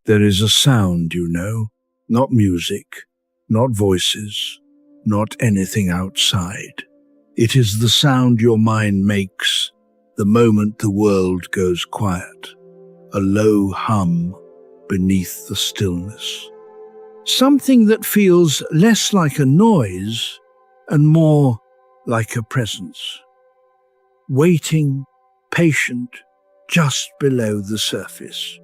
There is a sound, not music, not voices, not anything outside. It is the sound your mind makes the moment the world goes quiet, a low hum beneath the stillness. Something that feels less like a noise and more like a presence, waiting, patient, just below the surface.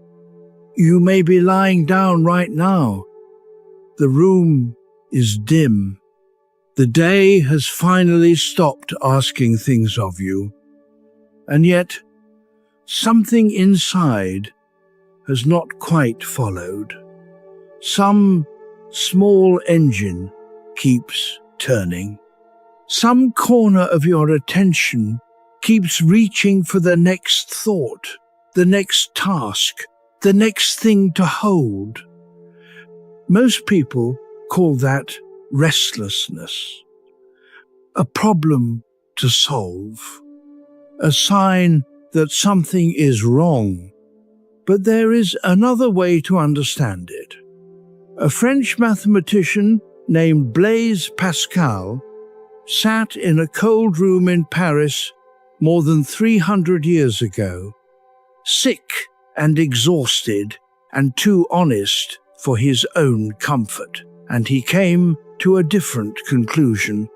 You may be lying down right now. The room is dim. The day has finally stopped asking things of you. And yet, something inside has not quite followed. Some small engine keeps turning. Some corner of your attention keeps reaching for the next thought, the next task, the next thing to hold. Most people call that restlessness, a problem to solve, a sign that something is wrong. But there is another way to understand it. A French mathematician named Blaise Pascal sat in a cold room in Paris more than 300 years ago, sick and exhausted and too honest for his own comfort, and he came to a different conclusion.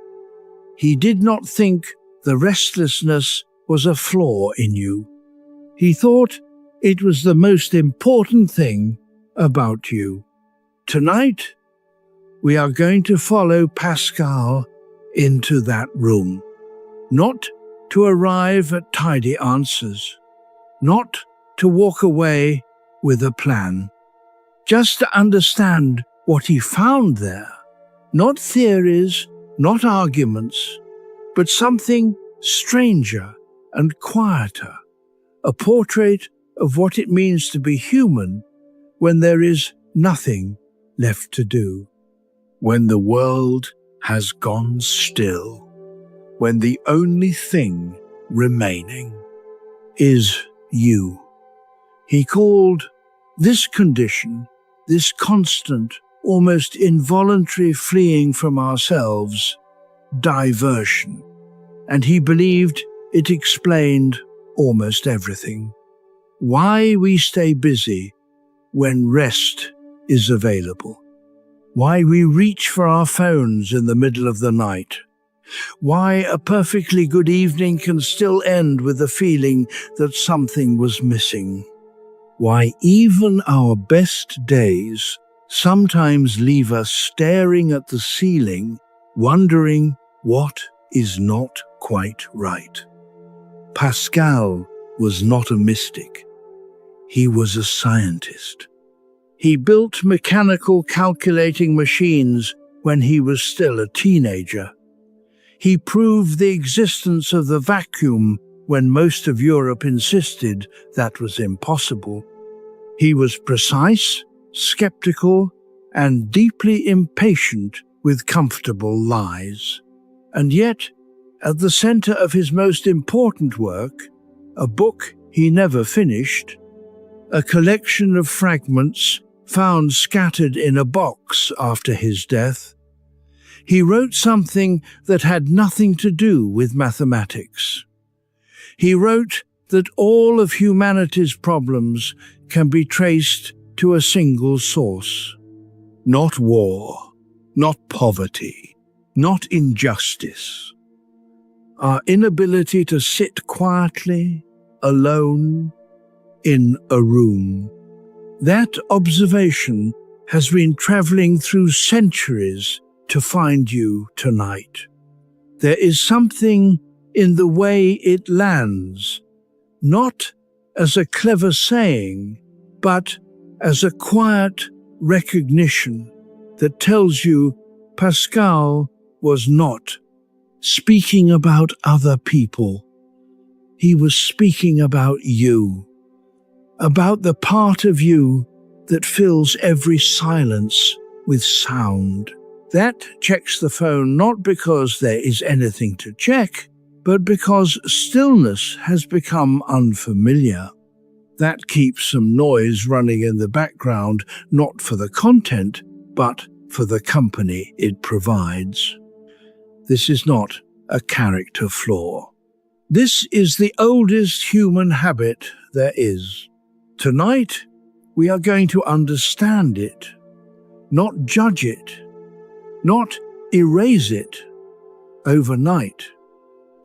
He did not think the restlessness was a flaw in you. He thought it was the most important thing about you. Tonight, we are going to follow Pascal into that room, not to arrive at tidy answers, not to walk away with a plan, just to understand what he found there. Not theories, not arguments, but something stranger and quieter, a portrait of what it means to be human when there is nothing left to do, when the world has gone still, when the only thing remaining is you. He called this condition, this constant, almost involuntary fleeing from ourselves, diversion, and he believed it explained almost everything. Why we stay busy when rest is available. Why we reach for our phones in the middle of the night. Why a perfectly good evening can still end with the feeling that something was missing. Why even our best days sometimes leave us staring at the ceiling, wondering what is not quite right. Pascal was not a mystic. He was a scientist. He built mechanical calculating machines when he was still a teenager. He proved the existence of the vacuum when most of Europe insisted that was impossible. He was precise, skeptical, and deeply impatient with comfortable lies. And yet, at the center of his most important work, a book he never finished, a collection of fragments found scattered in a box after his death, he wrote something that had nothing to do with mathematics. He wrote that all of humanity's problems can be traced to a single source. Not war, not poverty, not injustice. Our inability to sit quietly, alone, in a room. That observation has been traveling through centuries to find you tonight. There is something in the way it lands, not as a clever saying, but as a quiet recognition that tells you Pascal was not speaking about other people. He was speaking about you, about the part of you that fills every silence with sound. That checks the phone not because there is anything to check, but because stillness has become unfamiliar. That keeps some noise running in the background, not for the content, but for the company it provides. This is not a character flaw. This is the oldest human habit there is. Tonight, we are going to understand it, not judge it, not erase it overnight.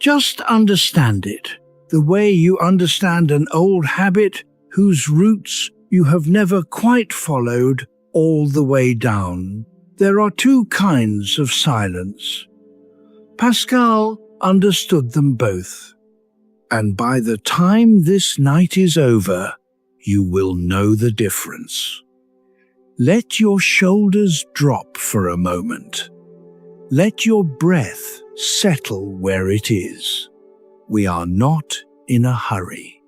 Just understand it, the way you understand an old habit whose roots you have never quite followed all the way down. There are two kinds of silence. Pascal understood them both, and by the time this night is over, you will know the difference. Let your shoulders drop for a moment. Let your breath settle where it is. We are not in a hurry.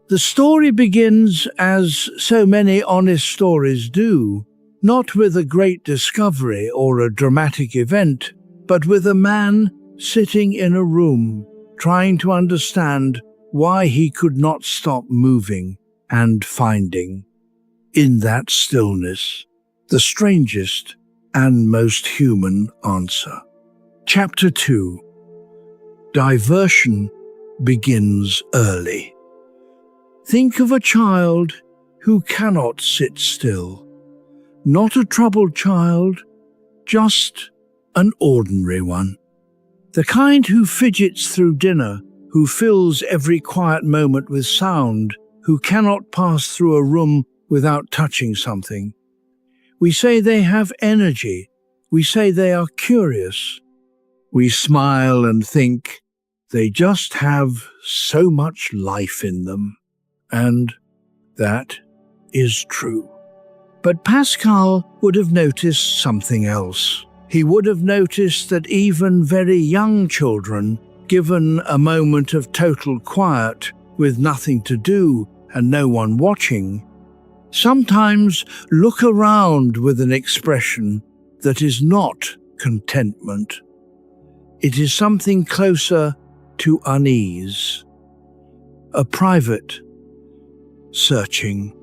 The story begins, as so many honest stories do, not with a great discovery or a dramatic event, but with a man sitting in a room, trying to understand why he could not stop moving and finding, in that stillness, the strangest and most human answer. Chapter 2. Diversion begins early. Think of a child who cannot sit still. Not a troubled child, just an ordinary one. The kind who fidgets through dinner, who fills every quiet moment with sound, who cannot pass through a room without touching something. We say they have energy. We say they are curious. We smile and think they just have so much life in them. And that is true. But Pascal would have noticed something else. He would have noticed that even very young children, given a moment of total quiet with nothing to do and no one watching, sometimes look around with an expression that is not contentment. It is something closer to unease, a private searching,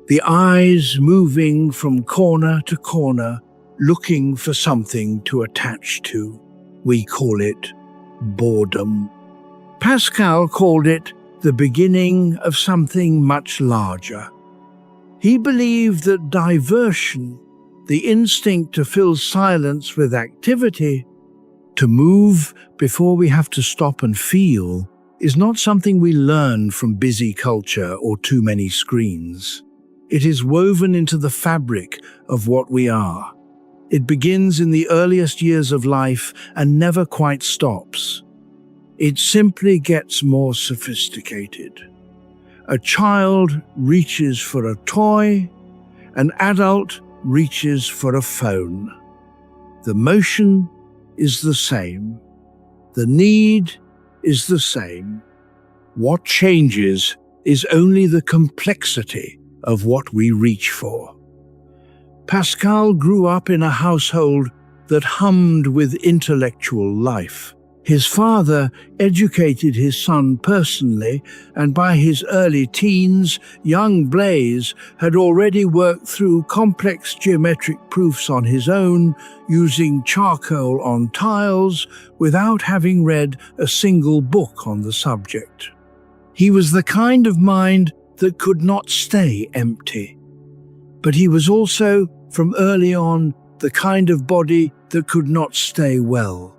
the eyes moving from corner to corner, looking for something to attach to. We call it boredom. Pascal called it the beginning of something much larger. He believed that diversion, the instinct to fill silence with activity, to move before we have to stop and feel, is not something we learn from busy culture or too many screens. It is woven into the fabric of what we are. It begins in the earliest years of life and never quite stops. It simply gets more sophisticated. A child reaches for a toy, an adult reaches for a phone. The motion is the same. The need is the same. What changes is only the complexity of what we reach for. Pascal grew up in a household that hummed with intellectual life. His father educated his son personally, and by his early teens, young Blaise had already worked through complex geometric proofs on his own, using charcoal on tiles, without having read a single book on the subject. He was the kind of mind that could not stay empty. But he was also, from early on, the kind of body that could not stay well.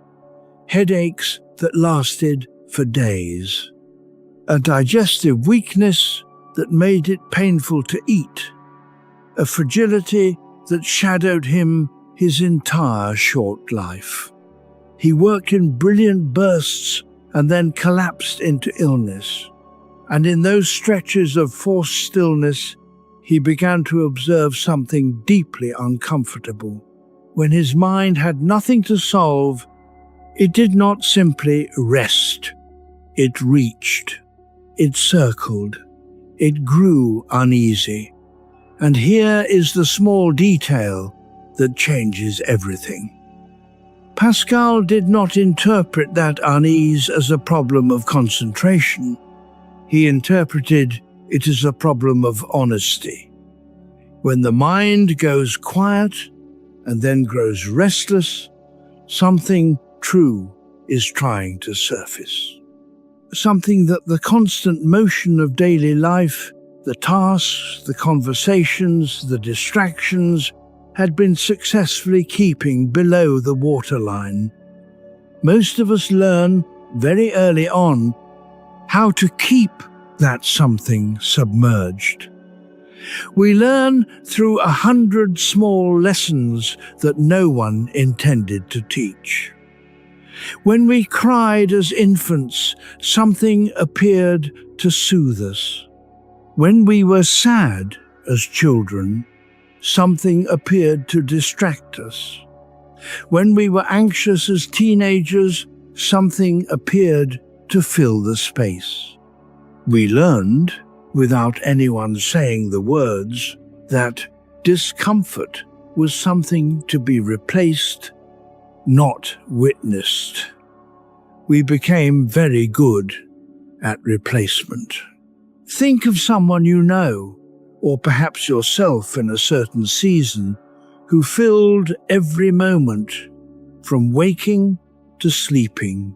Headaches that lasted for days. A digestive weakness that made it painful to eat. A fragility that shadowed him his entire short life. He worked in brilliant bursts and then collapsed into illness. And in those stretches of forced stillness, he began to observe something deeply uncomfortable. When his mind had nothing to solve, it did not simply rest. It reached. It circled. It grew uneasy. And here is the small detail that changes everything. Pascal did not interpret that unease as a problem of concentration. He interpreted It is a problem of honesty. When the mind goes quiet and then grows restless, something true is trying to surface. Something that the constant motion of daily life, the tasks, the conversations, the distractions, had been successfully keeping below the waterline. Most of us learn very early on how to keep that something submerged. We learn through 100 small lessons that no one intended to teach. When we cried as infants, something appeared to soothe us. When we were sad as children, something appeared to distract us. When we were anxious as teenagers, something appeared to fill the space. We learned, without anyone saying the words, that discomfort was something to be replaced, not witnessed. We became very good at replacement. Think of someone you know, or perhaps yourself in a certain season, who filled every moment, from waking to sleeping,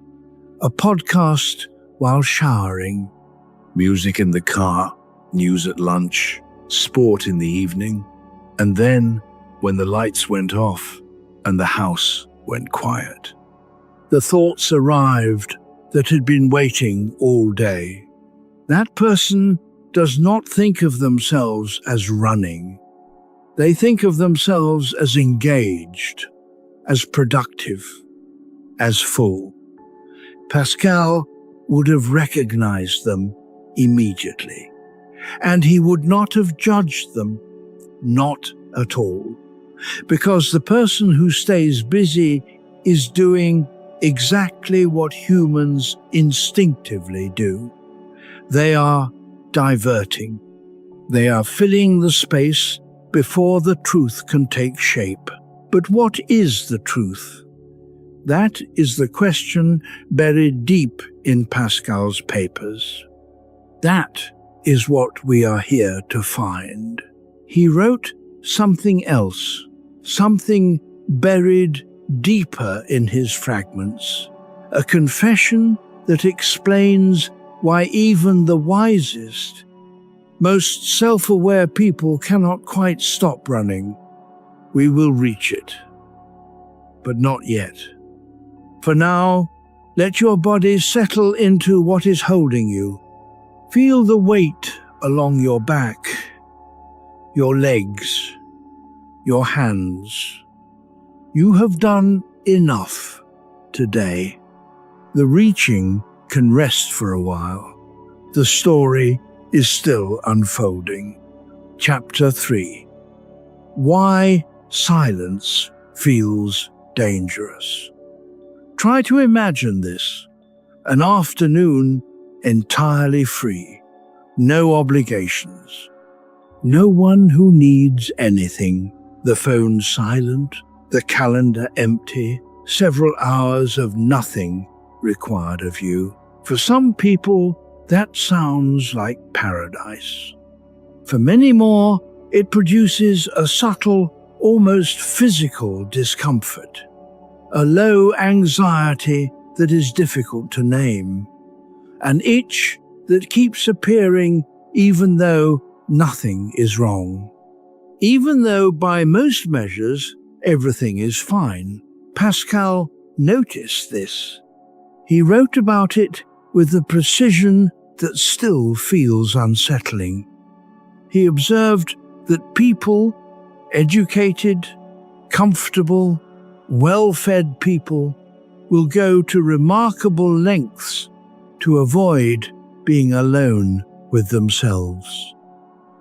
a podcast while showering, music in the car, news at lunch, sport in the evening, and then, when the lights went off and the house went quiet, the thoughts arrived that had been waiting all day. That person does not think of themselves as running. They think of themselves as engaged, as productive, as full. Pascal would have recognized them immediately, and he would not have judged them, not at all, because the person who stays busy is doing exactly what humans instinctively do. They are diverting. They are filling the space before the truth can take shape. But what is the truth? That is the question buried deep in Pascal's papers. That is what we are here to find. He wrote something else, something buried deeper in his fragments, a confession that explains why even the wisest, most self-aware people cannot quite stop running. We will reach it, but not yet. For now, let your body settle into what is holding you. Feel the weight along your back, your legs, your hands. You have done enough today. The reaching can rest for a while. The story is still unfolding. Chapter 3. Why silence feels dangerous. Try to imagine this. An afternoon entirely free. No obligations. No one who needs anything. The phone silent, the calendar empty, several hours of nothing required of you. For some people, that sounds like paradise. For many more, it produces a subtle, almost physical discomfort, a low anxiety that is difficult to name, an itch that keeps appearing even though nothing is wrong. Even though by most measures everything is fine, Pascal noticed this. He wrote about it with the precision that still feels unsettling. He observed that people, educated, comfortable, well-fed people, will go to remarkable lengths to avoid being alone with themselves.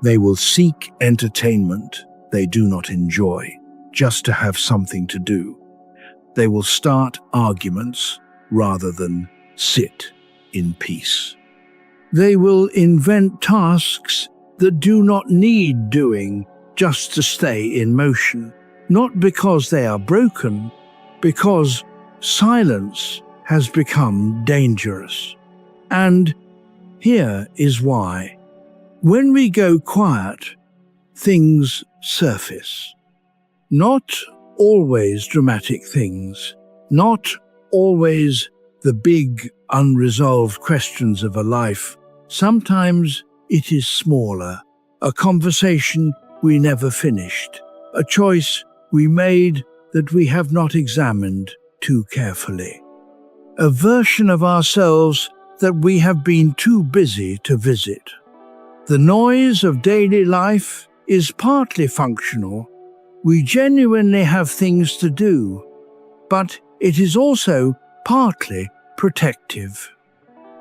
They will seek entertainment they do not enjoy, just to have something to do. They will start arguments rather than sit in peace. They will invent tasks that do not need doing just to stay in motion, not because they are broken, because silence has become dangerous. And here is why. When we go quiet, things surface. Not always dramatic things, not always the big, unresolved questions of a life. Sometimes it is smaller, a conversation we never finished, a choice we made that we have not examined too carefully, a version of ourselves that we have been too busy to visit. The noise of daily life is partly functional. We genuinely have things to do, but it is also partly protective.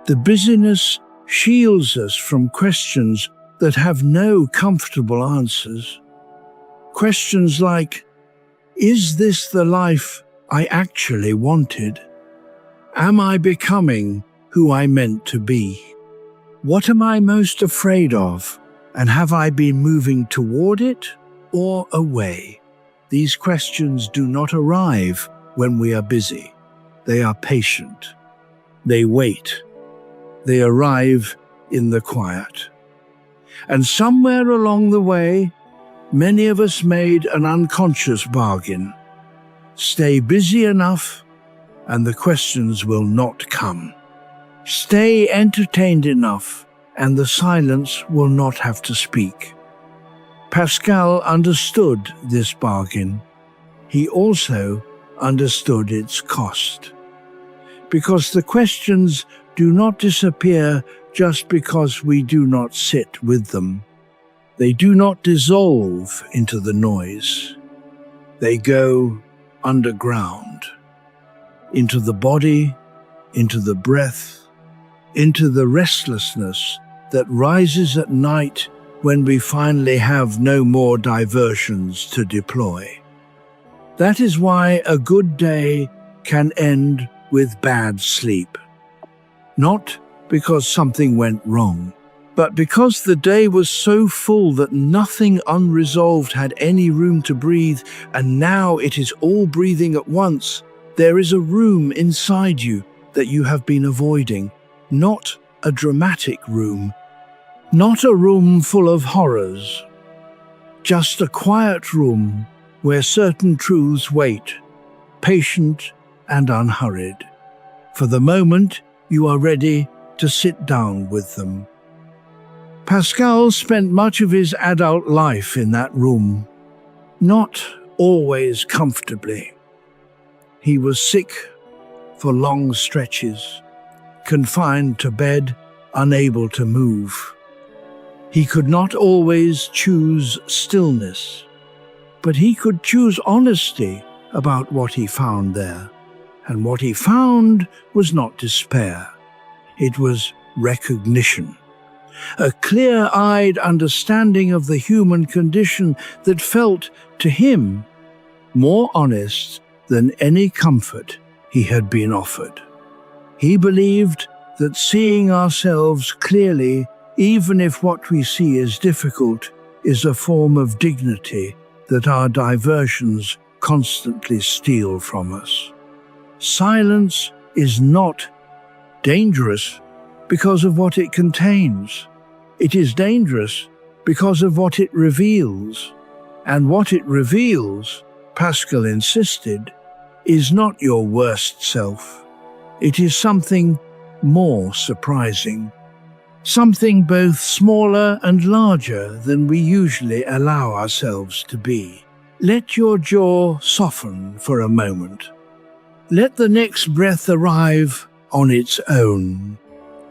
The busyness shields us from questions that have no comfortable answers. Questions like, is this the life I actually wanted? Am I becoming who I meant to be? What am I most afraid of? And have I been moving toward it or away? These questions do not arrive when we are busy. They are patient. They wait. They arrive in the quiet. And somewhere along the way, many of us made an unconscious bargain. Stay busy enough, and the questions will not come. Stay entertained enough, and the silence will not have to speak. Pascal understood this bargain. He also understood its cost. Because the questions do not disappear just because we do not sit with them. They do not dissolve into the noise. They go underground, into the body, into the breath, into the restlessness that rises at night when we finally have no more diversions to deploy. That is why a good day can end with bad sleep. Not because something went wrong, but because the day was so full that nothing unresolved had any room to breathe, and now it is all breathing at once. There is a room inside you that you have been avoiding, not a dramatic room, not a room full of horrors, just a quiet room where certain truths wait, patient and unhurried. For the moment, you are ready to sit down with them. Pascal spent much of his adult life in that room, not always comfortably. He was sick for long stretches, confined to bed, unable to move. He could not always choose stillness, but he could choose honesty about what he found there. And what he found was not despair. It was recognition. A clear-eyed understanding of the human condition that felt, to him, more honest than any comfort he had been offered. He believed that seeing ourselves clearly, even if what we see is difficult, is a form of dignity that our diversions constantly steal from us. Silence is not dangerous because of what it contains. It is dangerous because of what it reveals. And what it reveals, Pascal insisted, is not your worst self. It is something more surprising. Something both smaller and larger than we usually allow ourselves to be. Let your jaw soften for a moment. Let the next breath arrive on its own.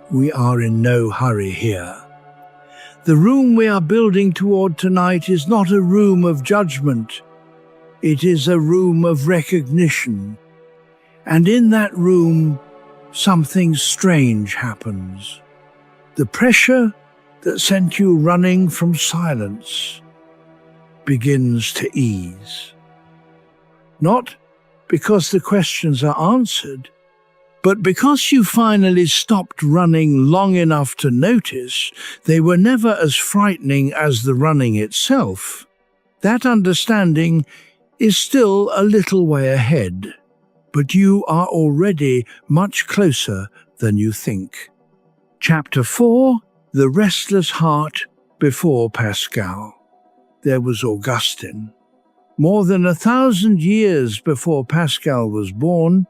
We are in no hurry here. The room we are building toward tonight is not a room of judgment. It is a room of recognition. And in that room, something strange happens. The pressure that sent you running from silence begins to ease. Not because the questions are answered, but because you finally stopped running long enough to notice they were never as frightening as the running itself. That understanding is still a little way ahead, but you are already much closer than you think. Chapter 4: The Restless Heart before Pascal, there was Augustine. More than 1,000 years before Pascal was born,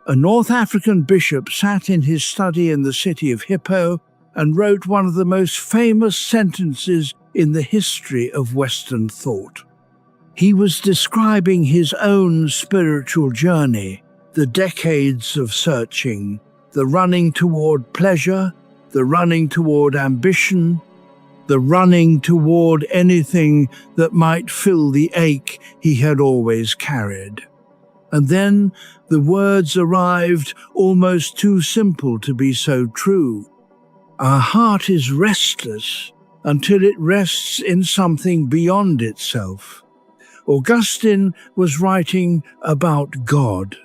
a North African bishop sat in his study in the city of Hippo and wrote one of the most famous sentences in the history of Western thought. He was describing his own spiritual journey, the decades of searching, the running toward pleasure, the running toward ambition, the running toward anything that might fill the ache he had always carried. And then the words arrived, almost too simple to be so true. Our heart is restless until it rests in something beyond itself. Augustine was writing about God.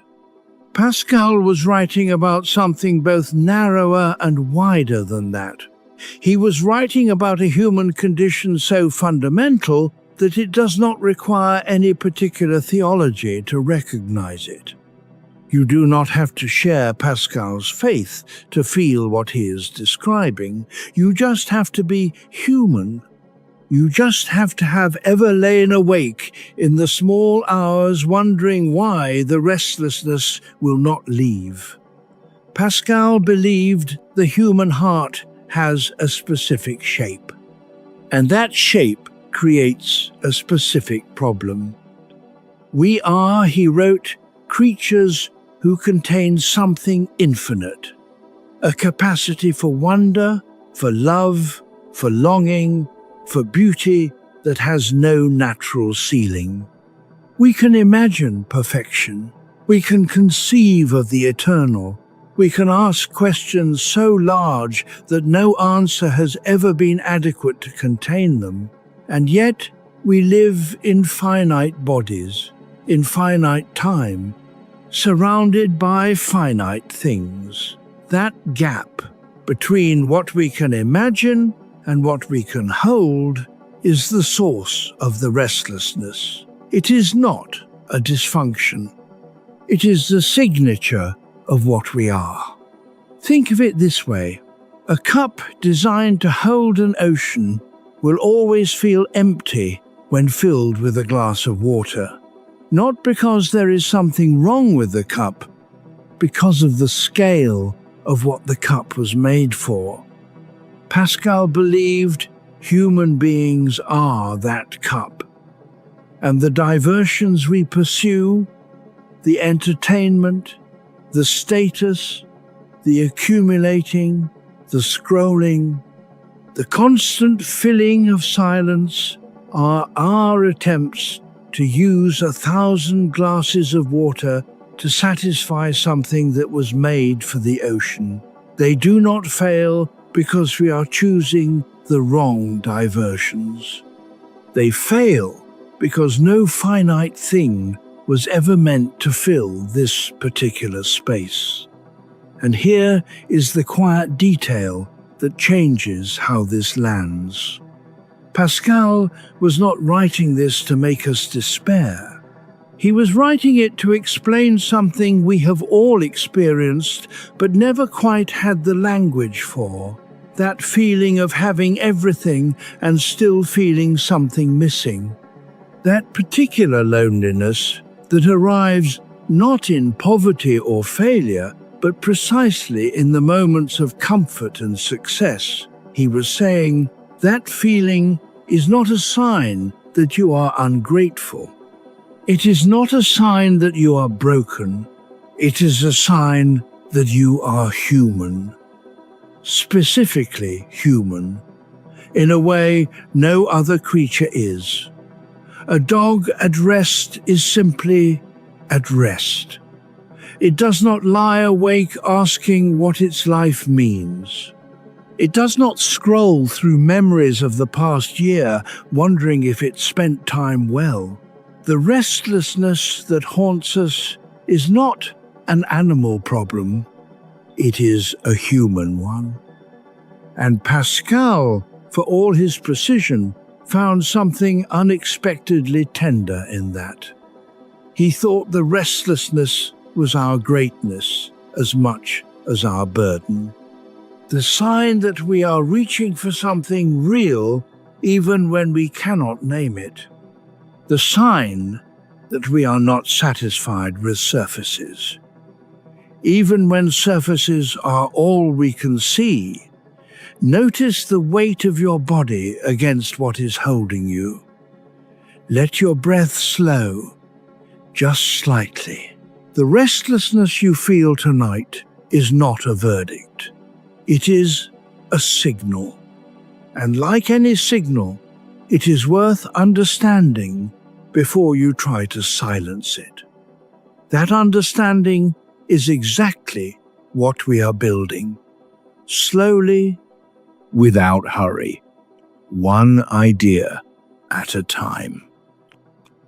Pascal was writing about something both narrower and wider than that. He was writing about a human condition so fundamental that it does not require any particular theology to recognize it. You do not have to share Pascal's faith to feel what he is describing. You just have to be human. You just have to have ever lain awake in the small hours wondering why the restlessness will not leave. Pascal believed the human heart has a specific shape, and that shape creates a specific problem. We are, he wrote, creatures who contain something infinite, a capacity for wonder, for love, for longing, for beauty that has no natural ceiling. We can imagine perfection. We can conceive of the eternal. We can ask questions so large that no answer has ever been adequate to contain them. And yet we live in finite bodies, in finite time, surrounded by finite things. That gap between what we can imagine and what we can hold is the source of the restlessness. It is not a dysfunction. It is the signature of what we are. Think of it this way. A cup designed to hold an ocean will always feel empty when filled with a glass of water. Not because there is something wrong with the cup, because of the scale of what the cup was made for. Pascal believed human beings are that cup, and the diversions we pursue, the entertainment, the status, the accumulating, the scrolling, the constant filling of silence are our attempts to use 1,000 glasses of water to satisfy something that was made for the ocean. They do not fail because we are choosing the wrong diversions. They fail because no finite thing was ever meant to fill this particular space. And here is the quiet detail that changes how this lands. Pascal was not writing this to make us despair. He was writing it to explain something we have all experienced but never quite had the language for. That feeling of having everything and still feeling something missing. That particular loneliness that arrives not in poverty or failure, but precisely in the moments of comfort and success. He was saying, that feeling is not a sign that you are ungrateful. It is not a sign that you are broken. It is a sign that you are human. Specifically human, in a way no other creature is. A dog at rest is simply at rest. It does not lie awake asking what its life means. It does not scroll through memories of the past year, wondering if it spent time well. The restlessness that haunts us is not an animal problem. It is a human one. And Pascal, for all his precision, found something unexpectedly tender in that. He thought the restlessness was our greatness as much as our burden. The sign that we are reaching for something real even when we cannot name it. The sign that we are not satisfied with surfaces. Even when surfaces are all we can see, notice the weight of your body against what is holding you. Let your breath slow, just slightly. The restlessness you feel tonight is not a verdict. It is a signal. And like any signal, it is worth understanding before you try to silence it. That understanding is exactly what we are building. Slowly, without hurry. One idea at a time.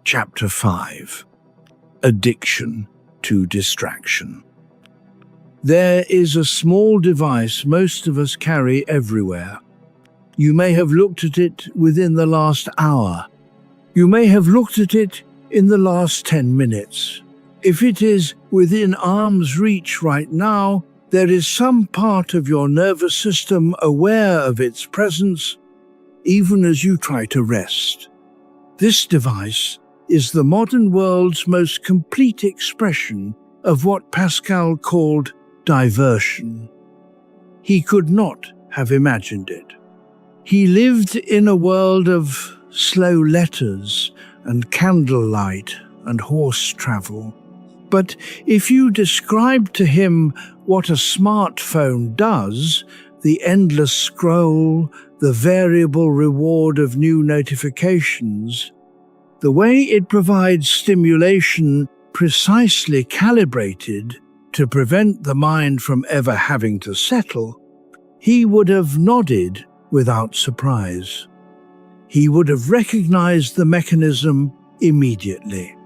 Chapter 5. Addiction to distraction. There is a small device most of us carry everywhere. You may have looked at it within the last hour. You may have looked at it in the last 10 minutes. If it is within arm's reach right now, there is some part of your nervous system aware of its presence, even as you try to rest. This device is the modern world's most complete expression of what Pascal called diversion. He could not have imagined it. He lived in a world of slow letters and candlelight and horse travel. But if you describe to him what a smartphone does, the endless scroll, the variable reward of new notifications, the way it provides stimulation precisely calibrated to prevent the mind from ever having to settle, he would have nodded without surprise. He would have recognized the mechanism immediately.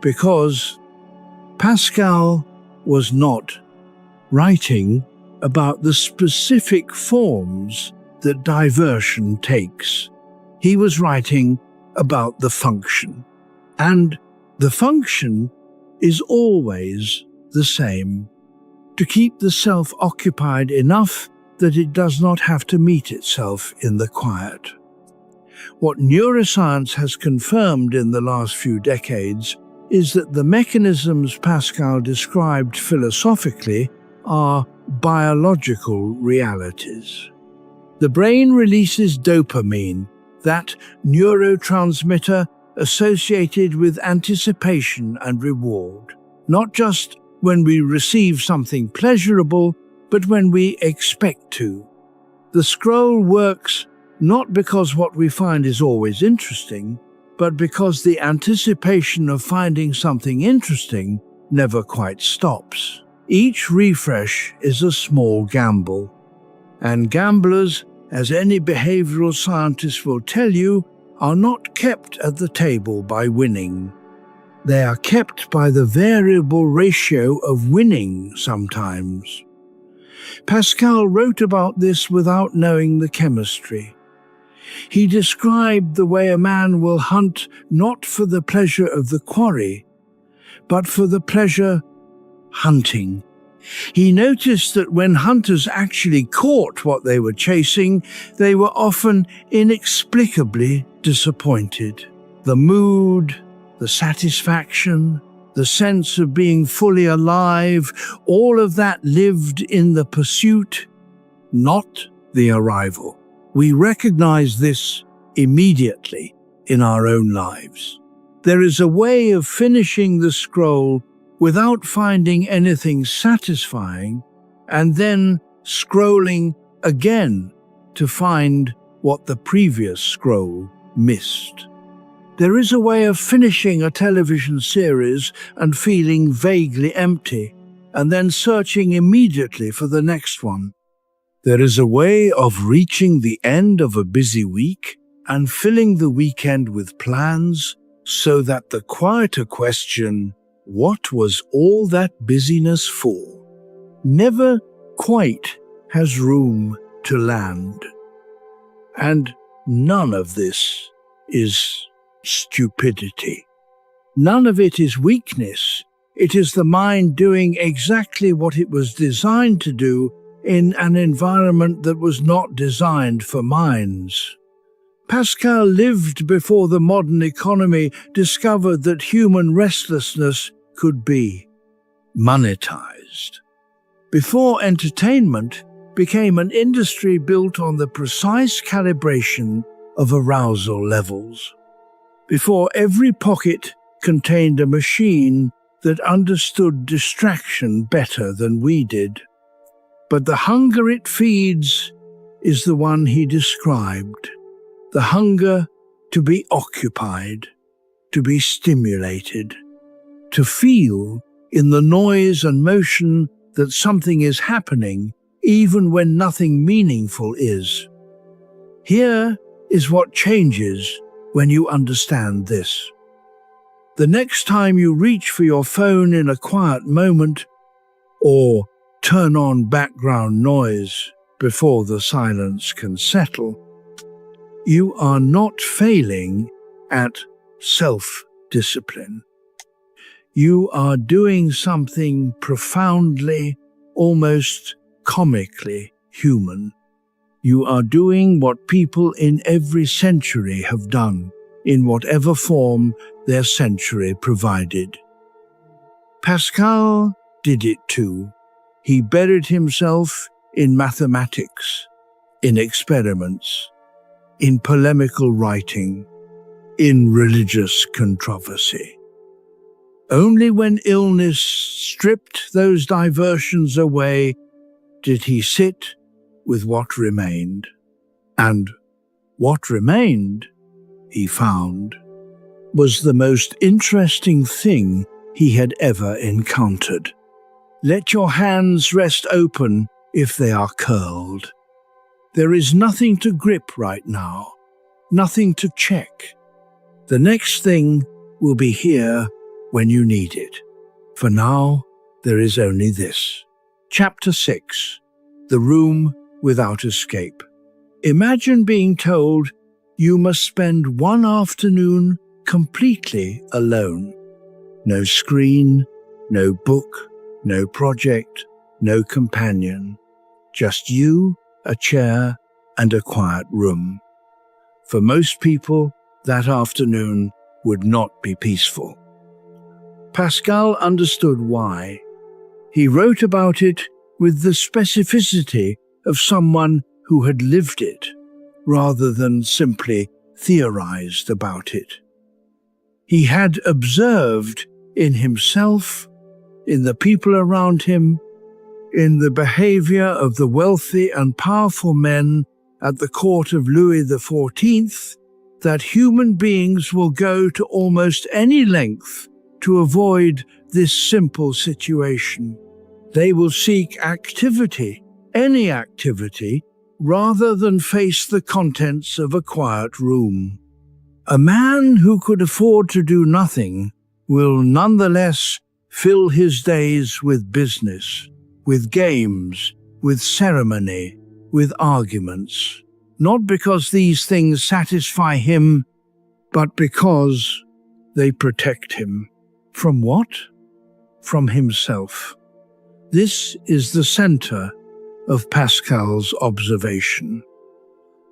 Because Pascal was not writing about the specific forms that diversion takes. He was writing about the function. And the function is always the same: to keep the self occupied enough that it does not have to meet itself in the quiet. What neuroscience has confirmed in the last few decades is that the mechanisms Pascal described philosophically are biological realities. The brain releases dopamine, that neurotransmitter associated with anticipation and reward, not just when we receive something pleasurable, but when we expect to. The scroll works not because what we find is always interesting, but because the anticipation of finding something interesting never quite stops. Each refresh is a small gamble. And gamblers, as any behavioral scientist will tell you, are not kept at the table by winning. They are kept by the variable ratio of winning sometimes. Pascal wrote about this without knowing the chemistry. He described the way a man will hunt not for the pleasure of the quarry, but for the pleasure hunting. He noticed that when hunters actually caught what they were chasing, they were often inexplicably disappointed. The mood, the satisfaction, the sense of being fully alive, all of that lived in the pursuit, not the arrival. We recognize this immediately in our own lives. There is a way of finishing the scroll without finding anything satisfying, and then scrolling again to find what the previous scroll missed. There is a way of finishing a television series and feeling vaguely empty, and then searching immediately for the next one. There is a way of reaching the end of a busy week and filling the weekend with plans, so that the quieter question, "What was all that busyness for?" never quite has room to land. And none of this is stupidity. None of it is weakness. It is the mind doing exactly what it was designed to do in an environment that was not designed for minds. Pascal lived before the modern economy discovered that human restlessness could be monetized. Before entertainment became an industry built on the precise calibration of arousal levels. Before every pocket contained a machine that understood distraction better than we did. But the hunger it feeds is the one he described. The hunger to be occupied, to be stimulated, to feel in the noise and motion that something is happening even when nothing meaningful is. Here is what changes when you understand this. The next time you reach for your phone in a quiet moment, or turn on background noise before the silence can settle, you are not failing at self-discipline. You are doing something profoundly, almost comically human. You are doing what people in every century have done, in whatever form their century provided. Pascal did it too. He buried himself in mathematics, in experiments, in polemical writing, in religious controversy. Only when illness stripped those diversions away did he sit with what remained. And what remained, he found, was the most interesting thing he had ever encountered. Let your hands rest open if they are curled. There is nothing to grip right now, nothing to check. The next thing will be here when you need it. For now, there is only this. Chapter 6. The Room Without Escape. Imagine being told you must spend one afternoon completely alone. No screen, no book, no project, no companion. Just you, a chair, and a quiet room. For most people, that afternoon would not be peaceful. Pascal understood why. He wrote about it with the specificity of someone who had lived it, rather than simply theorized about it. He had observed in himself, in the people around him, in the behavior of the wealthy and powerful men at the court of Louis XIV, that human beings will go to almost any length to avoid this simple situation. They will seek activity, any activity, rather than face the contents of a quiet room. A man who could afford to do nothing will nonetheless fill his days with business, with games, with ceremony, with arguments, not because these things satisfy him, but because they protect him. From what? From himself. This is the center of Pascal's observation.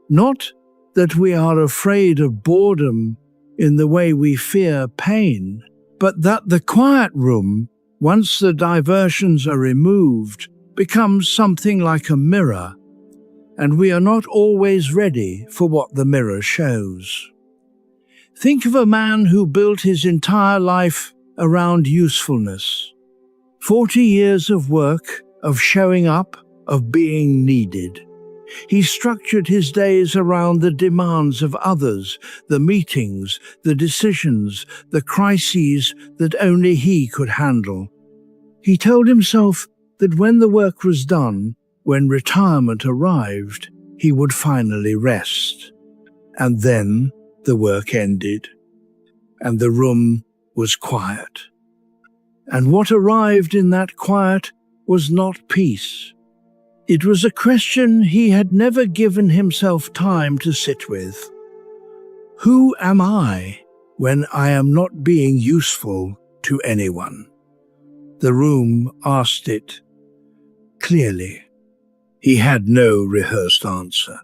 Not that we are afraid of boredom in the way we fear pain, but that the quiet room, once the diversions are removed, becomes something like a mirror, and we are not always ready for what the mirror shows. Think of a man who built his entire life around usefulness. 40 years of work, of showing up, of being needed. He structured his days around the demands of others, the meetings, the decisions, the crises that only he could handle. He told himself that when the work was done, when retirement arrived, he would finally rest. And then the work ended, and the room was quiet. And what arrived in that quiet was not peace. It was a question he had never given himself time to sit with. Who am I when I am not being useful to anyone? The room asked it clearly. He had no rehearsed answer.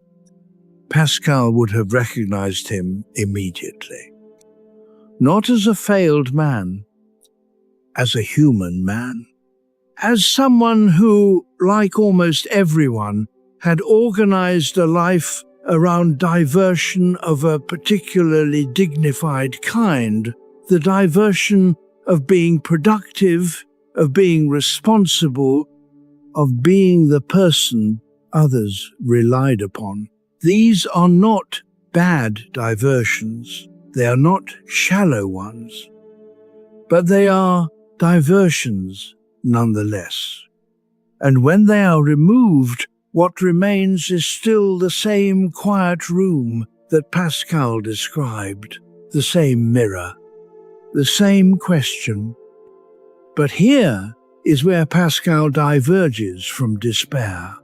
Pascal would have recognized him immediately. Not as a failed man, as a human man. As someone who, like almost everyone, had organized a life around diversion of a particularly dignified kind, the diversion of being productive, of being responsible, of being the person others relied upon. These are not bad diversions. They are not shallow ones. But they are diversions nonetheless. And when they are removed, what remains is still the same quiet room that Pascal described, the same mirror, the same question. But here is where Pascal diverges from despair.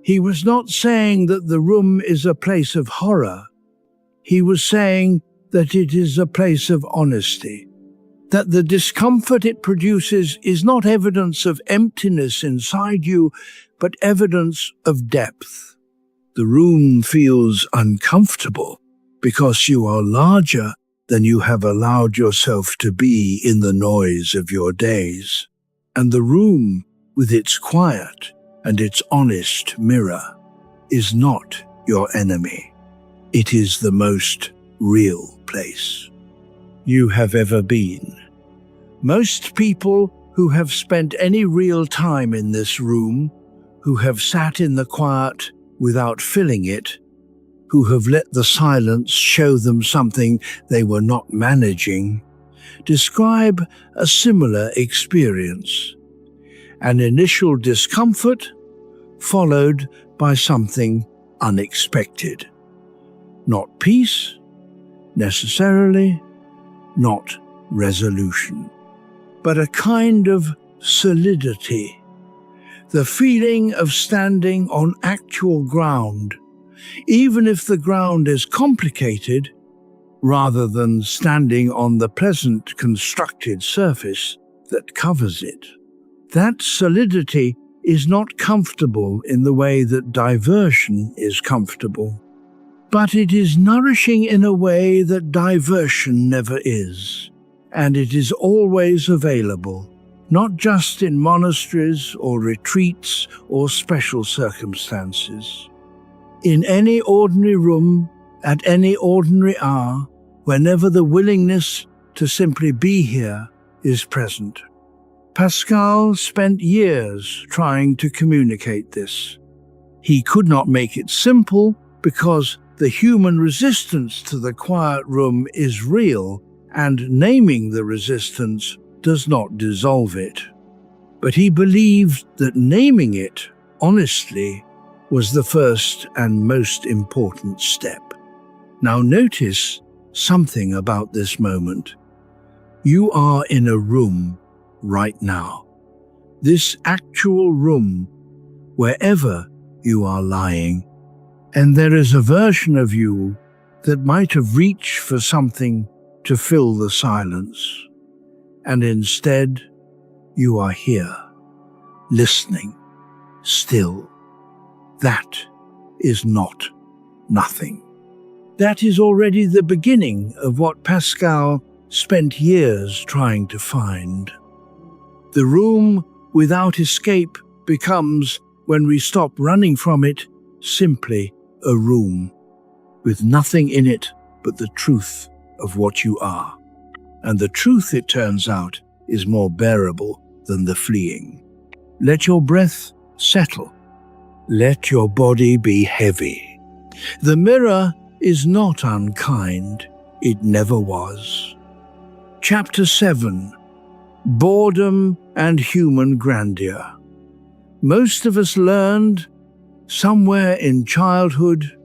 He was not saying that the room is a place of horror. He was saying that it is a place of honesty, that the discomfort it produces is not evidence of emptiness inside you, but evidence of depth. The room feels uncomfortable because you are larger than you have allowed yourself to be in the noise of your days. And the room, with its quiet and its honest mirror, is not your enemy. It is the most real place you have ever been. Most people who have spent any real time in this room, who have sat in the quiet without filling it, who have let the silence show them something they were not managing, describe a similar experience. An initial discomfort followed by something unexpected. Not peace, necessarily, not resolution, but a kind of solidity, the feeling of standing on actual ground, even if the ground is complicated, rather than standing on the pleasant constructed surface that covers it. That solidity is not comfortable in the way that diversion is comfortable, but it is nourishing in a way that diversion never is, and it is always available, not just in monasteries or retreats or special circumstances. In any ordinary room, at any ordinary hour, whenever the willingness to simply be here is present. Pascal spent years trying to communicate this. He could not make it simple because the human resistance to the quiet room is real, and naming the resistance does not dissolve it. But he believed that naming it honestly was the first and most important step. Now notice something about this moment. You are in a room right now. This actual room, wherever you are lying. And there is a version of you that might have reached for something to fill the silence. And instead, you are here, listening, still. That is not nothing. That is already the beginning of what Pascal spent years trying to find. The room without escape becomes, when we stop running from it, simply a room, with nothing in it but the truth of what you are. And the truth, it turns out, is more bearable than the fleeing. Let your breath settle. Let your body be heavy. The mirror is not unkind. It never was. Chapter 7. Boredom and Human Grandeur. Most of us learned, somewhere in childhood,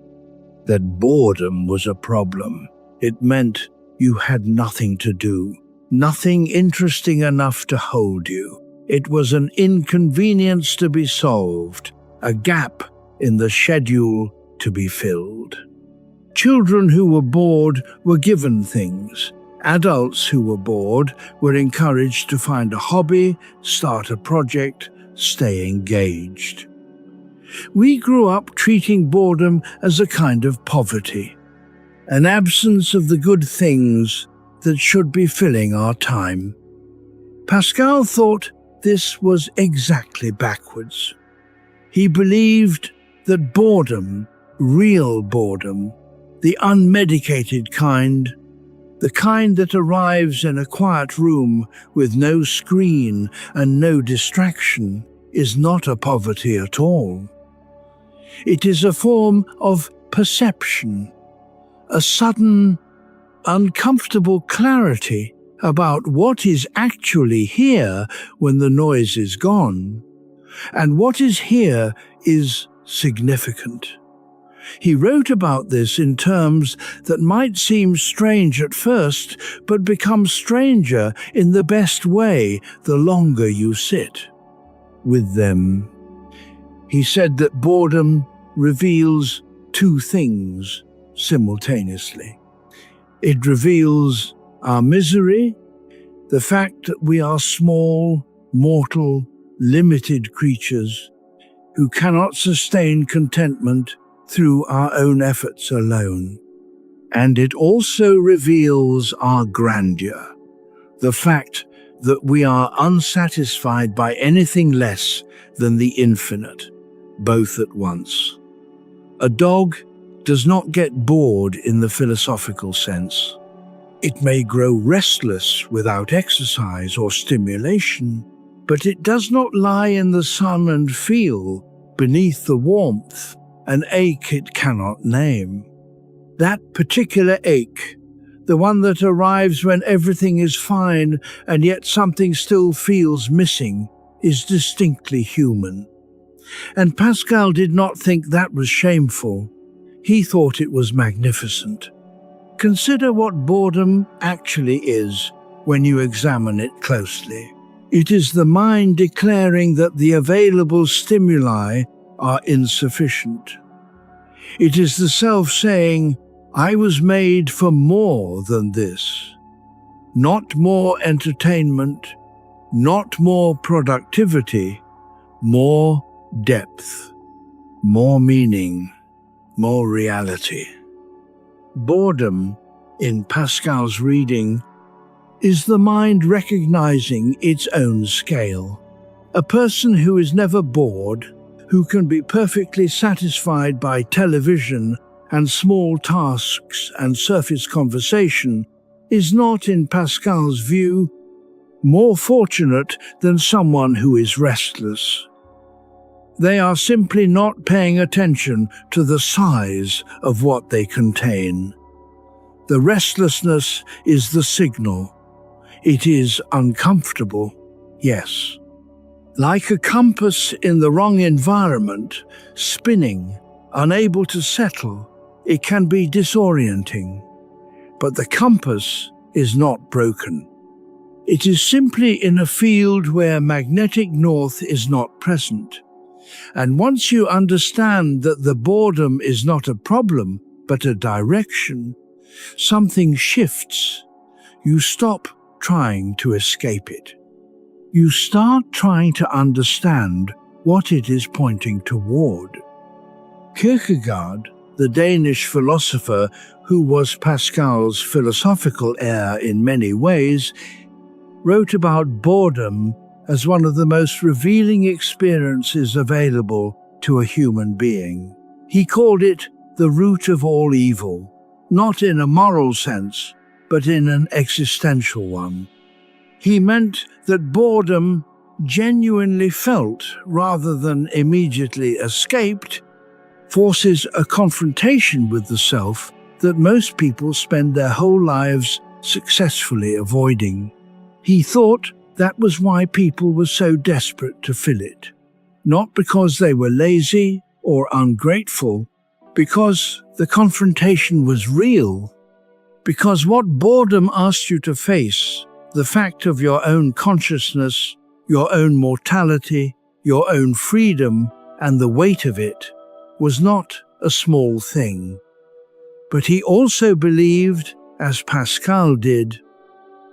that boredom was a problem. It meant you had nothing to do, nothing interesting enough to hold you. It was an inconvenience to be solved, a gap in the schedule to be filled. Children who were bored were given things. Adults who were bored were encouraged to find a hobby, start a project, stay engaged. We grew up treating boredom as a kind of poverty, an absence of the good things that should be filling our time. Pascal thought this was exactly backwards. He believed that boredom, real boredom, the unmedicated kind, the kind that arrives in a quiet room with no screen and no distraction, is not a poverty at all. It is a form of perception, a sudden, uncomfortable clarity about what is actually here when the noise is gone, and what is here is significant. He wrote about this in terms that might seem strange at first, but become stranger in the best way the longer you sit with them. He said that boredom reveals two things simultaneously. It reveals our misery, the fact that we are small, mortal, limited creatures who cannot sustain contentment through our own efforts alone. And it also reveals our grandeur, the fact that we are unsatisfied by anything less than the infinite, both at once. A dog does not get bored in the philosophical sense. It may grow restless without exercise or stimulation, but it does not lie in the sun and feel, beneath the warmth, an ache it cannot name. That particular ache, the one that arrives when everything is fine and yet something still feels missing, is distinctly human. And Pascal did not think that was shameful. He thought it was magnificent. Consider what boredom actually is when you examine it closely. It is the mind declaring that the available stimuli are insufficient. It is the self saying, I was made for more than this. Not more entertainment, not more productivity, more depth, more meaning, more reality. Boredom, in Pascal's reading, is the mind recognizing its own scale. A person who is never bored, who can be perfectly satisfied by television and small tasks and surface conversation, is not, in Pascal's view, more fortunate than someone who is restless. They are simply not paying attention to the size of what they contain. The restlessness is the signal. It is uncomfortable, yes. Like a compass in the wrong environment, spinning, unable to settle, it can be disorienting. But the compass is not broken. It is simply in a field where magnetic north is not present. And once you understand that the boredom is not a problem, but a direction, something shifts. You stop trying to escape it. You start trying to understand what it is pointing toward. Kierkegaard, the Danish philosopher who was Pascal's philosophical heir in many ways, wrote about boredom as one of the most revealing experiences available to a human being. He called it the root of all evil, not in a moral sense, but in an existential one. He meant that boredom, genuinely felt rather than immediately escaped, forces a confrontation with the self that most people spend their whole lives successfully avoiding. He thought that was why people were so desperate to fill it, not because they were lazy or ungrateful, because the confrontation was real, because what boredom asked you to face, the fact of your own consciousness, your own mortality, your own freedom, and the weight of it, was not a small thing. But he also believed, as Pascal did,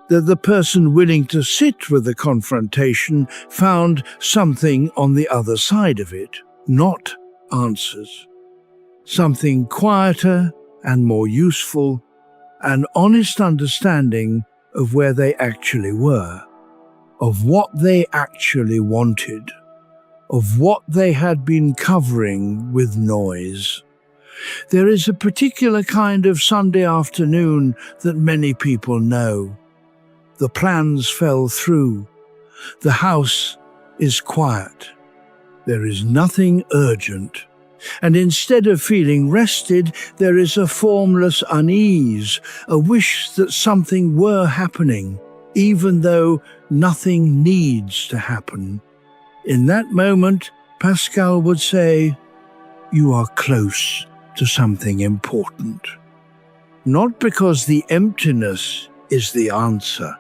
that the person willing to sit with the confrontation found something on the other side of it, not answers. Something quieter and more useful, an honest understanding of where they actually were, of what they actually wanted, of what they had been covering with noise. There is a particular kind of Sunday afternoon that many people know. The plans fell through. The house is quiet. There is nothing urgent. And instead of feeling rested, there is a formless unease, a wish that something were happening, even though nothing needs to happen. In that moment, Pascal would say, "You are close to something important." Not because the emptiness is the answer,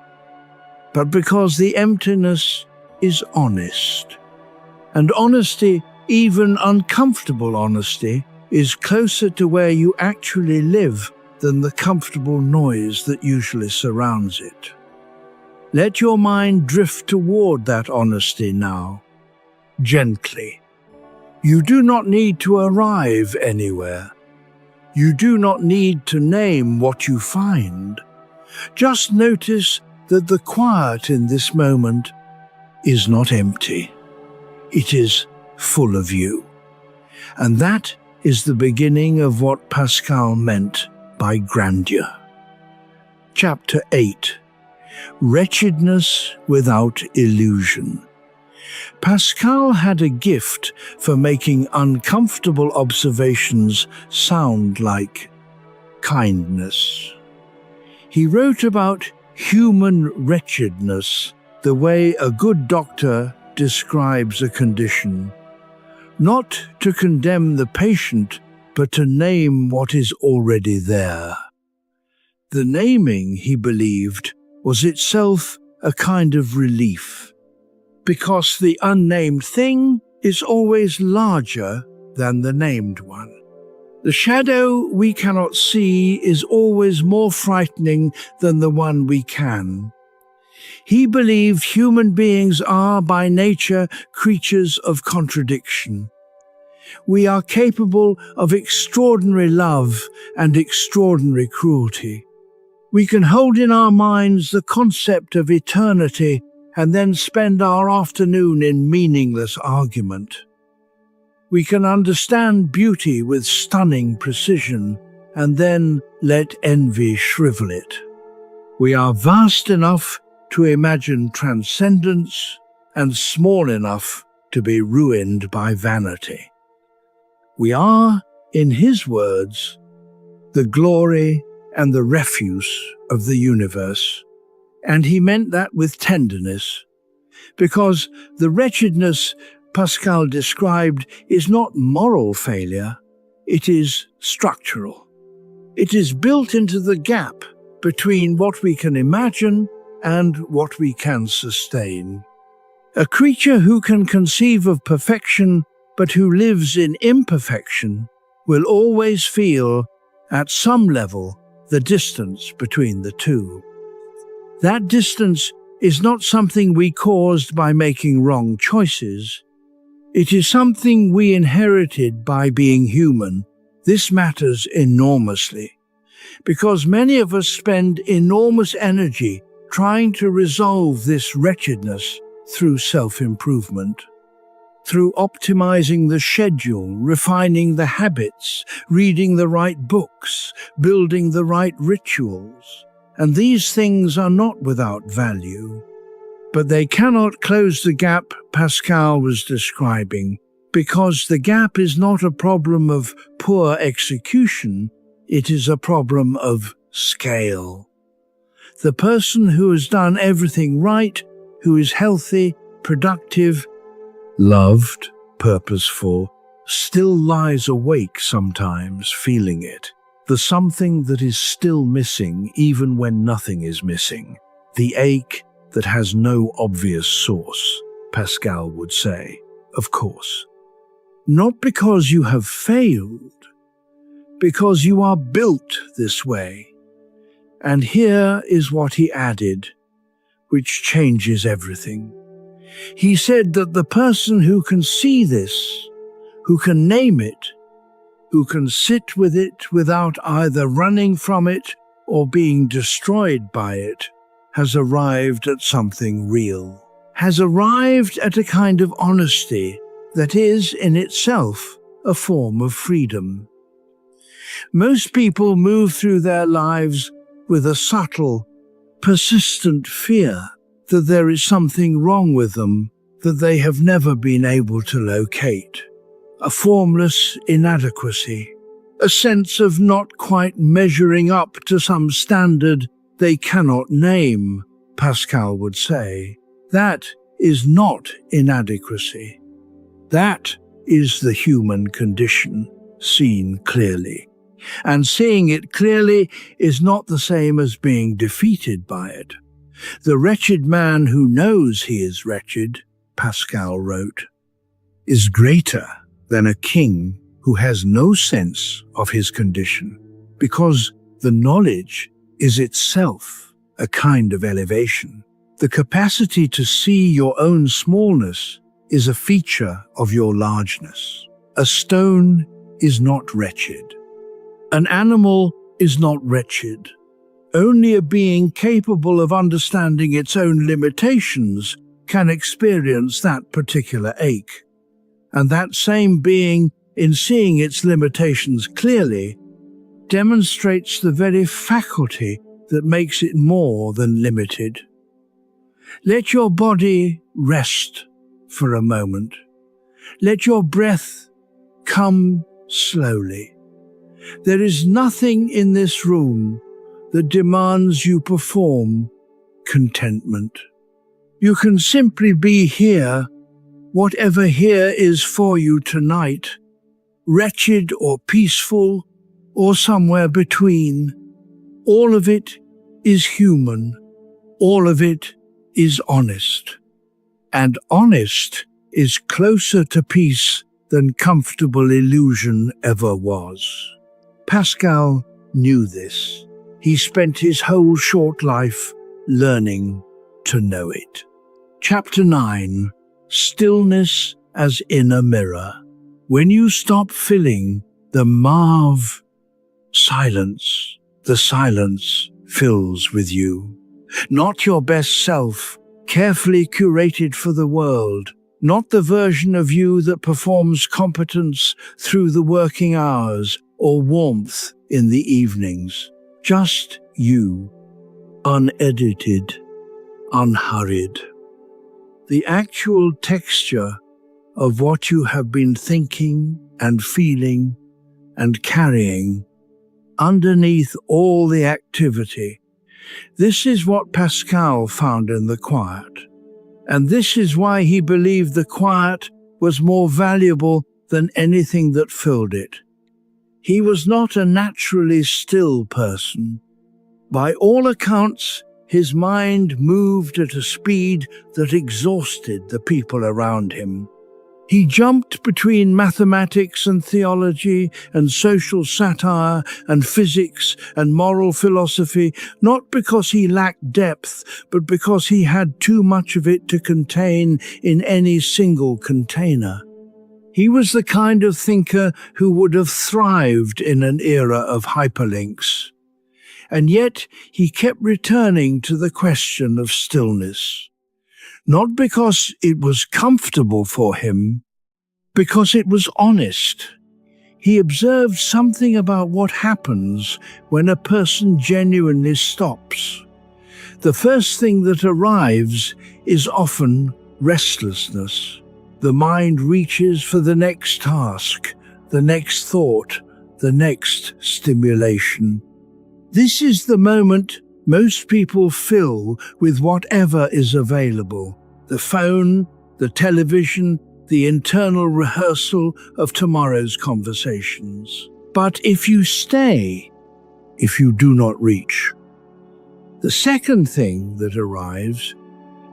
but because the emptiness is honest. And honesty, even uncomfortable honesty, is closer to where you actually live than the comfortable noise that usually surrounds it. Let your mind drift toward that honesty now, gently. You do not need to arrive anywhere. You do not need to name what you find. Just notice that the quiet in this moment is not empty. It is full of you. And that is the beginning of what Pascal meant by grandeur. Chapter 8. Wretchedness without illusion. Pascal had a gift for making uncomfortable observations sound like kindness. He wrote about human wretchedness the way a good doctor describes a condition, not to condemn the patient, but to name what is already there. The naming, he believed, was itself a kind of relief, because the unnamed thing is always larger than the named one. The shadow we cannot see is always more frightening than the one we can. He believed human beings are by nature creatures of contradiction. We are capable of extraordinary love and extraordinary cruelty. We can hold in our minds the concept of eternity and then spend our afternoon in meaningless argument. We can understand beauty with stunning precision and then let envy shrivel it. We are vast enough to imagine transcendence and small enough to be ruined by vanity. We are, in his words, the glory and the refuse of the universe. And he meant that with tenderness, because the wretchedness Pascal described is not moral failure, it is structural. It is built into the gap between what we can imagine and what we can sustain. A creature who can conceive of perfection but who lives in imperfection will always feel, at some level, the distance between the two. That distance is not something we caused by making wrong choices. It is something we inherited by being human. This matters enormously, because many of us spend enormous energy trying to resolve this wretchedness through self-improvement. Through optimizing the schedule, refining the habits, reading the right books, building the right rituals. And these things are not without value. But they cannot close the gap Pascal was describing, because the gap is not a problem of poor execution, it is a problem of scale. The person who has done everything right, who is healthy, productive, loved, purposeful, still lies awake sometimes feeling it. The something that is still missing even when nothing is missing. The ache that has no obvious source, Pascal would say, of course. Not because you have failed, because you are built this way. And here is what he added, which changes everything. He said that the person who can see this, who can name it, who can sit with it without either running from it or being destroyed by it, has arrived at something real, has arrived at a kind of honesty that is, in itself, a form of freedom. Most people move through their lives with a subtle, persistent fear that there is something wrong with them that they have never been able to locate. A formless inadequacy, a sense of not quite measuring up to some standard they cannot name, Pascal would say. That is not inadequacy. That is the human condition, seen clearly. And seeing it clearly is not the same as being defeated by it. The wretched man who knows he is wretched, Pascal wrote, is greater than a king who has no sense of his condition, because the knowledge is itself a kind of elevation. The capacity to see your own smallness is a feature of your largeness. A stone is not wretched. An animal is not wretched. Only a being capable of understanding its own limitations can experience that particular ache. And that same being, in seeing its limitations clearly, demonstrates the very faculty that makes it more than limited. Let your body rest for a moment. Let your breath come slowly. There is nothing in this room that demands you perform contentment. You can simply be here, whatever here is for you tonight, wretched or peaceful or somewhere between. All of it is human. All of it is honest. And honest is closer to peace than comfortable illusion ever was. Pascal knew this. He spent his whole short life learning to know it. Chapter 9. Stillness as inner mirror. When you stop filling the silence, the silence fills with you. Not your best self, carefully curated for the world, not the version of you that performs competence through the working hours or warmth in the evenings. Just you, unedited, unhurried. The actual texture of what you have been thinking and feeling and carrying underneath all the activity. This is what Pascal found in the quiet, and this is why he believed the quiet was more valuable than anything that filled it. He was not a naturally still person. By all accounts, his mind moved at a speed that exhausted the people around him. He jumped between mathematics and theology and social satire and physics and moral philosophy, not because he lacked depth, but because he had too much of it to contain in any single container. He was the kind of thinker who would have thrived in an era of hyperlinks. And yet he kept returning to the question of stillness. Not because it was comfortable for him, because it was honest. He observed something about what happens when a person genuinely stops. The first thing that arrives is often restlessness. The mind reaches for the next task, the next thought, the next stimulation. This is the moment most people fill with whatever is available. The phone, the television, the internal rehearsal of tomorrow's conversations. But if you stay, if you do not reach. The second thing that arrives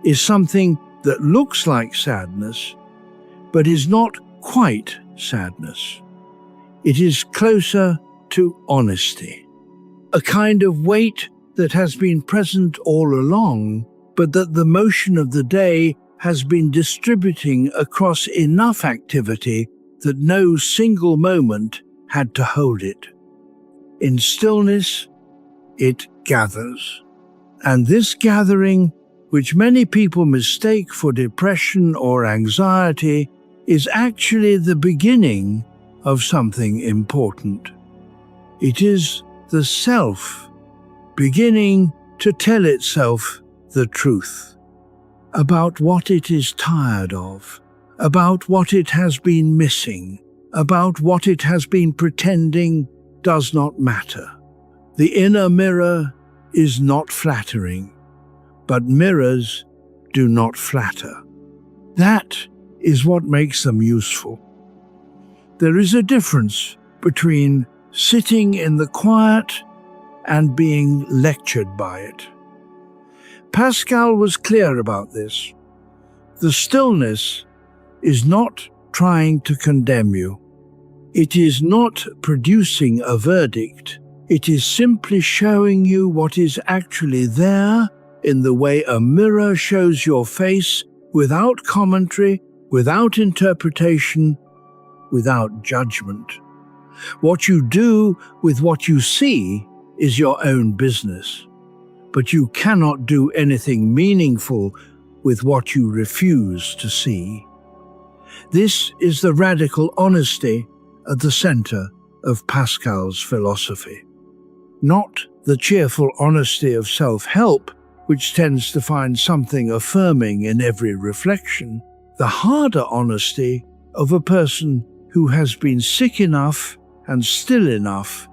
is something that looks like sadness, but is not quite sadness. It is closer to honesty. A kind of weight that has been present all along, but that the motion of the day has been distributing across enough activity that no single moment had to hold it. In stillness, it gathers. And this gathering, which many people mistake for depression or anxiety, is actually the beginning of something important. It is the self beginning to tell itself the truth about what it is tired of, about what it has been missing, about what it has been pretending does not matter. The inner mirror is not flattering, but mirrors do not flatter. That is what makes them useful. There is a difference between sitting in the quiet and being lectured by it. Pascal was clear about this. The stillness is not trying to condemn you. It is not producing a verdict. It is simply showing you what is actually there in the way a mirror shows your face, without commentary, without interpretation, without judgment. What you do with what you see is your own business, but you cannot do anything meaningful with what you refuse to see. This is the radical honesty at the center of Pascal's philosophy. Not the cheerful honesty of self-help, which tends to find something affirming in every reflection. The harder honesty of a person who has been sick enough and still enough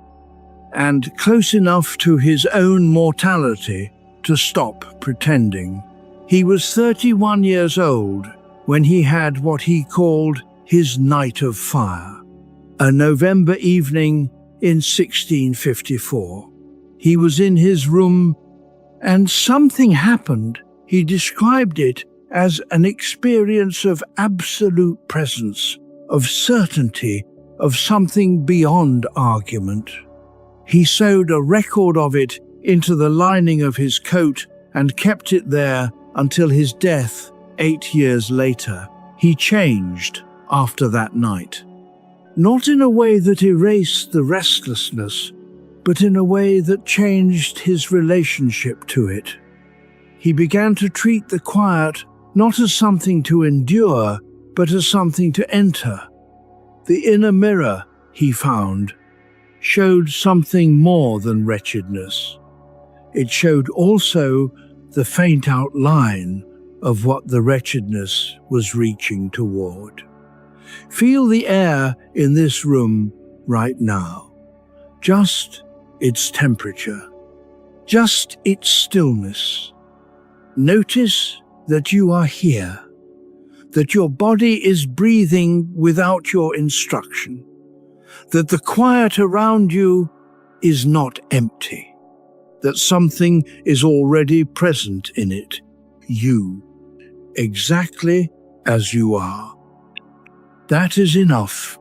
and close enough to his own mortality to stop pretending. He was 31 years old when he had what he called his night of fire, a November evening in 1654. He was in his room and something happened. He described it as an experience of absolute presence, of certainty, of something beyond argument. He sewed a record of it into the lining of his coat and kept it there until his death 8 years later. He changed after that night. Not in a way that erased the restlessness, but in a way that changed his relationship to it. He began to treat the quiet not as something to endure, but as something to enter. The inner mirror, he found, showed something more than wretchedness. It showed also the faint outline of what the wretchedness was reaching toward. Feel the air in this room right now. Just its temperature. Just its stillness. Notice that you are here. That your body is breathing without your instruction. That the quiet around you is not empty. That something is already present in it. You. Exactly as you are. That is enough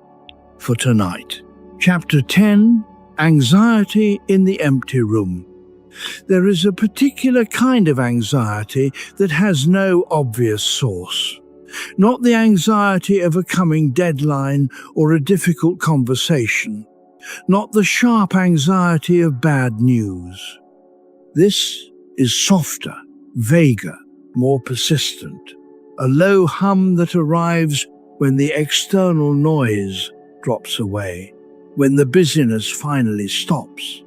for tonight. Chapter 10, Anxiety in the Empty Room. There is a particular kind of anxiety that has no obvious source. Not the anxiety of a coming deadline or a difficult conversation. Not the sharp anxiety of bad news. This is softer, vaguer, more persistent. A low hum that arrives when the external noise drops away, when the busyness finally stops,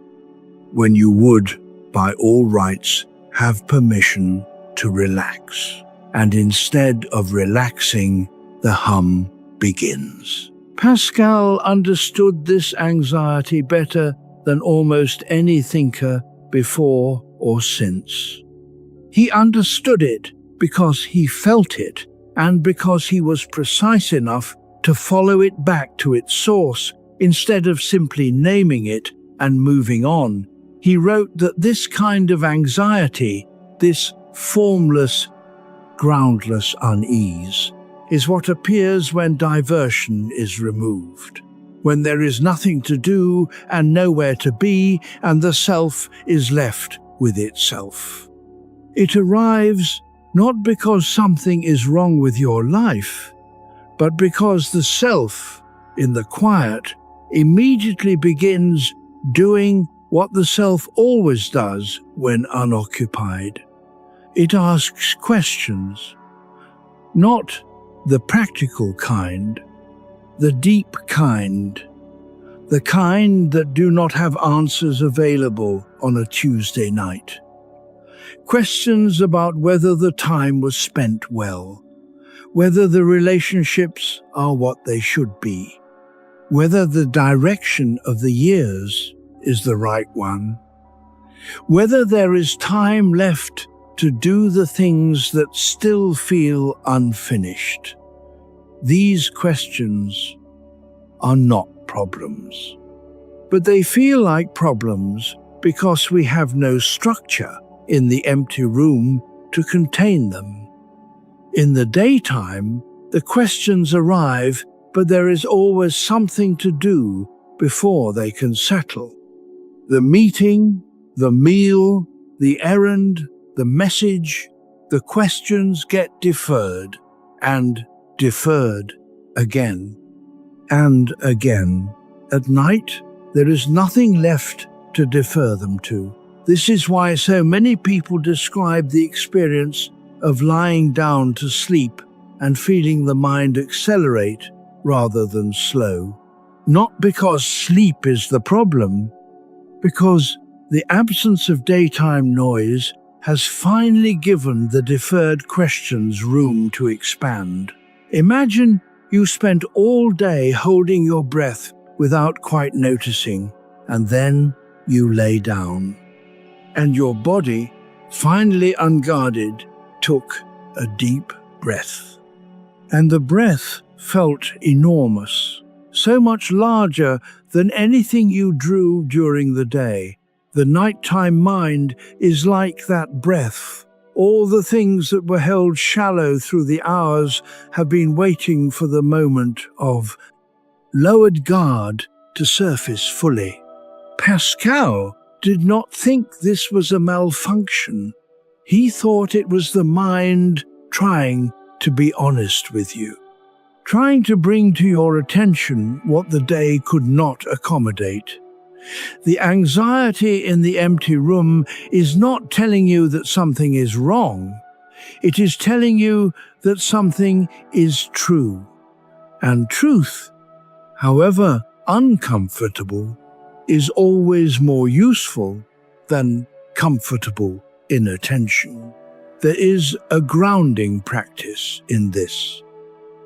when you would, by all rights, have permission to relax. And instead of relaxing, the hum begins. Pascal understood this anxiety better than almost any thinker before or since. He understood it because he felt it, and because he was precise enough to follow it back to its source instead of simply naming it and moving on. He wrote that this kind of anxiety, this formless, groundless unease, is what appears when diversion is removed, when there is nothing to do and nowhere to be, and the self is left with itself. It arrives not because something is wrong with your life, but because the self in the quiet, immediately begins doing what the self always does when unoccupied. It asks questions, not the practical kind, the deep kind, the kind that do not have answers available on a Tuesday night. Questions about whether the time was spent well, whether the relationships are what they should be, whether the direction of the years is the right one, whether there is time left to do the things that still feel unfinished. These questions are not problems, but they feel like problems because we have no structure in the empty room to contain them. In the daytime, the questions arrive, but there is always something to do before they can settle. The meeting, the meal, the errand, the message, the questions get deferred and deferred again and again. At night, there is nothing left to defer them to. This is why so many people describe the experience of lying down to sleep and feeling the mind accelerate rather than slow. Not because sleep is the problem, because the absence of daytime noise has finally given the deferred questions room to expand. Imagine you spent all day holding your breath without quite noticing, and then you lay down. And your body, finally unguarded, took a deep breath. And the breath felt enormous, so much larger than anything you drew during the day. The nighttime mind is like that breath. All the things that were held shallow through the hours have been waiting for the moment of lowered guard to surface fully. Pascal did not think this was a malfunction. He thought it was the mind trying to be honest with you, trying to bring to your attention what the day could not accommodate. The anxiety in the empty room is not telling you that something is wrong. It is telling you that something is true. And truth, however uncomfortable, is always more useful than comfortable inattention. There is a grounding practice in this.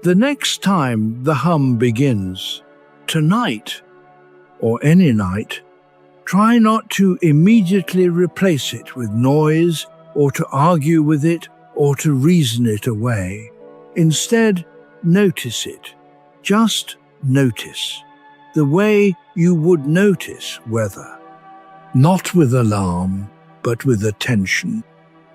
The next time the hum begins, tonight, or any night, try not to immediately replace it with noise or to argue with it or to reason it away. Instead, notice it. Just notice, the way you would notice weather. Not with alarm, but with attention.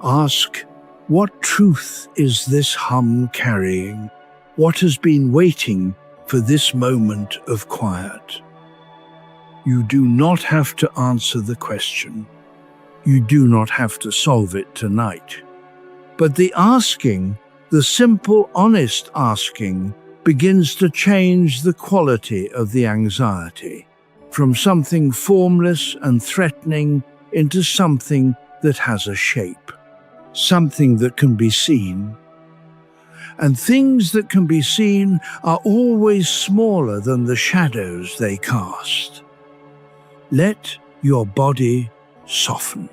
Ask, what truth is this hum carrying? What has been waiting for this moment of quiet? You do not have to answer the question. You do not have to solve it tonight. But the asking, the simple, honest asking, begins to change the quality of the anxiety, from something formless and threatening into something that has a shape, something that can be seen. And things that can be seen are always smaller than the shadows they cast. Let your body soften,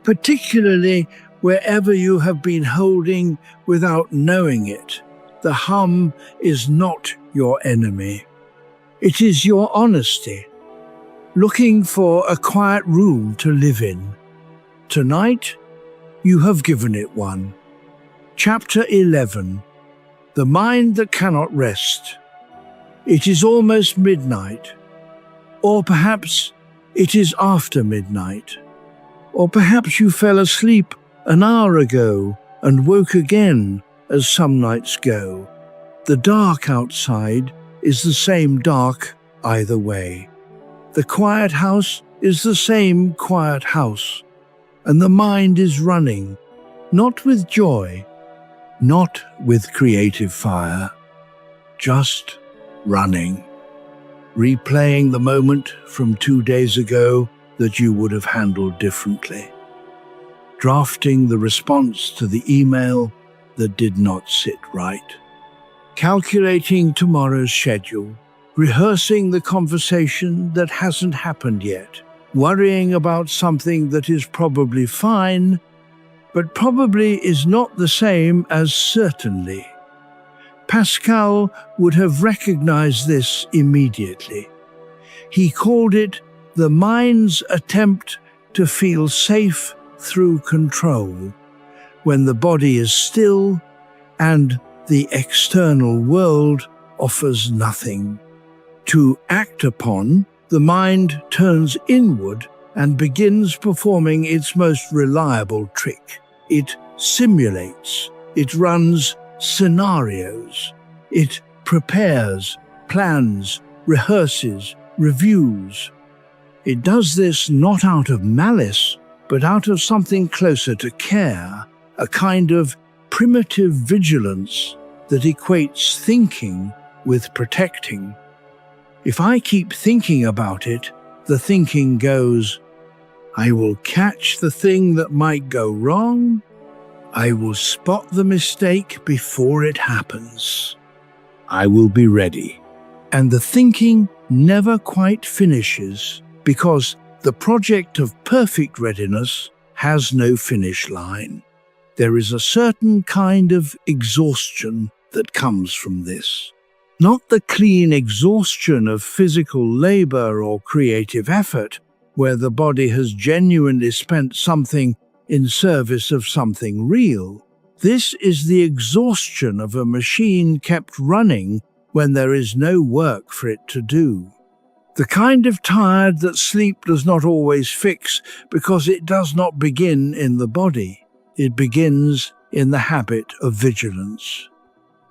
particularly wherever you have been holding without knowing it. The hum is not your enemy. It is your honesty, looking for a quiet room to live in. Tonight, you have given it one. Chapter 11. The Mind That Cannot Rest. It is almost midnight, or perhaps it is after midnight, or perhaps you fell asleep an hour ago and woke again, as some nights go. The dark outside is the same dark either way. The quiet house is the same quiet house, and the mind is running, not with joy, not with creative fire, just running. replaying the moment from 2 days ago that you would have handled differently, drafting the response to the email that did not sit right, calculating tomorrow's schedule, rehearsing the conversation that hasn't happened yet, worrying about something that is probably fine, but probably is not the same as certainly. Pascal would have recognized this immediately. He called it the mind's attempt to feel safe through control, when the body is still and the external world offers nothing. To act upon, the mind turns inward and begins performing its most reliable trick. It simulates, it runs scenarios, it prepares, plans, rehearses, reviews. It does this not out of malice, but out of something closer to care, a kind of primitive vigilance that equates thinking with protecting. If I keep thinking about it, the thinking goes, I will catch the thing that might go wrong. I will spot the mistake before it happens. I will be ready. And the thinking never quite finishes because the project of perfect readiness has no finish line. There is a certain kind of exhaustion that comes from this. Not the clean exhaustion of physical labor or creative effort, where the body has genuinely spent something in service of something real. This is the exhaustion of a machine kept running when there is no work for it to do. The kind of tired that sleep does not always fix because it does not begin in the body. It begins in the habit of vigilance.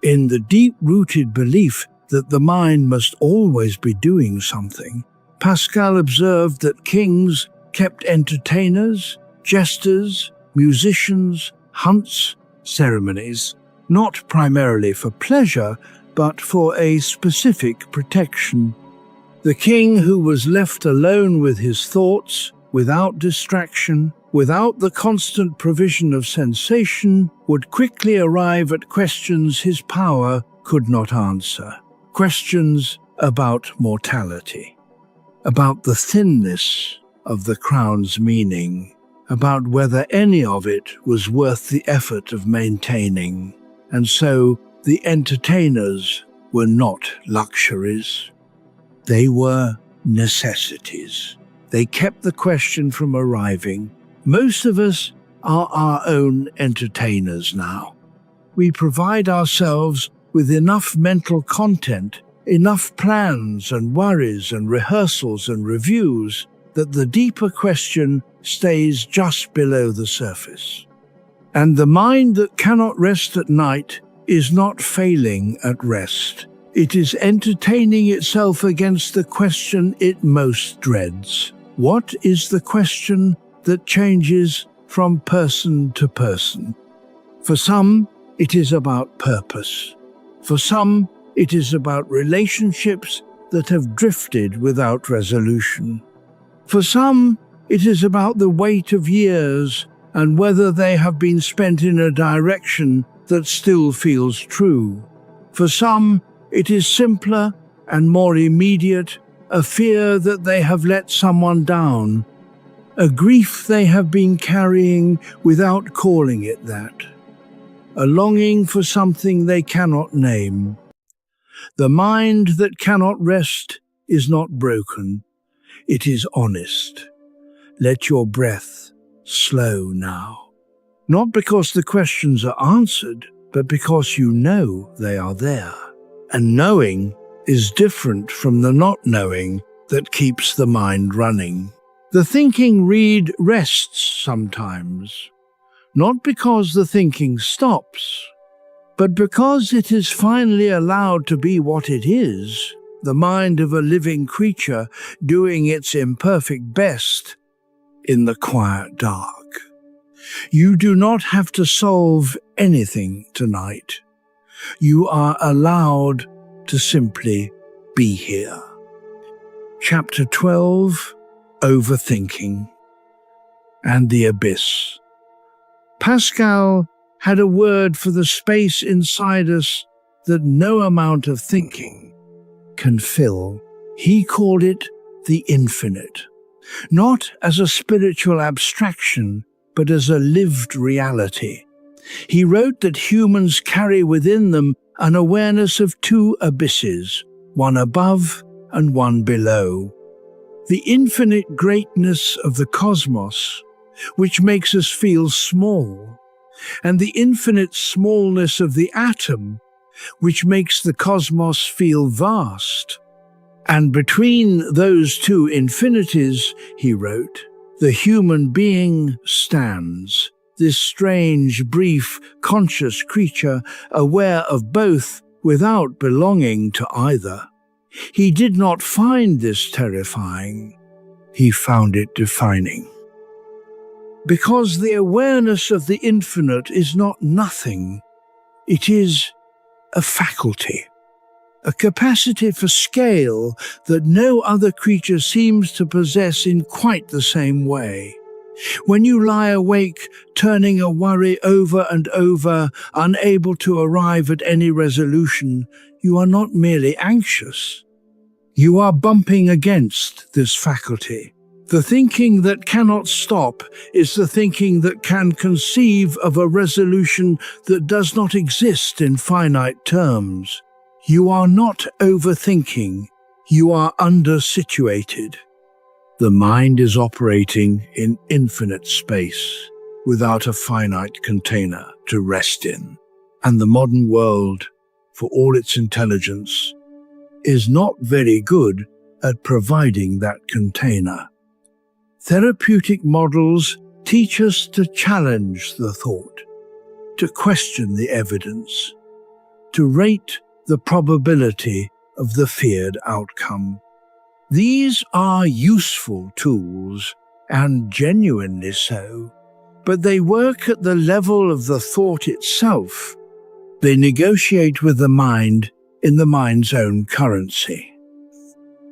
In the deep-rooted belief that the mind must always be doing something, Pascal observed that kings kept entertainers, jesters, musicians, hunts, ceremonies, not primarily for pleasure, but for a specific protection. The king who was left alone with his thoughts, without distraction, without the constant provision of sensation, would quickly arrive at questions his power could not answer. Questions about mortality, about the thinness of the crown's meaning, about whether any of it was worth the effort of maintaining. And so the entertainers were not luxuries. They were necessities. They kept the question from arriving. Most of us are our own entertainers now. We provide ourselves with enough mental content, enough plans and worries and rehearsals and reviews that the deeper question stays just below the surface. And the mind that cannot rest at night is not failing at rest. It is entertaining itself against the question it most dreads. What is the question that changes from person to person? For some, it is about purpose. For some, it is about relationships that have drifted without resolution. For some, it is about the weight of years and whether they have been spent in a direction that still feels true. For some, it is simpler and more immediate, a fear that they have let someone down, a grief they have been carrying without calling it that, a longing for something they cannot name. The mind that cannot rest is not broken, it is honest. Let your breath slow now. Not because the questions are answered, but because you know they are there. And knowing is different from the not knowing that keeps the mind running. The thinking reed rests sometimes, not because the thinking stops, but because it is finally allowed to be what it is, the mind of a living creature doing its imperfect best in the quiet dark. You do not have to solve anything tonight. You are allowed to simply be here. Chapter 12, Overthinking and the Abyss. Pascal had a word for the space inside us that no amount of thinking can fill. He called it the infinite, not as a spiritual abstraction, but as a lived reality. He wrote that humans carry within them an awareness of two abysses, one above and one below. The infinite greatness of the cosmos, which makes us feel small, and the infinite smallness of the atom, which makes the cosmos feel vast. And between those two infinities, he wrote, the human being stands, this strange, brief, conscious creature, aware of both without belonging to either. He did not find this terrifying. He found it defining. Because the awareness of the infinite is not nothing. It is a faculty, a capacity for scale that no other creature seems to possess in quite the same way. When you lie awake, turning a worry over and over, unable to arrive at any resolution, you are not merely anxious. You are bumping against this faculty. The thinking that cannot stop is the thinking that can conceive of a resolution that does not exist in finite terms. You are not overthinking, you are under-situated. The mind is operating in infinite space, without a finite container to rest in. And the modern world, for all its intelligence, is not very good at providing that container. Therapeutic models teach us to challenge the thought, to question the evidence, to rate the probability of the feared outcome. These are useful tools, and genuinely so, but they work at the level of the thought itself. They negotiate with the mind in the mind's own currency.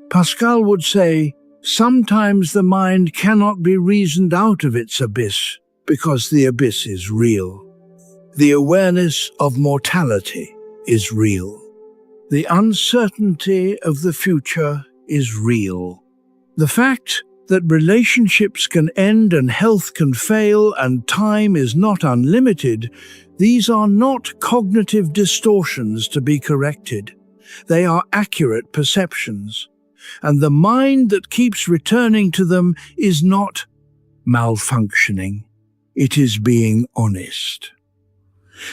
Pascal would say, sometimes the mind cannot be reasoned out of its abyss because the abyss is real. The awareness of mortality is real. The uncertainty of the future is real. The fact that relationships can end and health can fail and time is not unlimited, these are not cognitive distortions to be corrected. They are accurate perceptions. And the mind that keeps returning to them is not malfunctioning. It is being honest.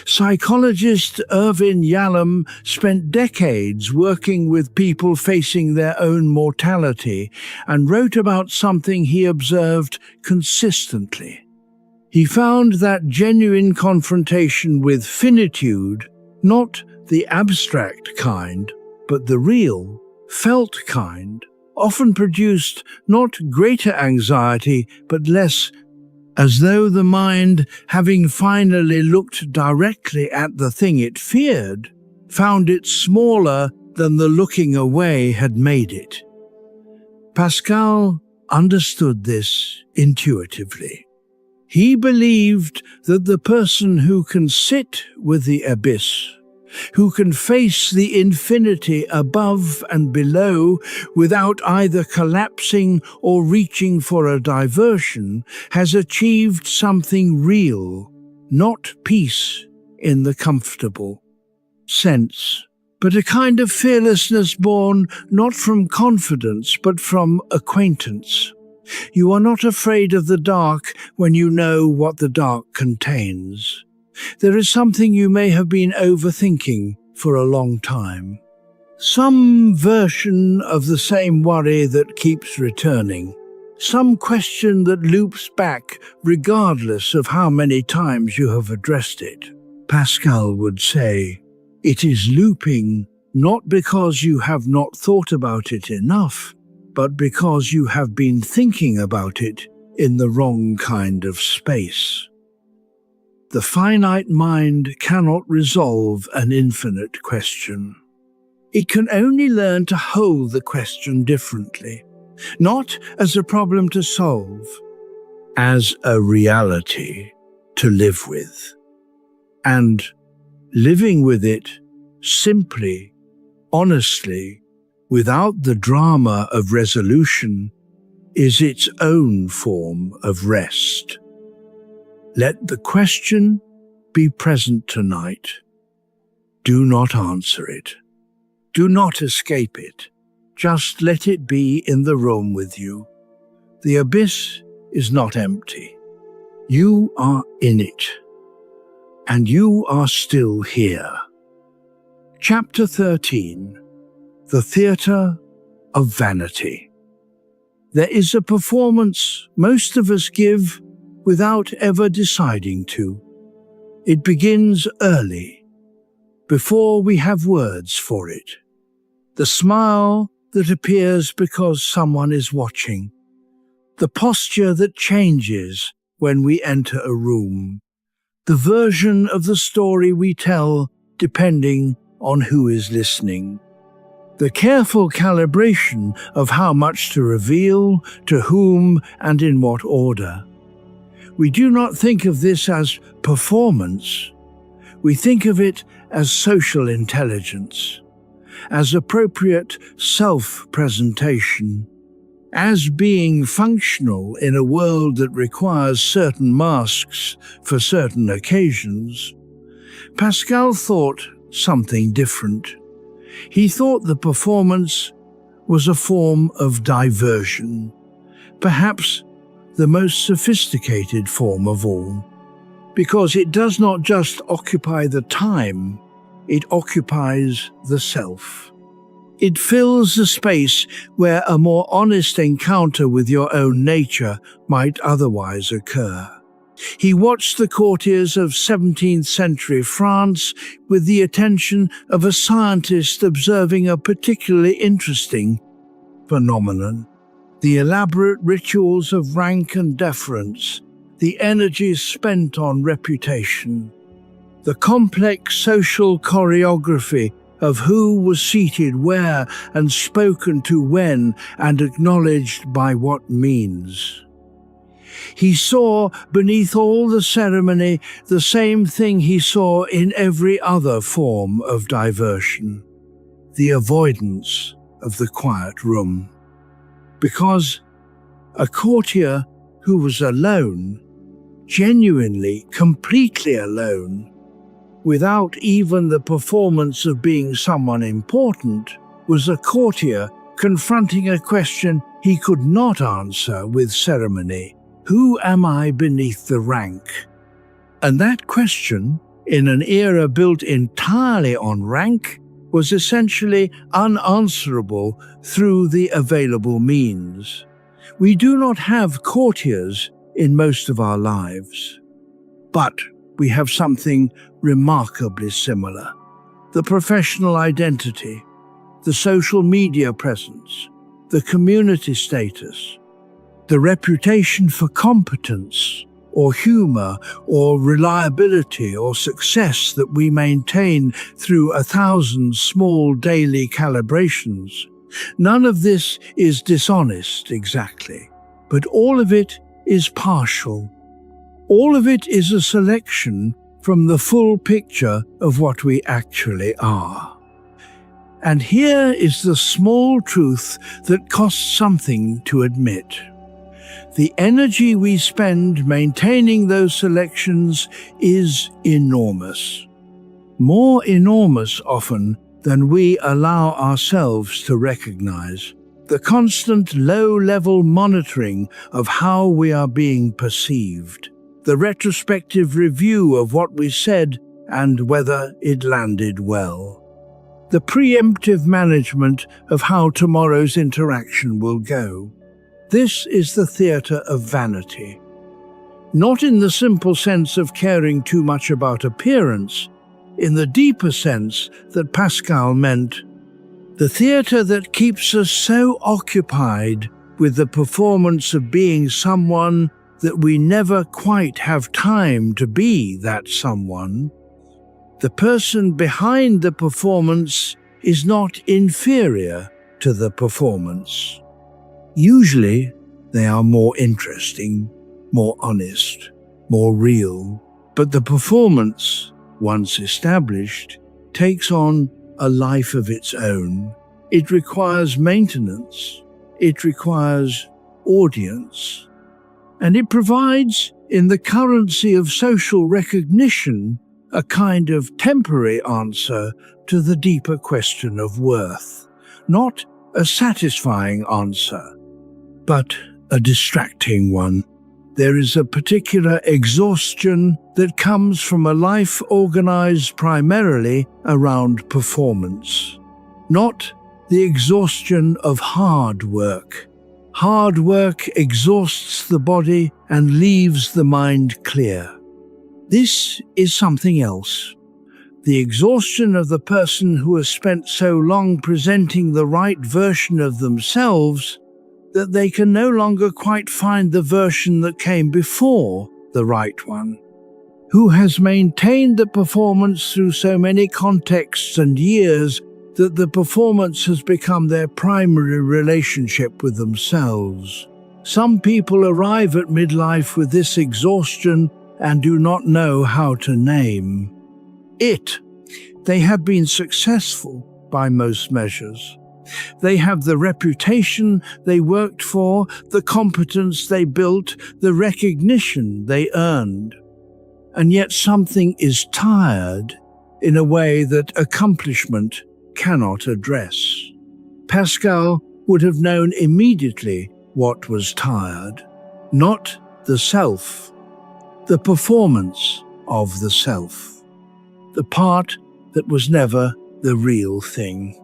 Psychologist Irvin Yalom spent decades working with people facing their own mortality and wrote about something he observed consistently. He found that genuine confrontation with finitude, not the abstract kind, but the real, felt kind, often produced not greater anxiety but less, as though the mind, having finally looked directly at the thing it feared, found it smaller than the looking away had made it. Pascal understood this intuitively. He believed that the person who can sit with the abyss, who can face the infinity above and below without either collapsing or reaching for a diversion, has achieved something real, not peace in the comfortable sense, but a kind of fearlessness born not from confidence but from acquaintance. You are not afraid of the dark when you know what the dark contains. There is something you may have been overthinking for a long time. Some version of the same worry that keeps returning. Some question that loops back regardless of how many times you have addressed it. Pascal would say, it is looping not because you have not thought about it enough, but because you have been thinking about it in the wrong kind of space. The finite mind cannot resolve an infinite question. It can only learn to hold the question differently, not as a problem to solve, as a reality to live with. And living with it simply, honestly, without the drama of resolution, is its own form of rest. Let the question be present tonight. Do not answer it. Do not escape it. Just let it be in the room with you. The abyss is not empty. You are in it, and you are still here. Chapter 13. The Theatre of Vanity. There is a performance most of us give without ever deciding to. It begins early, before we have words for it. The smile that appears because someone is watching. The posture that changes when we enter a room. The version of the story we tell depending on who is listening. The careful calibration of how much to reveal, to whom, and in what order. We do not think of this as performance. We think of it as social intelligence, as appropriate self-presentation, as being functional in a world that requires certain masks for certain occasions. Pascal thought something different. He thought the performance was a form of diversion, perhaps the most sophisticated form of all, because it does not just occupy the time, it occupies the self. It fills the space where a more honest encounter with your own nature might otherwise occur. He watched the courtiers of 17th century France with the attention of a scientist observing a particularly interesting phenomenon. The elaborate rituals of rank and deference, the energy spent on reputation, the complex social choreography of who was seated where and spoken to when and acknowledged by what means. He saw beneath all the ceremony the same thing he saw in every other form of diversion, the avoidance of the quiet room. Because a courtier who was alone, genuinely, completely alone, without even the performance of being someone important, was a courtier confronting a question he could not answer with ceremony. Who am I beneath the rank? And that question, in an era built entirely on rank, was essentially unanswerable through the available means. We do not have courtiers in most of our lives, but we have something remarkably similar. The professional identity, the social media presence, the community status, the reputation for competence or humor or reliability or success that we maintain through 1,000 small daily calibrations. None of this is dishonest exactly, but all of it is partial. All of it is a selection from the full picture of what we actually are. And here is the small truth that costs something to admit. The energy we spend maintaining those selections is enormous. More enormous often than we allow ourselves to recognize. The constant low-level monitoring of how we are being perceived. The retrospective review of what we said and whether it landed well. The preemptive management of how tomorrow's interaction will go. This is the theatre of vanity. Not in the simple sense of caring too much about appearance, in the deeper sense that Pascal meant. The theatre that keeps us so occupied with the performance of being someone that we never quite have time to be that someone. The person behind the performance is not inferior to the performance. Usually, they are more interesting, more honest, more real, but the performance, once established, takes on a life of its own. It requires maintenance, it requires audience, and it provides, in the currency of social recognition, a kind of temporary answer to the deeper question of worth. Not a satisfying answer, but a distracting one. There is a particular exhaustion that comes from a life organized primarily around performance. Not the exhaustion of hard work. Hard work exhausts the body and leaves the mind clear. This is something else. The exhaustion of the person who has spent so long presenting the right version of themselves that they can no longer quite find the version that came before the right one. Who has maintained the performance through so many contexts and years that the performance has become their primary relationship with themselves. Some people arrive at midlife with this exhaustion and do not know how to name it. They have been successful by most measures. They have the reputation they worked for, the competence they built, the recognition they earned. And yet something is tired in a way that accomplishment cannot address. Pascal would have known immediately what was tired, not the self, the performance of the self, the part that was never the real thing.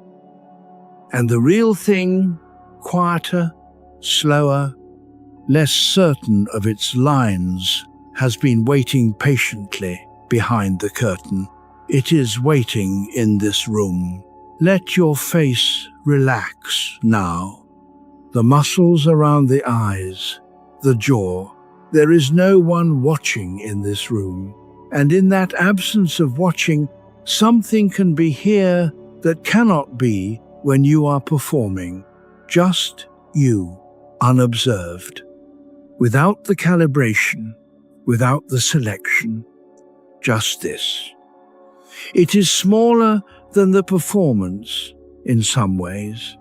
And the real thing, quieter, slower, less certain of its lines, has been waiting patiently behind the curtain. It is waiting in this room. Let your face relax now. The muscles around the eyes, the jaw. There is no one watching in this room. And in that absence of watching, something can be here that cannot be when you are performing. Just you, unobserved. Without the calibration, without the selection. Just this. It is smaller than the performance in some ways,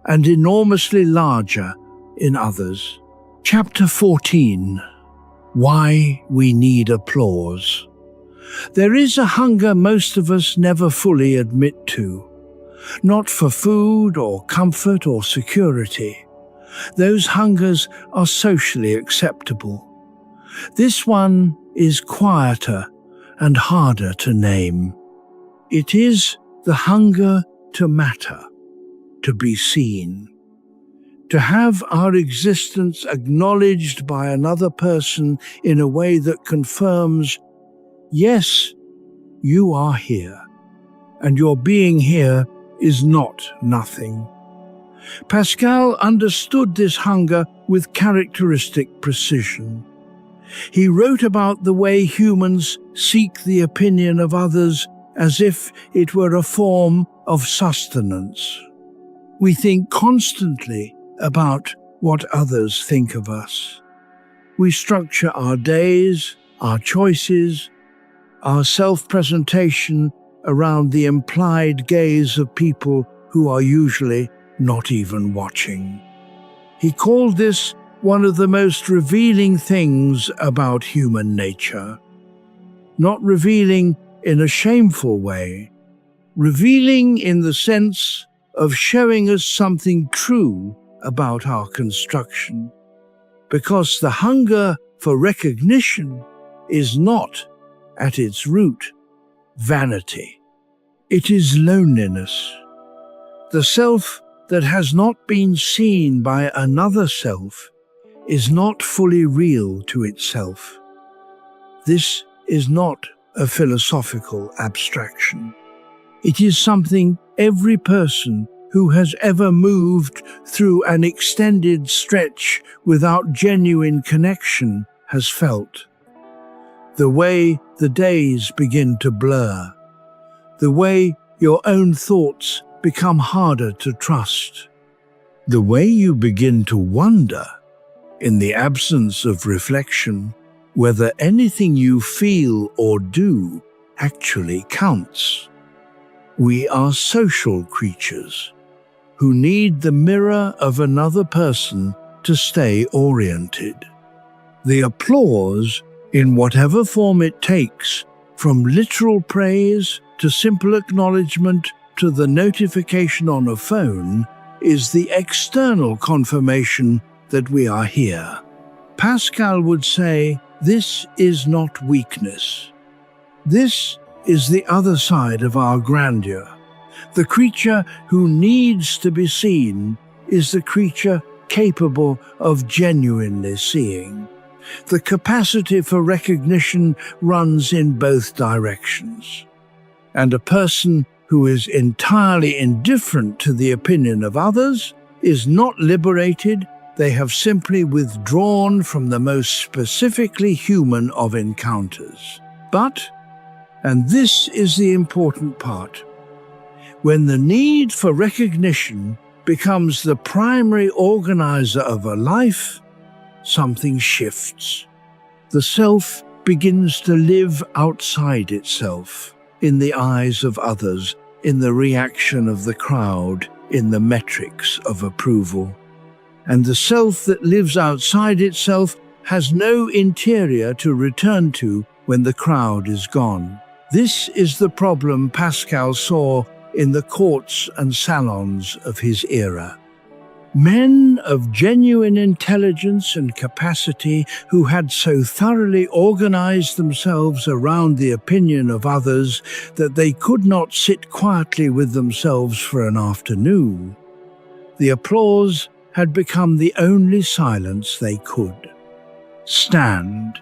and enormously larger in others. Chapter 14. Why we need applause. There is a hunger most of us never fully admit to. Not for food or comfort or security. Those hungers are socially acceptable. This one is quieter and harder to name. It is the hunger to matter, to be seen, to have our existence acknowledged by another person in a way that confirms, yes, you are here, and your being here is not nothing. Pascal understood this hunger with characteristic precision. He wrote about the way humans seek the opinion of others as if it were a form of sustenance. We think constantly about what others think of us. We structure our days, our choices, our self-presentation around the implied gaze of people who are usually not even watching. He called this one of the most revealing things about human nature. Not revealing in a shameful way, revealing in the sense of showing us something true about our construction. Because the hunger for recognition is not, at its root, vanity. It is loneliness. The self that has not been seen by another self is not fully real to itself. This is not a philosophical abstraction. It is something every person who has ever moved through an extended stretch without genuine connection has felt. The way the days begin to blur, the way your own thoughts become harder to trust. The way you begin to wonder, in the absence of reflection, whether anything you feel or do actually counts. We are social creatures who need the mirror of another person to stay oriented. The applause, in whatever form it takes, from literal praise to simple acknowledgement to the notification on a phone, is the external confirmation that we are here. Pascal would say, this is not weakness. This is the other side of our grandeur. The creature who needs to be seen is the creature capable of genuinely seeing. The capacity for recognition runs in both directions. And a person who is entirely indifferent to the opinion of others is not liberated. They have simply withdrawn from the most specifically human of encounters. But, and this is the important part, when the need for recognition becomes the primary organizer of a life, something shifts. The self begins to live outside itself, in the eyes of others, in the reaction of the crowd, in the metrics of approval. And the self that lives outside itself has no interior to return to when the crowd is gone. This is the problem Pascal saw in the courts and salons of his era. Men of genuine intelligence and capacity who had so thoroughly organized themselves around the opinion of others that they could not sit quietly with themselves for an afternoon. The applause had become the only silence they could stand.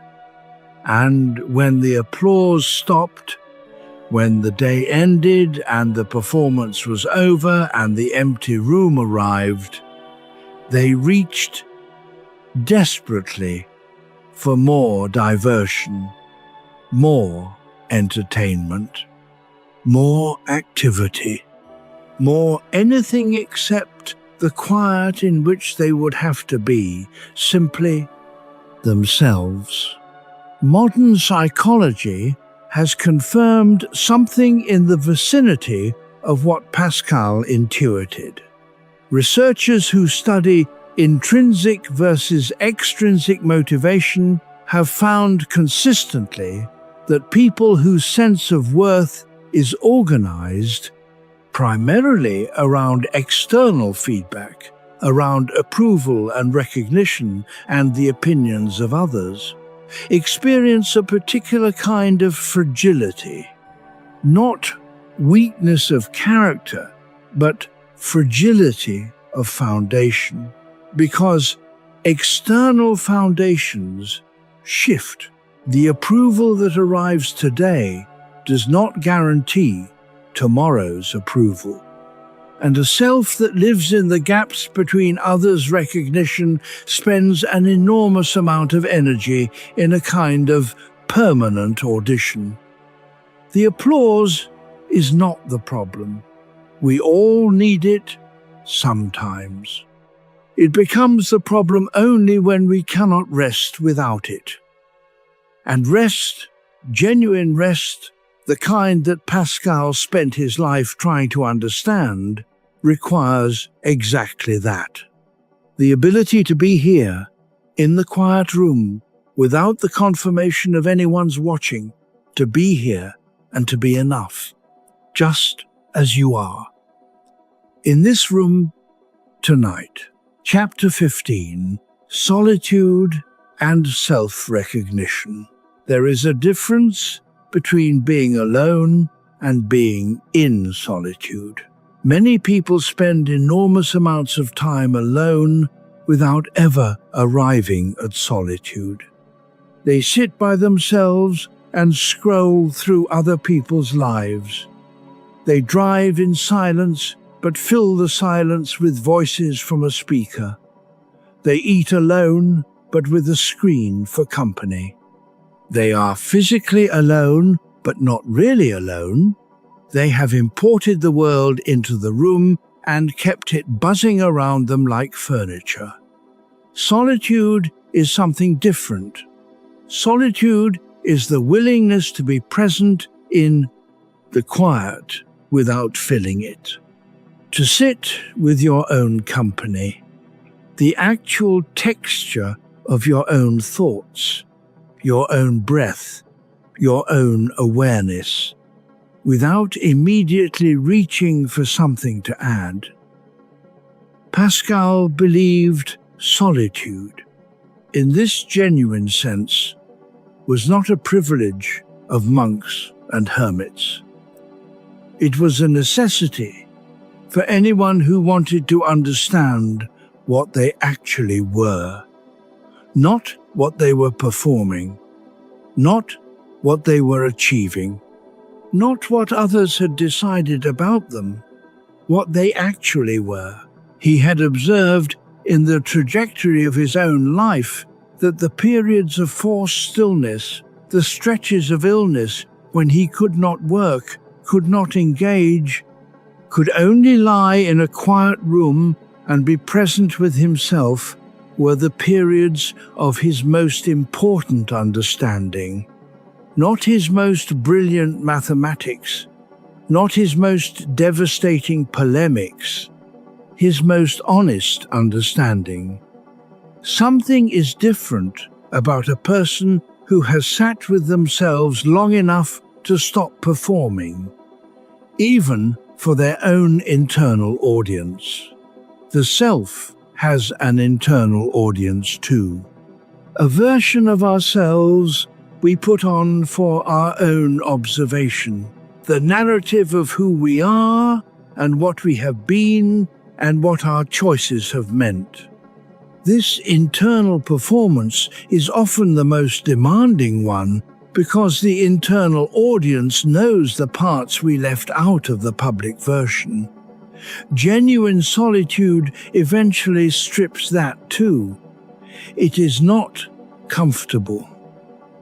And when the applause stopped, when the day ended and the performance was over and the empty room arrived, they reached desperately for more diversion, more entertainment, more activity, more anything except the quiet in which they would have to be simply themselves. Modern psychology has confirmed something in the vicinity of what Pascal intuited. Researchers who study intrinsic versus extrinsic motivation have found consistently that people whose sense of worth is organized primarily around external feedback, around approval and recognition and the opinions of others, experience a particular kind of fragility. Not weakness of character, but fragility of foundation. Because external foundations shift. The approval that arrives today does not guarantee tomorrow's approval. And a self that lives in the gaps between others' recognition spends an enormous amount of energy in a kind of permanent audition. The applause is not the problem. We all need it sometimes. It becomes the problem only when we cannot rest without it. And rest, genuine rest, the kind that Pascal spent his life trying to understand, requires exactly that. The ability to be here, in the quiet room, without the confirmation of anyone's watching, to be here and to be enough, just as you are. In this room, tonight, Chapter 15, Solitude and Self-Recognition. There is a difference between being alone and being in solitude. Many people spend enormous amounts of time alone without ever arriving at solitude. They sit by themselves and scroll through other people's lives. They drive in silence but fill the silence with voices from a speaker. They eat alone but with a screen for company. They are physically alone but not really alone. They have imported the world into the room and kept it buzzing around them like furniture. Solitude is something different. Solitude is the willingness to be present in the quiet without filling it. To sit with your own company, the actual texture of your own thoughts, your own breath, your own awareness, without immediately reaching for something to add. Pascal believed solitude, in this genuine sense, was not a privilege of monks and hermits. It was a necessity for anyone who wanted to understand what they actually were, not what they were performing, not what they were achieving, not what others had decided about them, what they actually were. He had observed in the trajectory of his own life that the periods of forced stillness, the stretches of illness when he could not work, could not engage, could only lie in a quiet room and be present with himself, were the periods of his most important understanding. Not his most brilliant mathematics, not his most devastating polemics, his most honest understanding. Something is different about a person who has sat with themselves long enough to stop performing, even for their own internal audience. The self has an internal audience too, a version of ourselves we put on for our own observation, the narrative of who we are and what we have been and what our choices have meant. This internal performance is often the most demanding one because the internal audience knows the parts we left out of the public version. Genuine solitude eventually strips that too. It is not comfortable.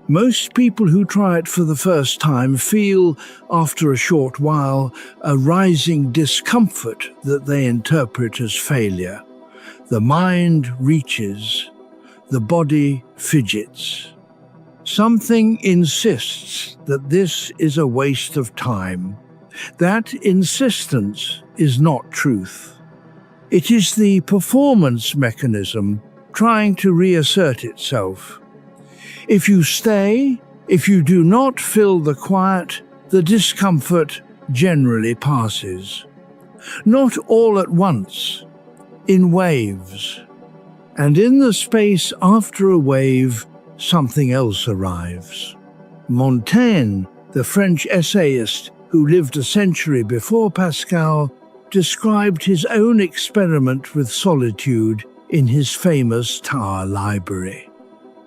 Most people who try it for the first time feel, after a short while, a rising discomfort that they interpret as failure. The mind reaches, the body fidgets. Something insists that this is a waste of time. That insistence is not truth. It is the performance mechanism trying to reassert itself. If you stay, if you do not fill the quiet, the discomfort generally passes. Not all at once, in waves. And in the space after a wave, something else arrives. Montaigne, the French essayist who lived a century before Pascal, described his own experiment with solitude in his famous Tower Library.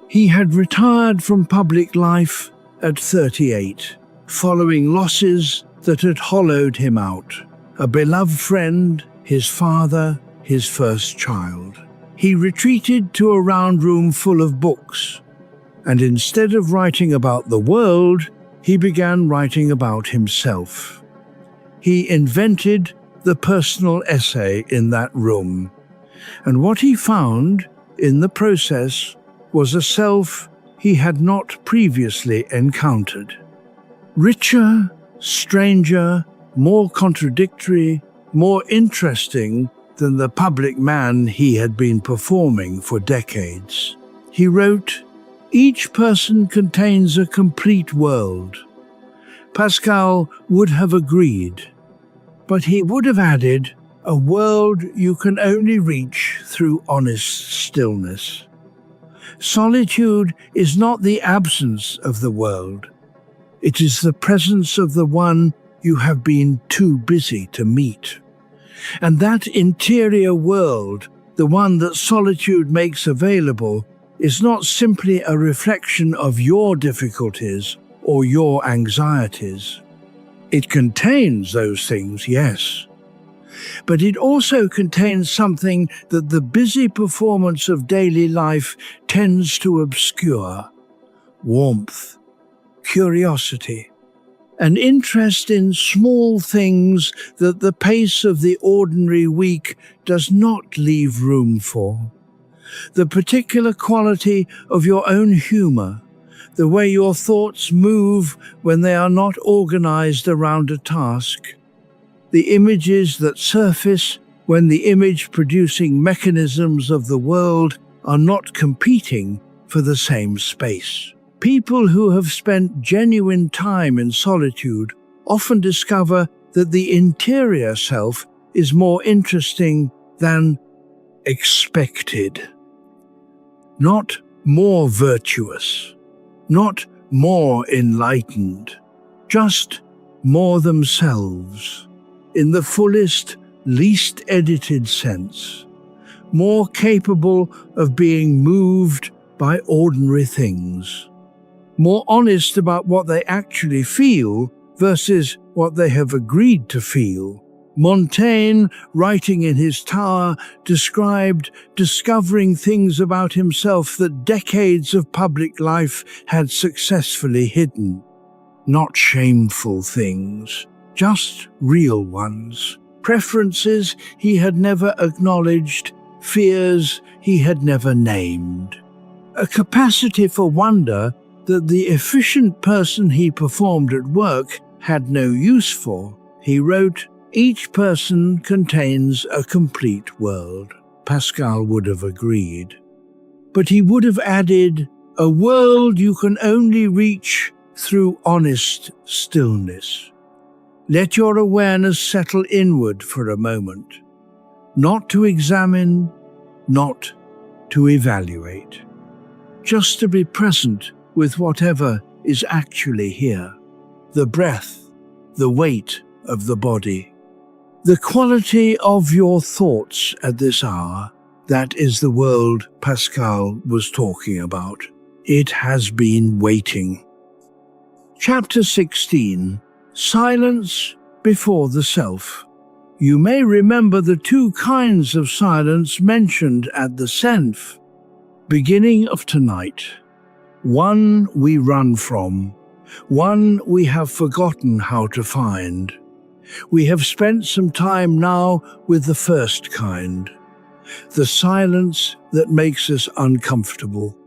He had retired from public life at 38, following losses that had hollowed him out. A beloved friend, his father, his first child. He retreated to a round room full of books, and instead of writing about the world, he began writing about himself. He invented the personal essay in that room, and what he found in the process was a self he had not previously encountered. Richer, stranger, more contradictory, more interesting than the public man he had been performing for decades. He wrote, "Each person contains a complete world." Pascal would have agreed, but he would have added, "A world you can only reach through honest stillness." Solitude is not the absence of the world. It is the presence of the one you have been too busy to meet. And that interior world, the one that solitude makes available, is not simply a reflection of your difficulties or your anxieties. It contains those things, yes, but it also contains something that the busy performance of daily life tends to obscure: warmth, curiosity, an interest in small things that the pace of the ordinary week does not leave room for. The particular quality of your own humor, the way your thoughts move when they are not organized around a task, the images that surface when the image-producing mechanisms of the world are not competing for the same space. People who have spent genuine time in solitude often discover that the interior self is more interesting than expected. Not more virtuous, not more enlightened, just more themselves, in the fullest, least edited sense, more capable of being moved by ordinary things, more honest about what they actually feel versus what they have agreed to feel. Montaigne, writing in his tower, described discovering things about himself that decades of public life had successfully hidden. Not shameful things, just real ones. Preferences he had never acknowledged, fears he had never named. A capacity for wonder that the efficient person he performed at work had no use for. He wrote, "Each person contains a complete world." Pascal would have agreed. But he would have added, "A world you can only reach through honest stillness." Let your awareness settle inward for a moment, not to examine, not to evaluate, just to be present with whatever is actually here. The breath, the weight of the body. The quality of your thoughts at this hour, that is the world Pascal was talking about. It has been waiting. Chapter 16. Silence before the self. You may remember the two kinds of silence mentioned at the senf, beginning of tonight. One we run from, one we have forgotten how to find. We have spent some time now with the first kind, the silence that makes us uncomfortable.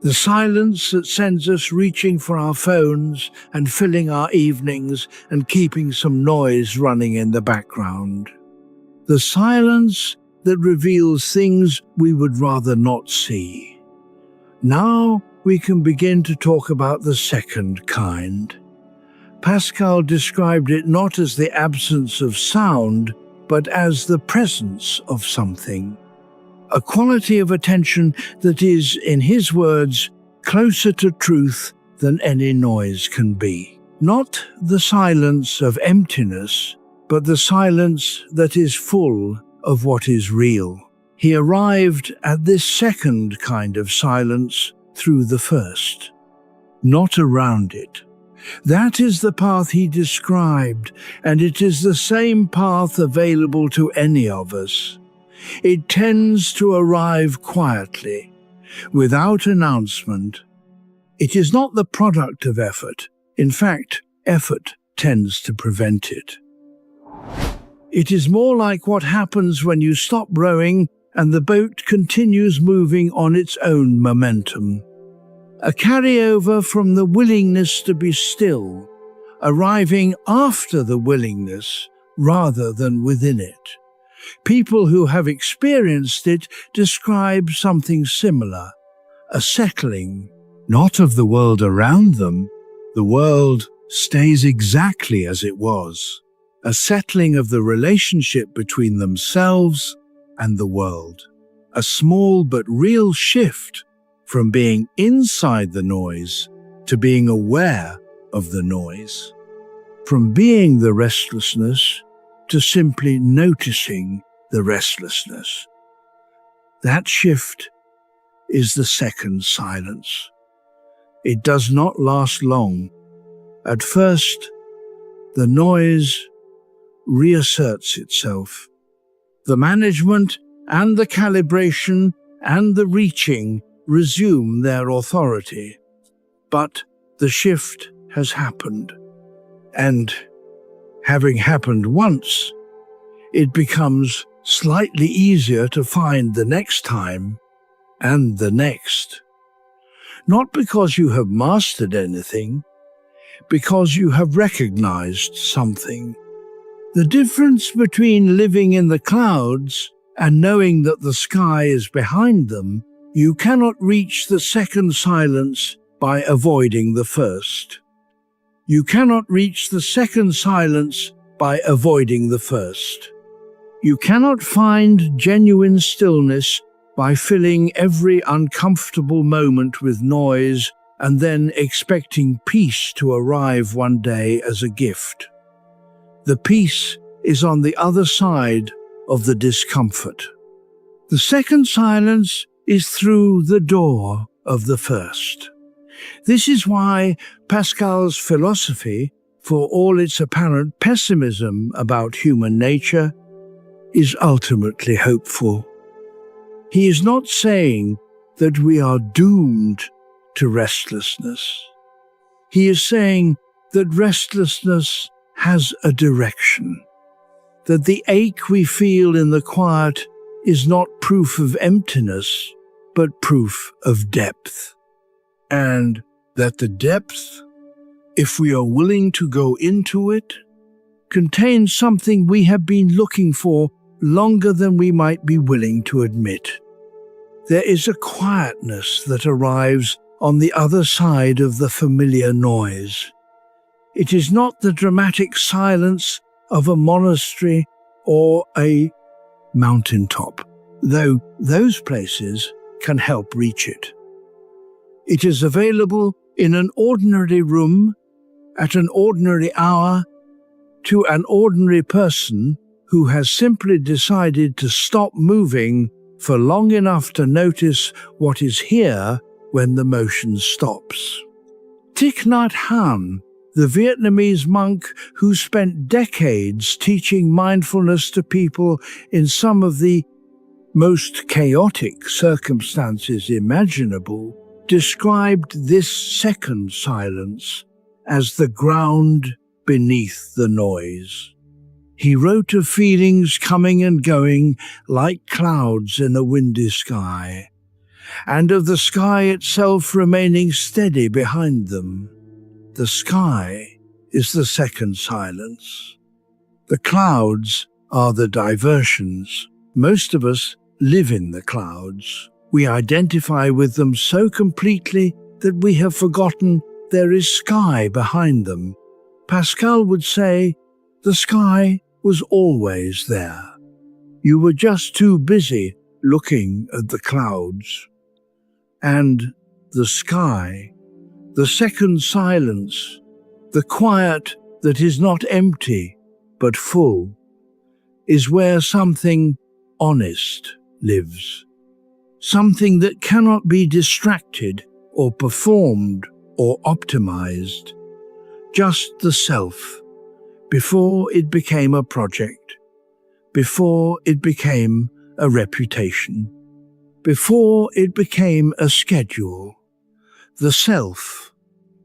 The silence that sends us reaching for our phones and filling our evenings and keeping some noise running in the background. The silence that reveals things we would rather not see. Now we can begin to talk about the second kind. Pascal described it not as the absence of sound, but as the presence of something. A quality of attention that is, in his words, closer to truth than any noise can be. Not the silence of emptiness, but the silence that is full of what is real. He arrived at this second kind of silence through the first, not around it. That is the path he described, and it is the same path available to any of us. It tends to arrive quietly, without announcement. It is not the product of effort. In fact, effort tends to prevent it. It is more like what happens when you stop rowing and the boat continues moving on its own momentum. A carryover from the willingness to be still, arriving after the willingness rather than within it. People who have experienced it describe something similar, a settling, not of the world around them. The world stays exactly as it was, a settling of the relationship between themselves and the world, a small but real shift from being inside the noise to being aware of the noise, from being the restlessness to simply noticing the restlessness. That shift is the second silence. It does not last long. At first, the noise reasserts itself. The management and the calibration and the reaching resume their authority. But the shift has happened. And having happened once, it becomes slightly easier to find the next time and the next. Not because you have mastered anything, because you have recognized something. The difference between living in the clouds and knowing that the sky is behind them, you cannot reach the second silence by avoiding the first. You cannot reach the second silence by avoiding the first. You cannot find genuine stillness by filling every uncomfortable moment with noise and then expecting peace to arrive one day as a gift. The peace is on the other side of the discomfort. The second silence is through the door of the first. This is why Pascal's philosophy, for all its apparent pessimism about human nature, is ultimately hopeful. He is not saying that we are doomed to restlessness. He is saying that restlessness has a direction, that the ache we feel in the quiet is not proof of emptiness, but proof of depth. And that the depth, if we are willing to go into it, contains something we have been looking for longer than we might be willing to admit. There is a quietness that arrives on the other side of the familiar noise. It is not the dramatic silence of a monastery or a mountaintop, though those places can help reach it. It is available in an ordinary room, at an ordinary hour, to an ordinary person who has simply decided to stop moving for long enough to notice what is here when the motion stops. Thich Nhat Hanh, the Vietnamese monk who spent decades teaching mindfulness to people in some of the most chaotic circumstances imaginable, described this second silence as the ground beneath the noise. He wrote of feelings coming and going like clouds in a windy sky, and of the sky itself remaining steady behind them. The sky is the second silence. The clouds are the diversions. Most of us live in the clouds. We identify with them so completely that we have forgotten there is sky behind them. Pascal would say, the sky was always there. You were just too busy looking at the clouds. And the sky, the second silence, the quiet that is not empty but full, is where something honest lives. Something that cannot be distracted or performed or optimized. Just the self, before it became a project, before it became a reputation, before it became a schedule. The self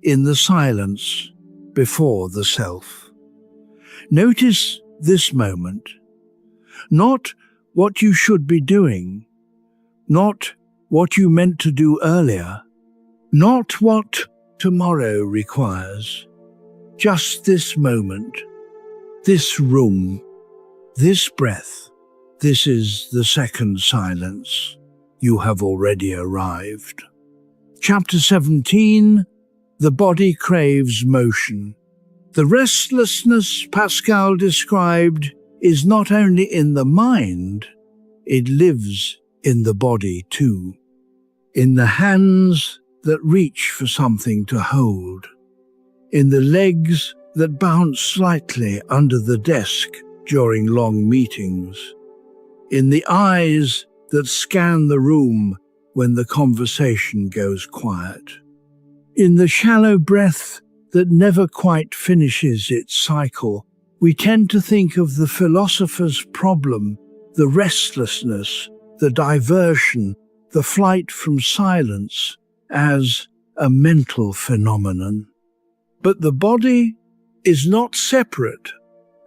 in the silence before the self. Notice this moment. Not what you should be doing, not what you meant to do earlier, not what tomorrow requires. Just this moment, this room, this breath. This is the second silence. You have already arrived. Chapter 17, The Body Craves Motion. The restlessness Pascal described is not only in the mind, it lives in the body too. In the hands that reach for something to hold. In the legs that bounce slightly under the desk during long meetings. In the eyes that scan the room when the conversation goes quiet. In the shallow breath that never quite finishes its cycle. We tend to think of the philosopher's problem, the restlessness, the diversion, the flight from silence, as a mental phenomenon. But the body is not separate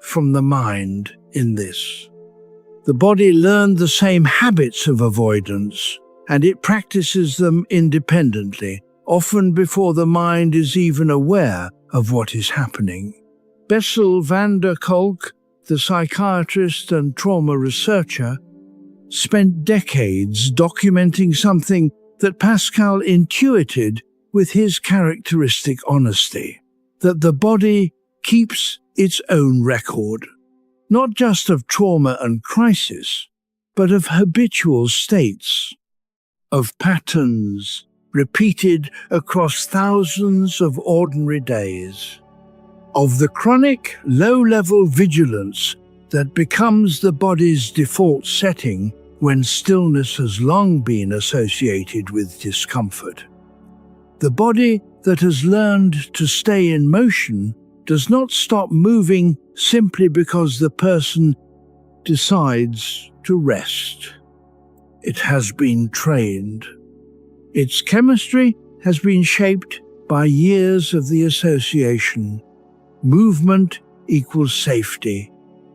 from the mind in this. The body learned the same habits of avoidance, and it practices them independently, often before the mind is even aware of what is happening. Bessel van der Kolk, the psychiatrist and trauma researcher, spent decades documenting something that Pascal intuited with his characteristic honesty, that the body keeps its own record, not just of trauma and crisis, but of habitual states, of patterns repeated across thousands of ordinary days, of the chronic low-level vigilance that becomes the body's default setting when stillness has long been associated with discomfort. The body that has learned to stay in motion does not stop moving simply because the person decides to rest. It has been trained. Its chemistry has been shaped by years of the association. Movement equals safety.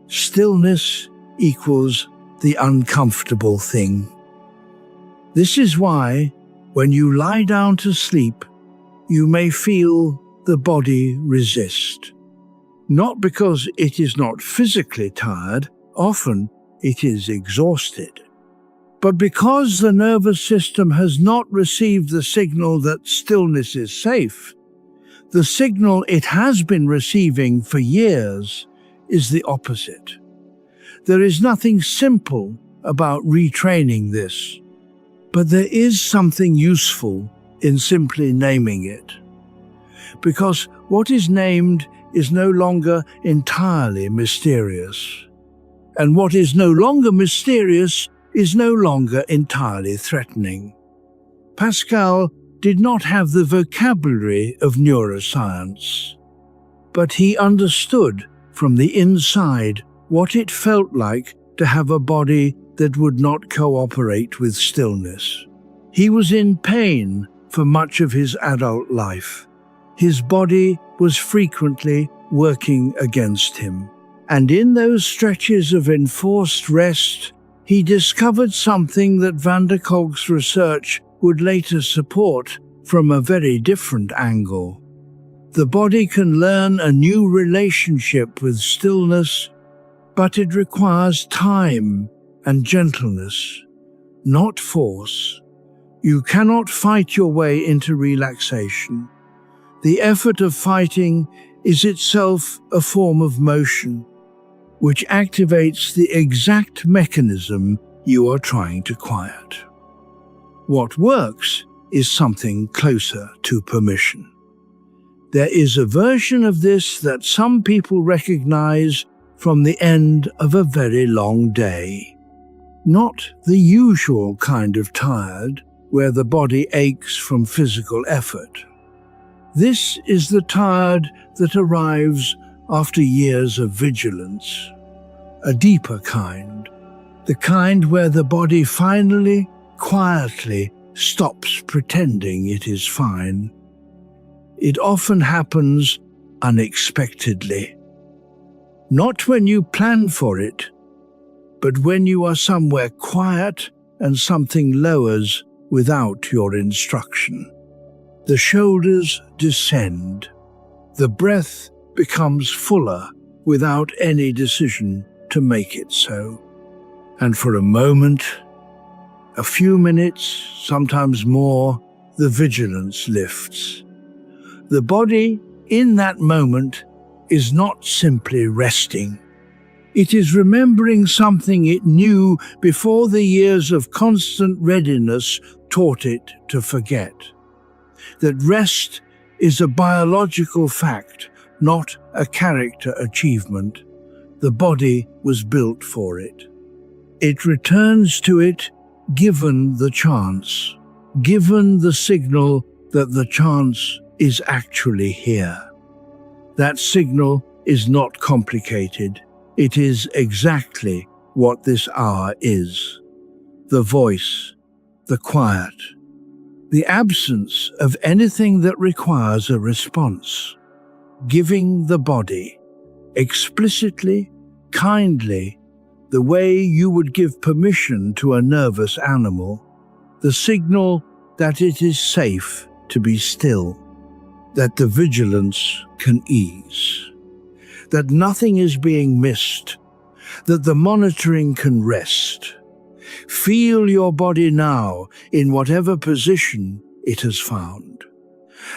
Stillness equals the uncomfortable thing. This is why, when you lie down to sleep, you may feel the body resist. Not because it is not physically tired, often it is exhausted, but because the nervous system has not received the signal that stillness is safe. The signal it has been receiving for years is the opposite. There is nothing simple about retraining this, but there is something useful in simply naming it. Because what is named is no longer entirely mysterious, and what is no longer mysterious is no longer entirely threatening. Pascal did not have the vocabulary of neuroscience, but he understood from the inside what it felt like to have a body that would not cooperate with stillness. He was in pain for much of his adult life. His body was frequently working against him, and in those stretches of enforced rest, he discovered something that van der Kolk's research would later support from a very different angle. The body can learn a new relationship with stillness, but it requires time and gentleness, not force. You cannot fight your way into relaxation. The effort of fighting is itself a form of motion, which activates the exact mechanism you are trying to quiet. What works is something closer to permission. There is a version of this that some people recognize from the end of a very long day. Not the usual kind of tired, where the body aches from physical effort. This is the tired that arrives after years of vigilance. A deeper kind, the kind where the body finally, quietly stops pretending it is fine. It often happens unexpectedly. Not when you plan for it, but when you are somewhere quiet and something lowers without your instruction. The shoulders descend. The breath becomes fuller without any decision to make it so. And for a moment, a few minutes, sometimes more, the vigilance lifts. The body, in that moment, is not simply resting. It is remembering something it knew before the years of constant readiness taught it to forget. That rest is a biological fact, not a character achievement. The body was built for it. It returns to it given the chance, given the signal that the chance is actually here. That signal is not complicated. It is exactly what this hour is. The voice, the quiet, the absence of anything that requires a response. giving the body, explicitly, kindly, the way you would give permission to a nervous animal, the signal that it is safe to be still, that the vigilance can ease, that nothing is being missed, that the monitoring can rest. Feel your body now in whatever position it has found.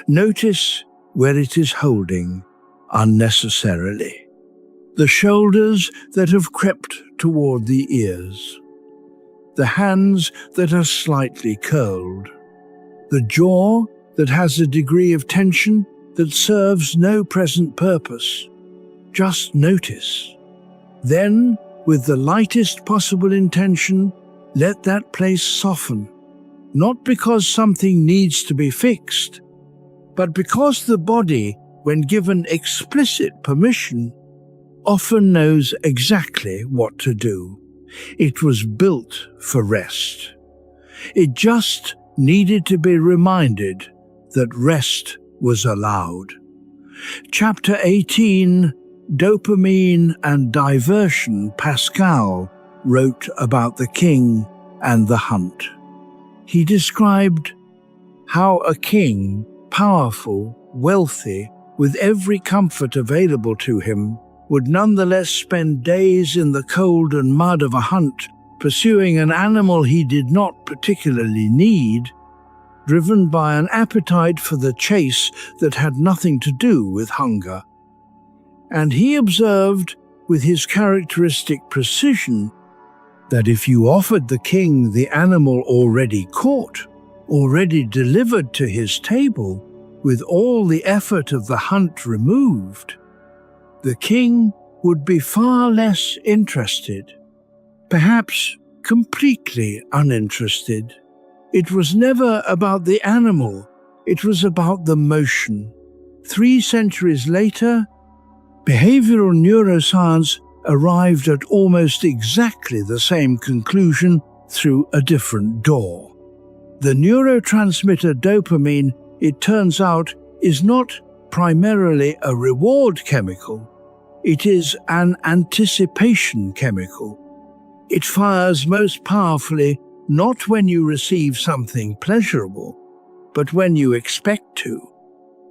Notice where it is holding unnecessarily. The shoulders that have crept toward the ears, the hands that are slightly curled, the jaw that has a degree of tension that serves no present purpose. Just notice. Then, with the lightest possible intention, let that place soften, not because something needs to be fixed, but because the body, when given explicit permission, often knows exactly what to do. It was built for rest. It just needed to be reminded that rest was allowed. Chapter 18, Dopamine and Diversion, Pascal wrote about the king and the hunt. He described how a king, powerful, wealthy, with every comfort available to him, would nonetheless spend days in the cold and mud of a hunt, pursuing an animal he did not particularly need, driven by an appetite for the chase that had nothing to do with hunger. And he observed, with his characteristic precision, that if you offered the king the animal already caught, already delivered to his table, with all the effort of the hunt removed, the king would be far less interested, perhaps completely uninterested. It was never about the animal, it was about the motion. 3 centuries later, behavioral neuroscience arrived at almost exactly the same conclusion through a different door. The neurotransmitter dopamine, it turns out, is not primarily a reward chemical. It is an anticipation chemical. It fires most powerfully not when you receive something pleasurable, but when you expect to.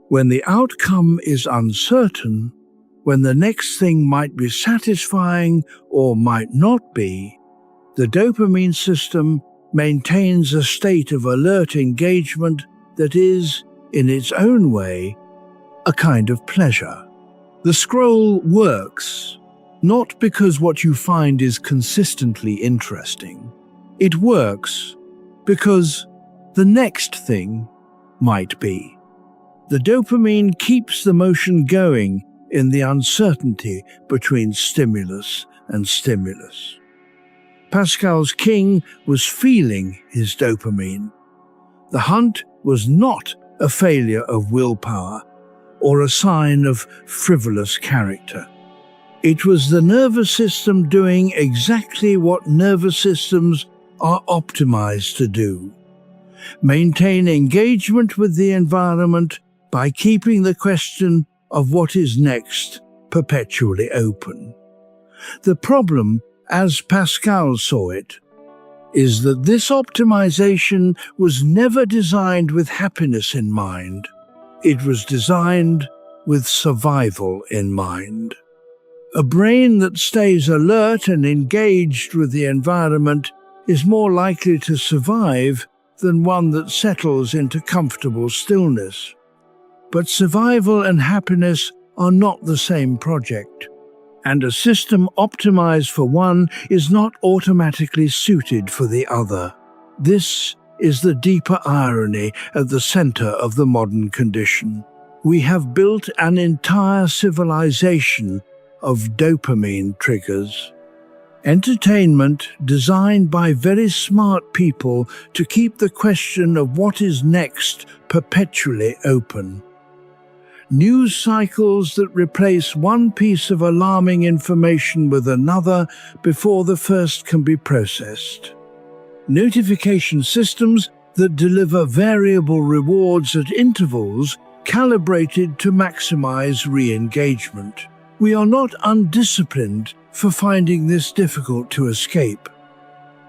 When the outcome is uncertain, when the next thing might be satisfying or might not be, the dopamine system maintains a state of alert engagement that is, in its own way, a kind of pleasure. The scroll works, not because what you find is consistently interesting. It works because the next thing might be. The dopamine keeps the motion going in the uncertainty between stimulus and stimulus. Pascal's king was feeling his dopamine. The hunt was not a failure of willpower or a sign of frivolous character. It was the nervous system doing exactly what nervous systems are optimized to do: maintain engagement with the environment by keeping the question of what is next perpetually open. The problem, as Pascal saw it, is that this optimization was never designed with happiness in mind. It was designed with survival in mind. A brain that stays alert and engaged with the environment is more likely to survive than one that settles into comfortable stillness. But survival and happiness are not the same project, and a system optimized for one is not automatically suited for the other. This is the deeper irony at the center of the modern condition. We have built an entire civilization of dopamine triggers. Entertainment designed by very smart people to keep the question of what is next perpetually open. News cycles that replace one piece of alarming information with another before the first can be processed. Notification systems that deliver variable rewards at intervals calibrated to maximize re-engagement. We are not undisciplined for finding this difficult to escape.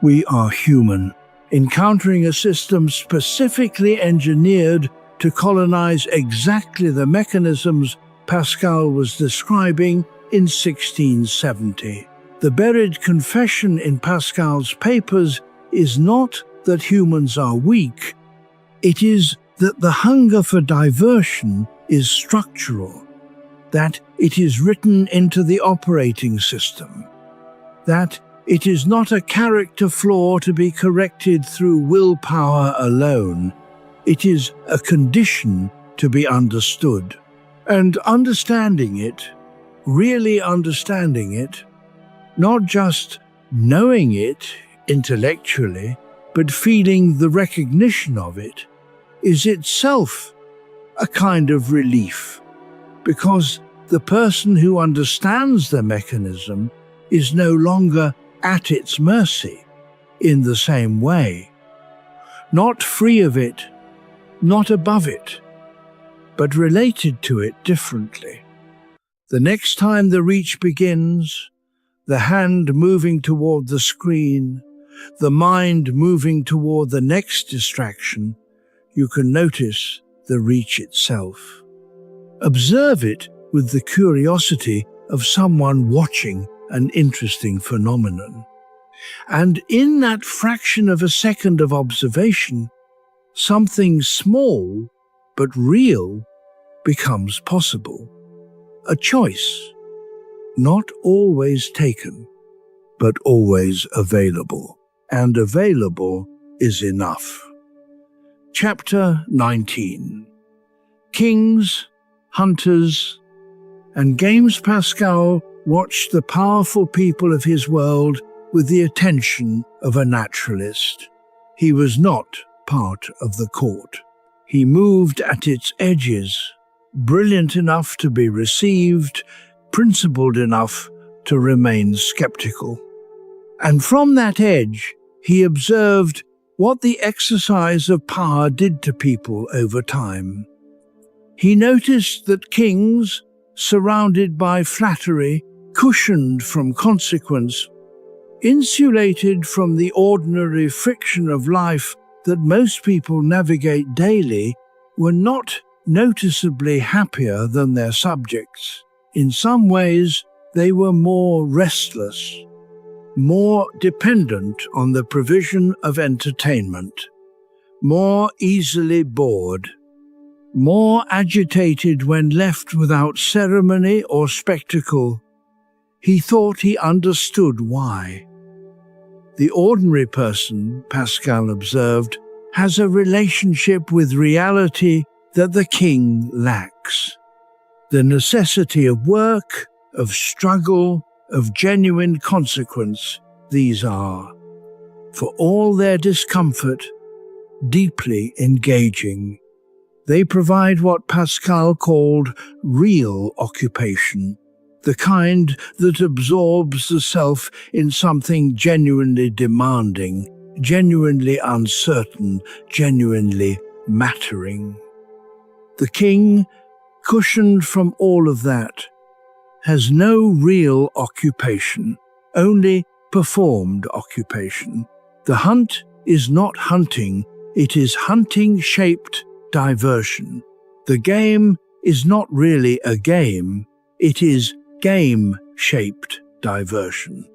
We are human, encountering a system specifically engineered to colonize exactly the mechanisms Pascal was describing in 1670. The buried confession in Pascal's papers is not that humans are weak, it is that the hunger for diversion is structural, that it is written into the operating system, that it is not a character flaw to be corrected through willpower alone. It is a condition to be understood. And understanding it, really understanding it, not just knowing it intellectually, but feeling the recognition of it, is itself a kind of relief, because the person who understands the mechanism is no longer at its mercy in the same way, not free of it, not above it, but related to it differently. The next time the reach begins, the hand moving toward the screen, the mind moving toward the next distraction, you can notice the reach itself. Observe it with the curiosity of someone watching an interesting phenomenon. And in that fraction of a second of observation, something small but real becomes possible. A choice, not always taken, but always available. And available is enough. Chapter 19. Kings, hunters, and Blaise Pascal watched the powerful people of his world with the attention of a naturalist. He was not part of the court. He moved at its edges, brilliant enough to be received, principled enough to remain skeptical. And from that edge, he observed what the exercise of power did to people over time. He noticed that kings, surrounded by flattery, cushioned from consequence, insulated from the ordinary friction of life that most people navigate daily, were not noticeably happier than their subjects. In some ways, they were more restless, more dependent on the provision of entertainment, more easily bored, more agitated when left without ceremony or spectacle. He thought he understood why. The ordinary person, Pascal observed, has a relationship with reality that the king lacks. The necessity of work, of struggle, of genuine consequence, these are, for all their discomfort, deeply engaging. They provide what Pascal called real occupation, the kind that absorbs the self in something genuinely demanding, genuinely uncertain, genuinely mattering. The king, cushioned from all of that, has no real occupation, only performed occupation. The hunt is not hunting, it is hunting-shaped diversion. The game is not really a game, it is game-shaped diversion.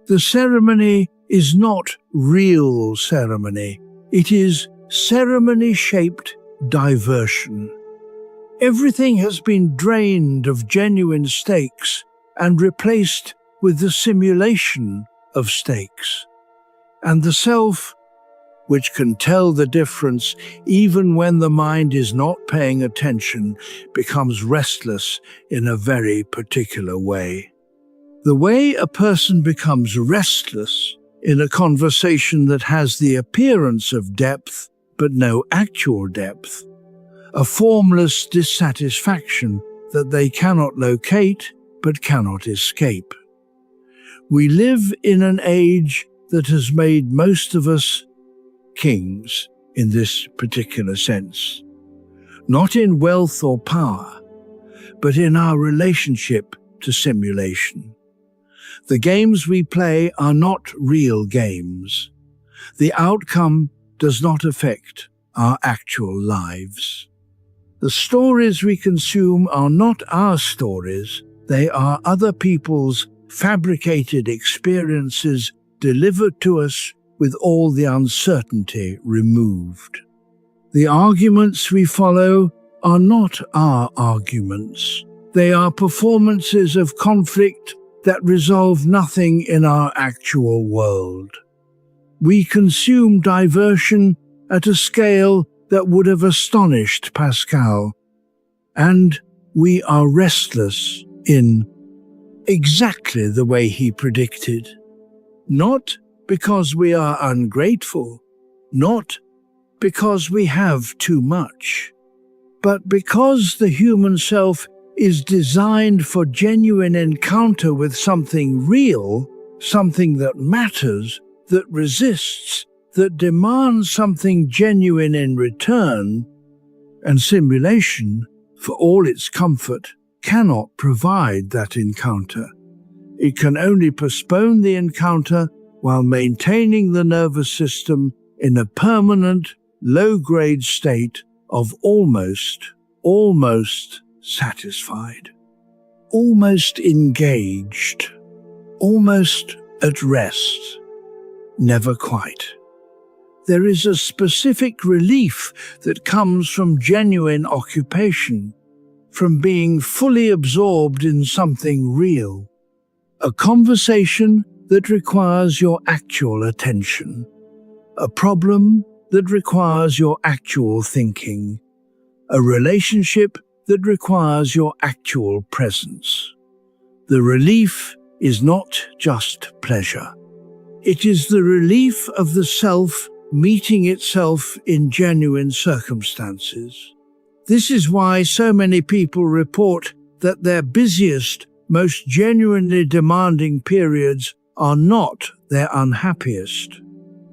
The ceremony is not real ceremony, it is ceremony-shaped diversion. Everything has been drained of genuine stakes and replaced with the simulation of stakes. And the self, which can tell the difference even when the mind is not paying attention, becomes restless in a very particular way. The way a person becomes restless in a conversation that has the appearance of depth but no actual depth, a formless dissatisfaction that they cannot locate but cannot escape. We live in an age that has made most of us kings in this particular sense. not in wealth or power, but in our relationship to simulation. The games we play are not real games. The outcome does not affect our actual lives. The stories we consume are not our stories, they are other people's fabricated experiences delivered to us with all the uncertainty removed. The arguments we follow are not our arguments. They are performances of conflict that resolve nothing in our actual world. We consume diversion at a scale that would have astonished Pascal, and we are restless in exactly the way he predicted. Not because we are ungrateful, not because we have too much, but because the human self is designed for genuine encounter with something real, something that matters, that resists, that demands something genuine in return, and simulation, for all its comfort, cannot provide that encounter. It can only postpone the encounter while maintaining the nervous system in a permanent, low-grade state of almost satisfied, almost engaged, almost at rest, never quite. There is a specific relief that comes from genuine occupation, from being fully absorbed in something real, a conversation that requires your actual attention, a problem that requires your actual thinking, a relationship that requires your actual presence. The relief is not just pleasure. It is the relief of the self meeting itself in genuine circumstances. This is why so many people report that their busiest, most genuinely demanding periods are not their unhappiest.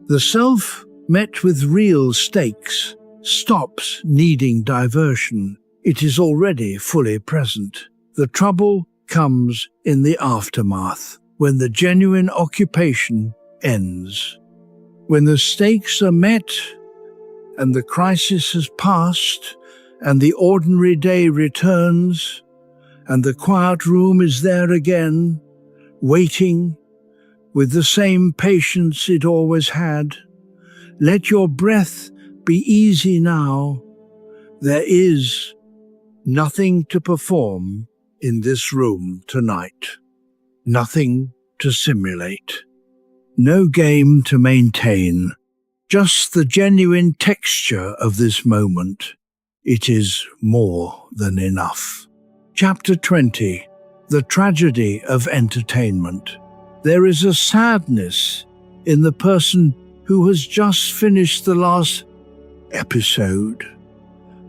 The self, met with real stakes, stops needing diversion. It is already fully present. The trouble comes in the aftermath, when the genuine occupation ends. When the stakes are met, and the crisis has passed, and the ordinary day returns, and the quiet room is there again, waiting, with the same patience it always had. Let your breath be easy now. There is nothing to perform in this room tonight. Nothing to simulate. No game to maintain. Just the genuine texture of this moment. It is more than enough. Chapter 20. The Tragedy of Entertainment. There is a sadness in the person who has just finished the last episode,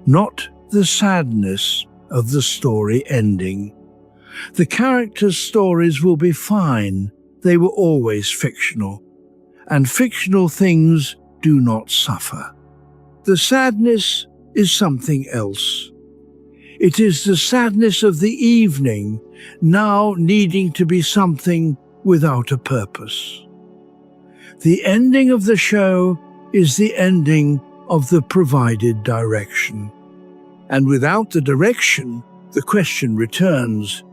not the sadness of the story ending. The characters' stories will be fine. They were always fictional, and fictional things do not suffer. The sadness is something else. It is the sadness of the evening, now needing to be something without a purpose. The ending of the show is the ending of the provided direction. And without the direction, the question returns,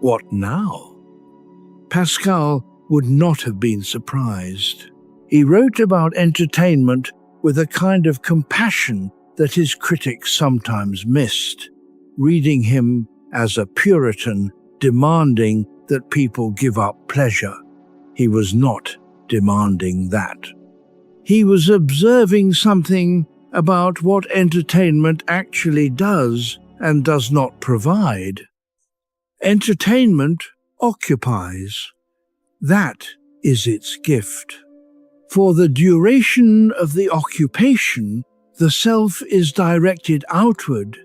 what now? Pascal would not have been surprised. He wrote about entertainment with a kind of compassion that his critics sometimes missed, reading him as a Puritan demanding that people give up pleasure. He was not demanding that. He was observing something about what entertainment actually does and does not provide. Entertainment occupies. That is its gift. For the duration of the occupation, the self is directed outward,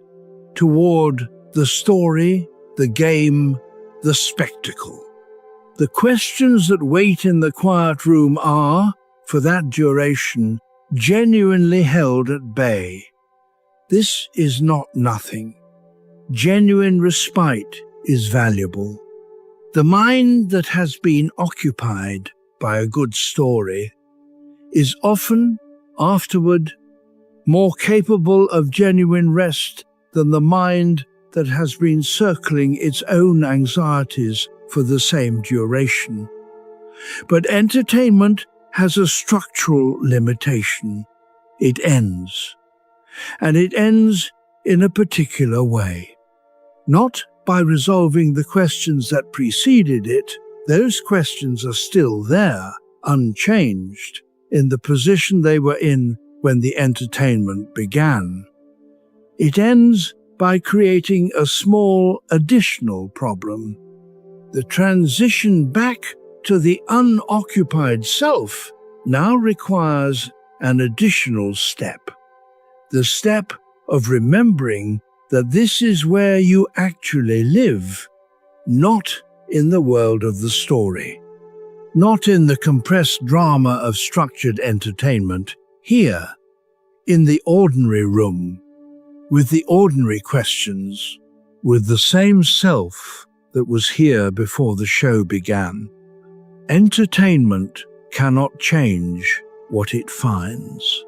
toward the story, the game, the spectacle. The questions that wait in the quiet room are, for that duration, genuinely held at bay. This is not nothing. Genuine respite is valuable. The mind that has been occupied by a good story is often, afterward, more capable of genuine rest than the mind that has been circling its own anxieties for the same duration. But entertainment has a structural limitation. It ends. And it ends in a particular way. Not by resolving the questions that preceded it. Those questions are still there, unchanged, in the position they were in when the entertainment began. It ends by creating a small additional problem. The transition back to the unoccupied self now requires an additional step. The step of remembering that this is where you actually live, not in the world of the story, not in the compressed drama of structured entertainment, here, in the ordinary room, with the ordinary questions, with the same self that was here before the show began. Entertainment cannot change what it finds.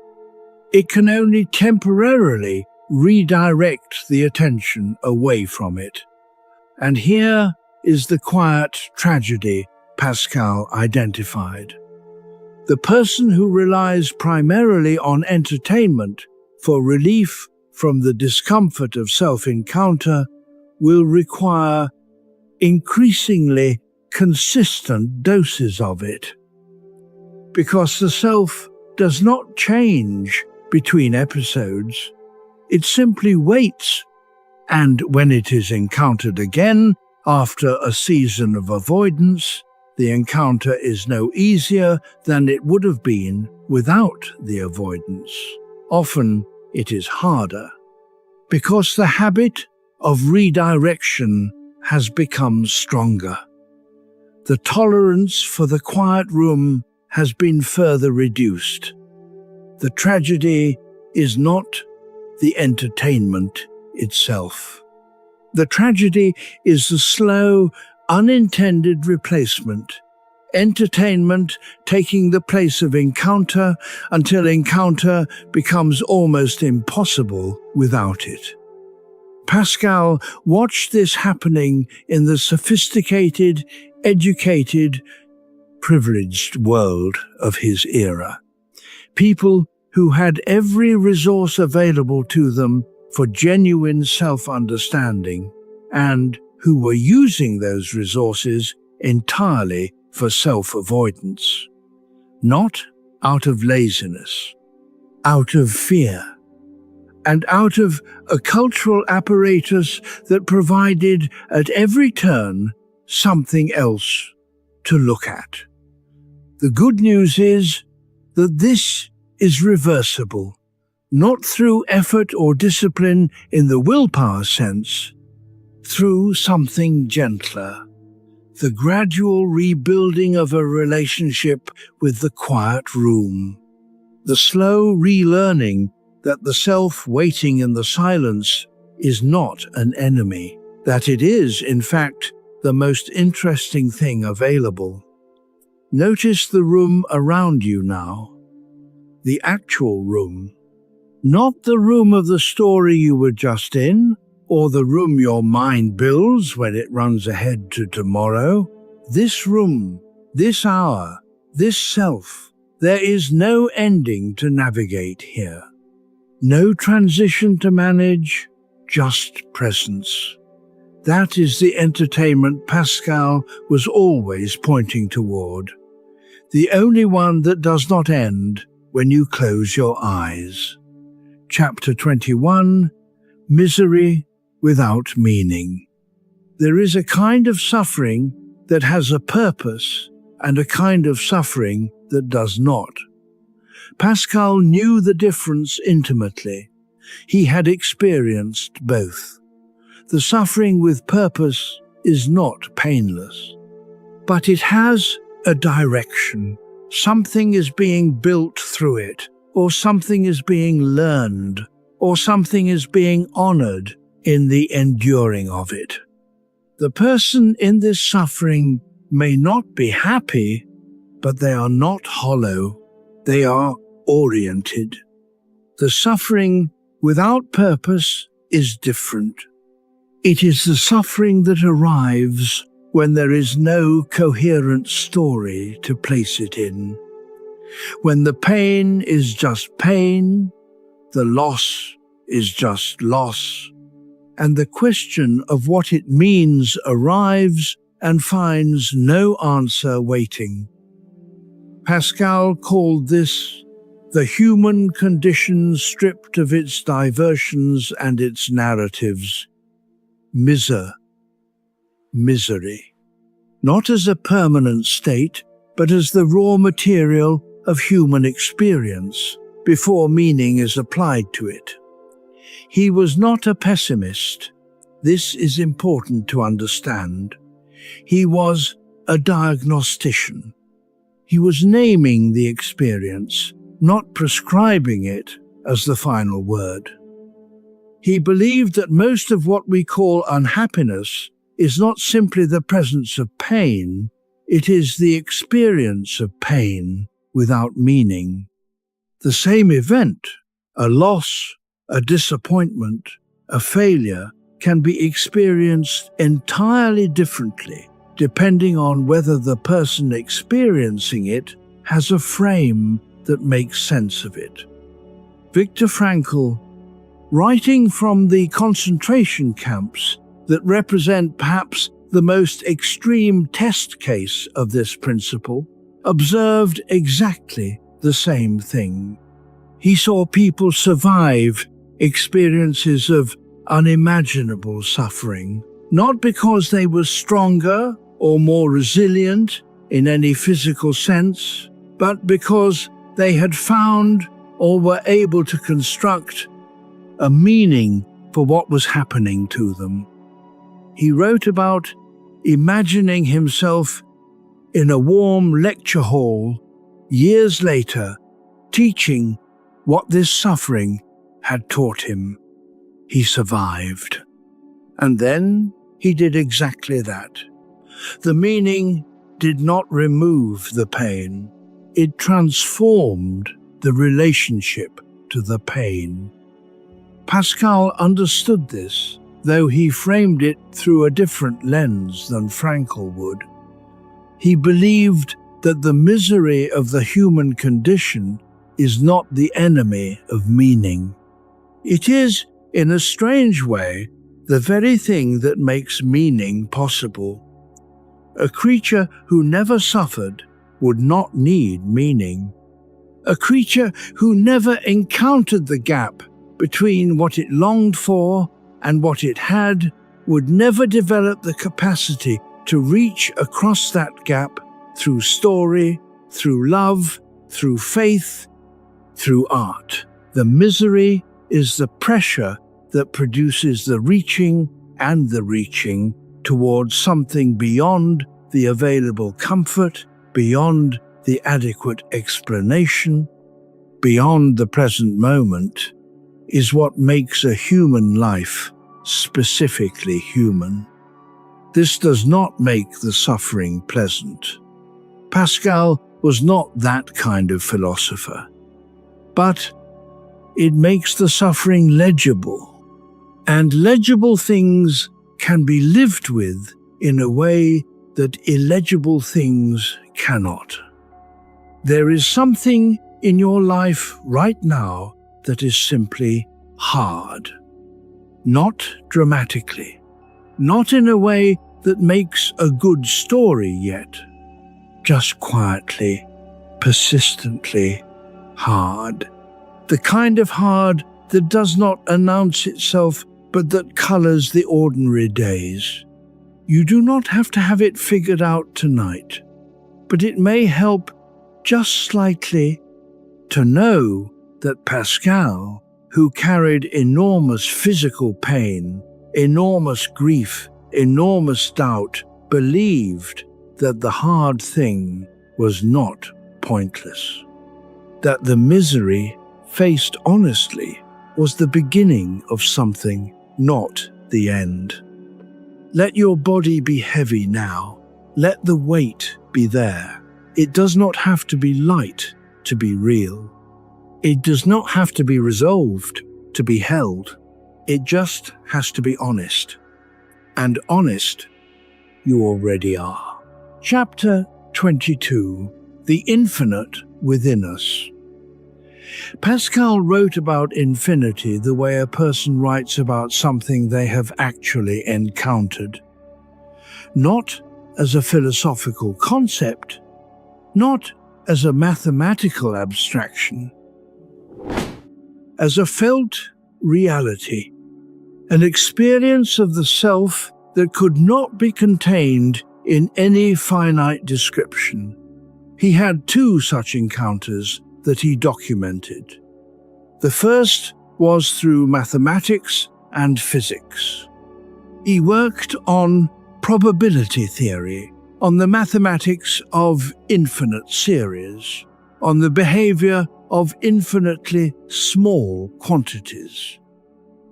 It can only temporarily redirect the attention away from it. And here is the quiet tragedy Pascal identified. The person who relies primarily on entertainment for relief from the discomfort of self-encounter will require increasingly consistent doses of it. Because the self does not change between episodes. It simply waits, and when it is encountered again, after a season of avoidance, the encounter is no easier than it would have been without the avoidance. Often it is harder, because the habit of redirection has become stronger. The tolerance for the quiet room has been further reduced. The tragedy is not the entertainment itself. The tragedy is the slow, unintended replacement. Entertainment taking the place of encounter until encounter becomes almost impossible without it. Pascal watched this happening in the sophisticated, educated, privileged world of his era. People who had every resource available to them for genuine self-understanding and who were using those resources entirely for self-avoidance. Not out of laziness, out of fear, and out of a cultural apparatus that provided at every turn something else to look at. The good news is that this is reversible, not through effort or discipline in the willpower sense, through something gentler, the gradual rebuilding of a relationship with the quiet room, the slow relearning that the self waiting in the silence is not an enemy, that it is, in fact, the most interesting thing available. Notice the room around you now, the actual room, not the room of the story you were just in, or the room your mind builds when it runs ahead to tomorrow. This room, this hour, this self, there is no ending to navigate here. No transition to manage, just presence. That is the entertainment Pascal was always pointing toward. The only one that does not end when you close your eyes. Chapter 21, Misery Without Meaning. There is a kind of suffering that has a purpose and a kind of suffering that does not. Pascal knew the difference intimately. He had experienced both. The suffering with purpose is not painless, but it has a direction. Something is being built through it, or something is being learned, or something is being honored in the enduring of it. The person in this suffering may not be happy, but they are not hollow. They are oriented. The suffering without purpose is different. It is the suffering that arrives when there is no coherent story to place it in. When the pain is just pain, the loss is just loss, and the question of what it means arrives and finds no answer waiting. Pascal called this the human condition stripped of its diversions and its narratives. Misery. Not as a permanent state, but as the raw material of human experience, before meaning is applied to it. He was not a pessimist. This is important to understand. He was a diagnostician. He was naming the experience, not prescribing it as the final word. He believed that most of what we call unhappiness is not simply the presence of pain, it is the experience of pain without meaning. The same event, a loss, a disappointment, a failure, can be experienced entirely differently, depending on whether the person experiencing it has a frame that makes sense of it. Viktor Frankl, writing from the concentration camps that represent perhaps the most extreme test case of this principle, observed exactly the same thing. He saw people survive experiences of unimaginable suffering, not because they were stronger or more resilient in any physical sense, but because they had found or were able to construct a meaning for what was happening to them. He wrote about imagining himself in a warm lecture hall years later, teaching what this suffering had taught him. He survived. And then he did exactly that. The meaning did not remove the pain. It transformed the relationship to the pain. Pascal understood this, though he framed it through a different lens than Frankl would. He believed that the misery of the human condition is not the enemy of meaning. It is, in a strange way, the very thing that makes meaning possible. A creature who never suffered would not need meaning. A creature who never encountered the gap between what it longed for and what it had would never develop the capacity to reach across that gap through story, through love, through faith, through art. The misery is the pressure that produces the reaching and the reaching towards something beyond the available comfort, beyond the adequate explanation, beyond the present moment, is what makes a human life specifically human. This does not make the suffering pleasant. Pascal was not that kind of philosopher, but it makes the suffering legible, and legible things can be lived with in a way that illegible things cannot. There is something in your life right now that is simply hard. Not dramatically, not in a way that makes a good story yet, just quietly, persistently hard. The kind of hard that does not announce itself but that colors the ordinary days. You do not have to have it figured out tonight, but it may help just slightly to know that Pascal, who carried enormous physical pain, enormous grief, enormous doubt, believed that the hard thing was not pointless, that the misery faced honestly was the beginning of something, not the end. Let your body be heavy now. Let the weight be there. It does not have to be light to be real. It does not have to be resolved to be held. It just has to be honest. And honest, you already are. Chapter 22. The Infinite Within Us. Pascal wrote about infinity the way a person writes about something they have actually encountered. Not as a philosophical concept, not as a mathematical abstraction, as a felt reality, an experience of the self that could not be contained in any finite description. He had 2 such encounters that he documented. The first was through mathematics and physics. He worked on probability theory, on the mathematics of infinite series, on the behavior of infinitely small quantities.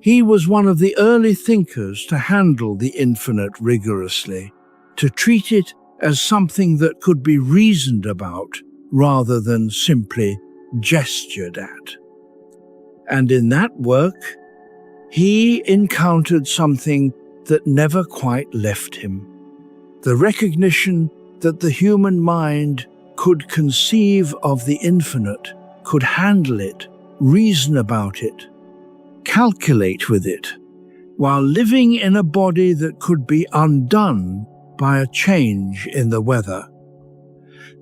He was one of the early thinkers to handle the infinite rigorously, to treat it as something that could be reasoned about rather than simply gestured at. And in that work, he encountered something that never quite left him: the recognition that the human mind could conceive of the infinite, could handle it, reason about it, calculate with it, while living in a body that could be undone by a change in the weather.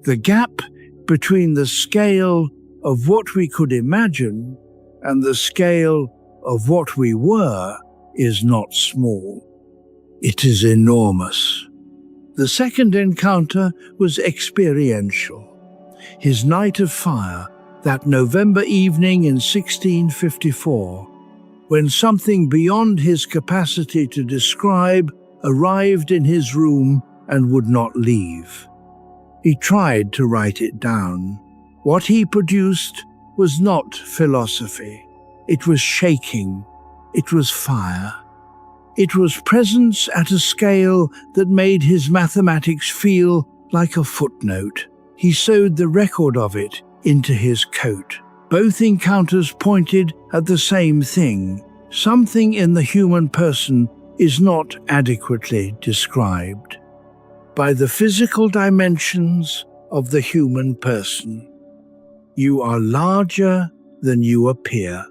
The gap between the scale of what we could imagine and the scale of what we were is not small. It is enormous. The second encounter was experiential. His night of fire, that November evening in 1654, when something beyond his capacity to describe arrived in his room and would not leave. He tried to write it down. What he produced was not philosophy. It was shaking. It was fire. It was presence at a scale that made his mathematics feel like a footnote. He sewed the record of it into his coat. Both encounters pointed at the same thing. Something in the human person is not adequately described by the physical dimensions of the human person. You are larger than you appear.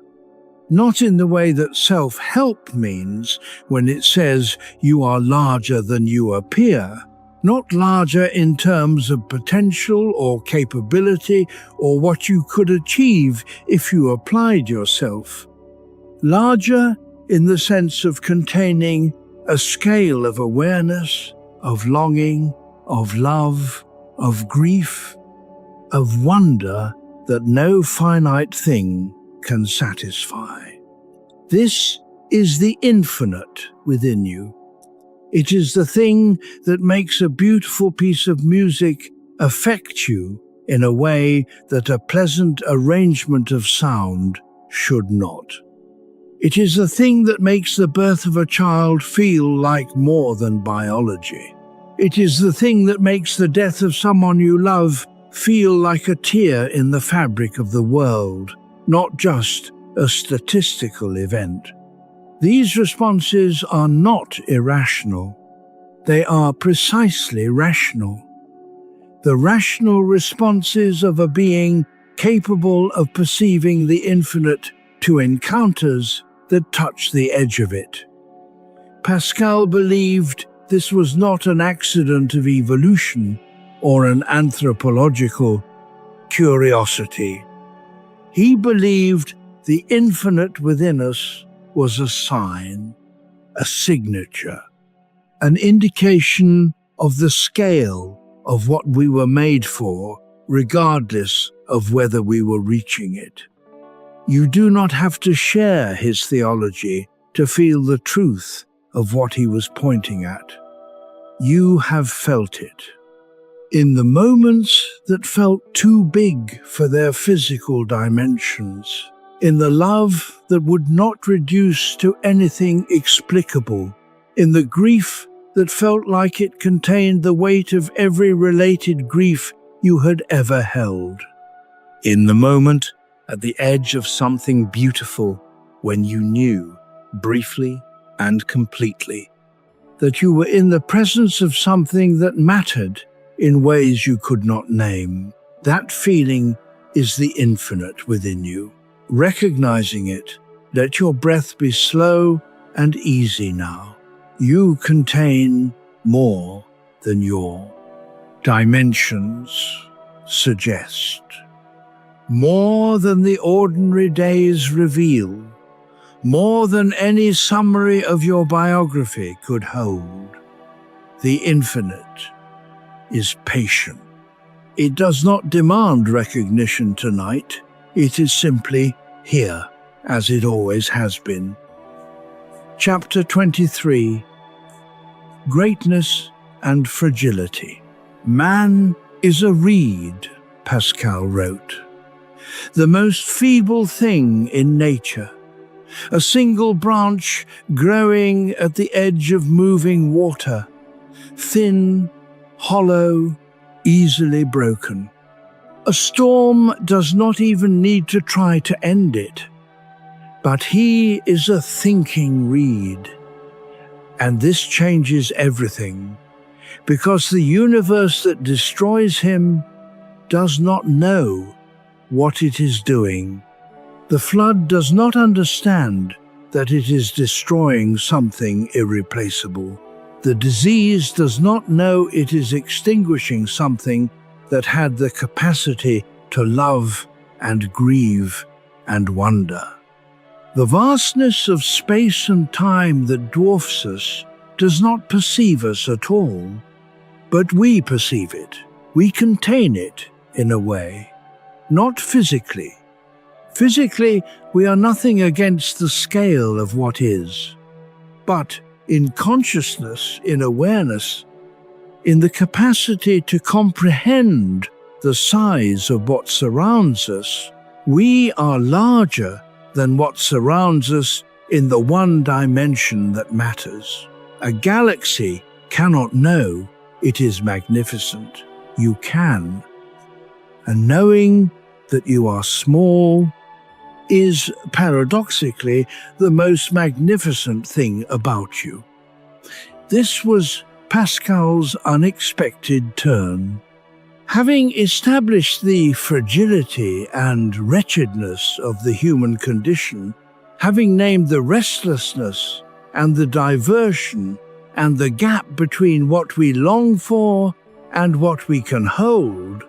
Not in the way that self-help means when it says you are larger than you appear. Not larger in terms of potential or capability or what you could achieve if you applied yourself. Larger in the sense of containing a scale of awareness, of longing, of love, of grief, of wonder that no finite thing can satisfy. This is the infinite within you. It is the thing that makes a beautiful piece of music affect you in a way that a pleasant arrangement of sound should not. It is the thing that makes the birth of a child feel like more than biology. It is the thing that makes the death of someone you love feel like a tear in the fabric of the world, not just a statistical event. These responses are not irrational. They are precisely rational. The rational responses of a being capable of perceiving the infinite to encounters that touch the edge of it. Pascal believed this was not an accident of evolution or an anthropological curiosity. He believed the infinite within us was a sign, a signature, an indication of the scale of what we were made for, regardless of whether we were reaching it. You do not have to share his theology to feel the truth of what he was pointing at. You have felt it. In the moments that felt too big for their physical dimensions, in the love that would not reduce to anything explicable, in the grief that felt like it contained the weight of every related grief you had ever held. In the moment, at the edge of something beautiful, when you knew, briefly and completely, that you were in the presence of something that mattered in ways you could not name. That feeling is the infinite within you. Recognizing it, let your breath be slow and easy now. You contain more than your dimensions suggest. More than the ordinary days reveal. More than any summary of your biography could hold. The infinite is patient. It does not demand recognition tonight. It is simply here, as it always has been. Chapter 23. Greatness and Fragility. Man is a reed, Pascal wrote. The most feeble thing in nature. A single branch growing at the edge of moving water. Thin, hollow, easily broken. A storm does not even need to try to end it. But he is a thinking reed. And this changes everything, because the universe that destroys him does not know what it is doing. The flood does not understand that it is destroying something irreplaceable. The disease does not know it is extinguishing something that had the capacity to love and grieve and wonder. The vastness of space and time that dwarfs us does not perceive us at all, but we perceive it. We contain it in a way, not physically. Physically, we are nothing against the scale of what is, but in consciousness, in awareness, in the capacity to comprehend the size of what surrounds us, we are larger than what surrounds us in the one dimension that matters. A galaxy cannot know it is magnificent. You can. And knowing that you are small is, paradoxically, the most magnificent thing about you. This was Pascal's unexpected turn. Having established the fragility and wretchedness of the human condition, having named the restlessness and the diversion and the gap between what we long for and what we can hold,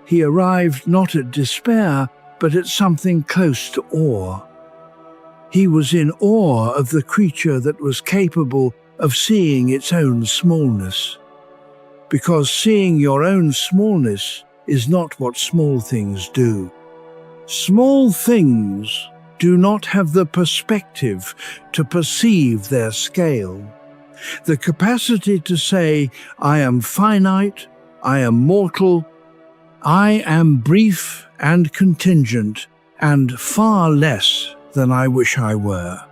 he arrived not at despair, but at something close to awe. He was in awe of the creature that was capable of seeing its own smallness. Because seeing your own smallness is not what small things do. Small things do not have the perspective to perceive their scale. The capacity to say, I am finite, I am mortal, I am brief and contingent, and far less than I wish I were.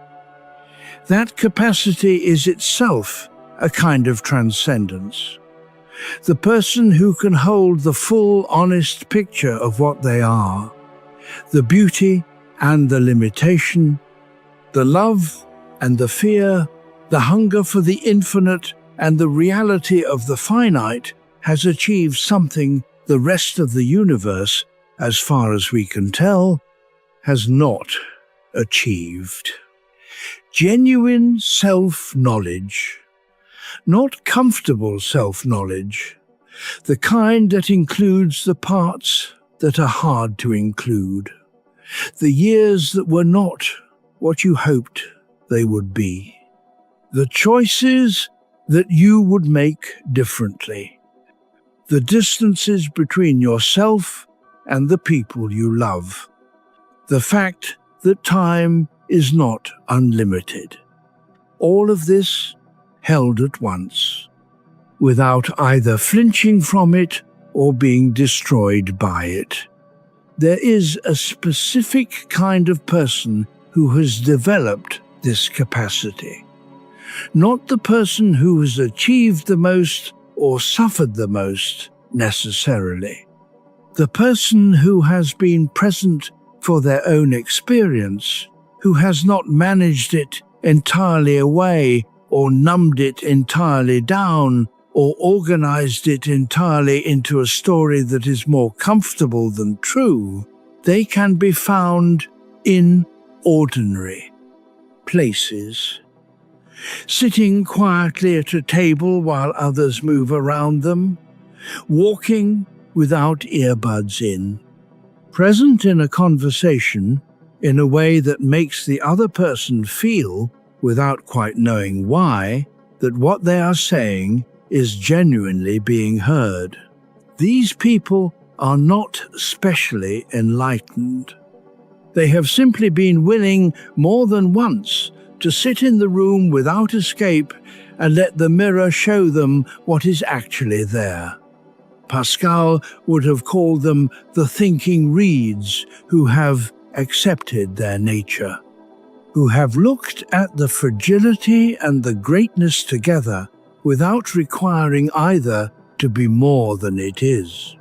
That capacity is itself a kind of transcendence. The person who can hold the full, honest picture of what they are, the beauty and the limitation, the love and the fear, the hunger for the infinite and the reality of the finite, has achieved something the rest of the universe, as far as we can tell, has not achieved. Genuine self-knowledge. Not comfortable self-knowledge, the kind that includes the parts that are hard to include, the years that were not what you hoped they would be, the choices that you would make differently, the distances between yourself and the people you love, the fact that time is not unlimited. All of this held at once, without either flinching from it or being destroyed by it. There is a specific kind of person who has developed this capacity. Not the person who has achieved the most or suffered the most necessarily. The person who has been present for their own experience, who has not managed it entirely away or numbed it entirely down or organized it entirely into a story that is more comfortable than true. They can be found in ordinary places, sitting quietly at a table while others move around them, walking without earbuds in, present in a conversation in a way that makes the other person feel, without quite knowing why, that what they are saying is genuinely being heard. These people are not specially enlightened. They have simply been willing more than once to sit in the room without escape and let the mirror show them what is actually there. Pascal would have called them the thinking reeds who have accepted their nature, who have looked at the fragility and the greatness together without requiring either to be more than it is.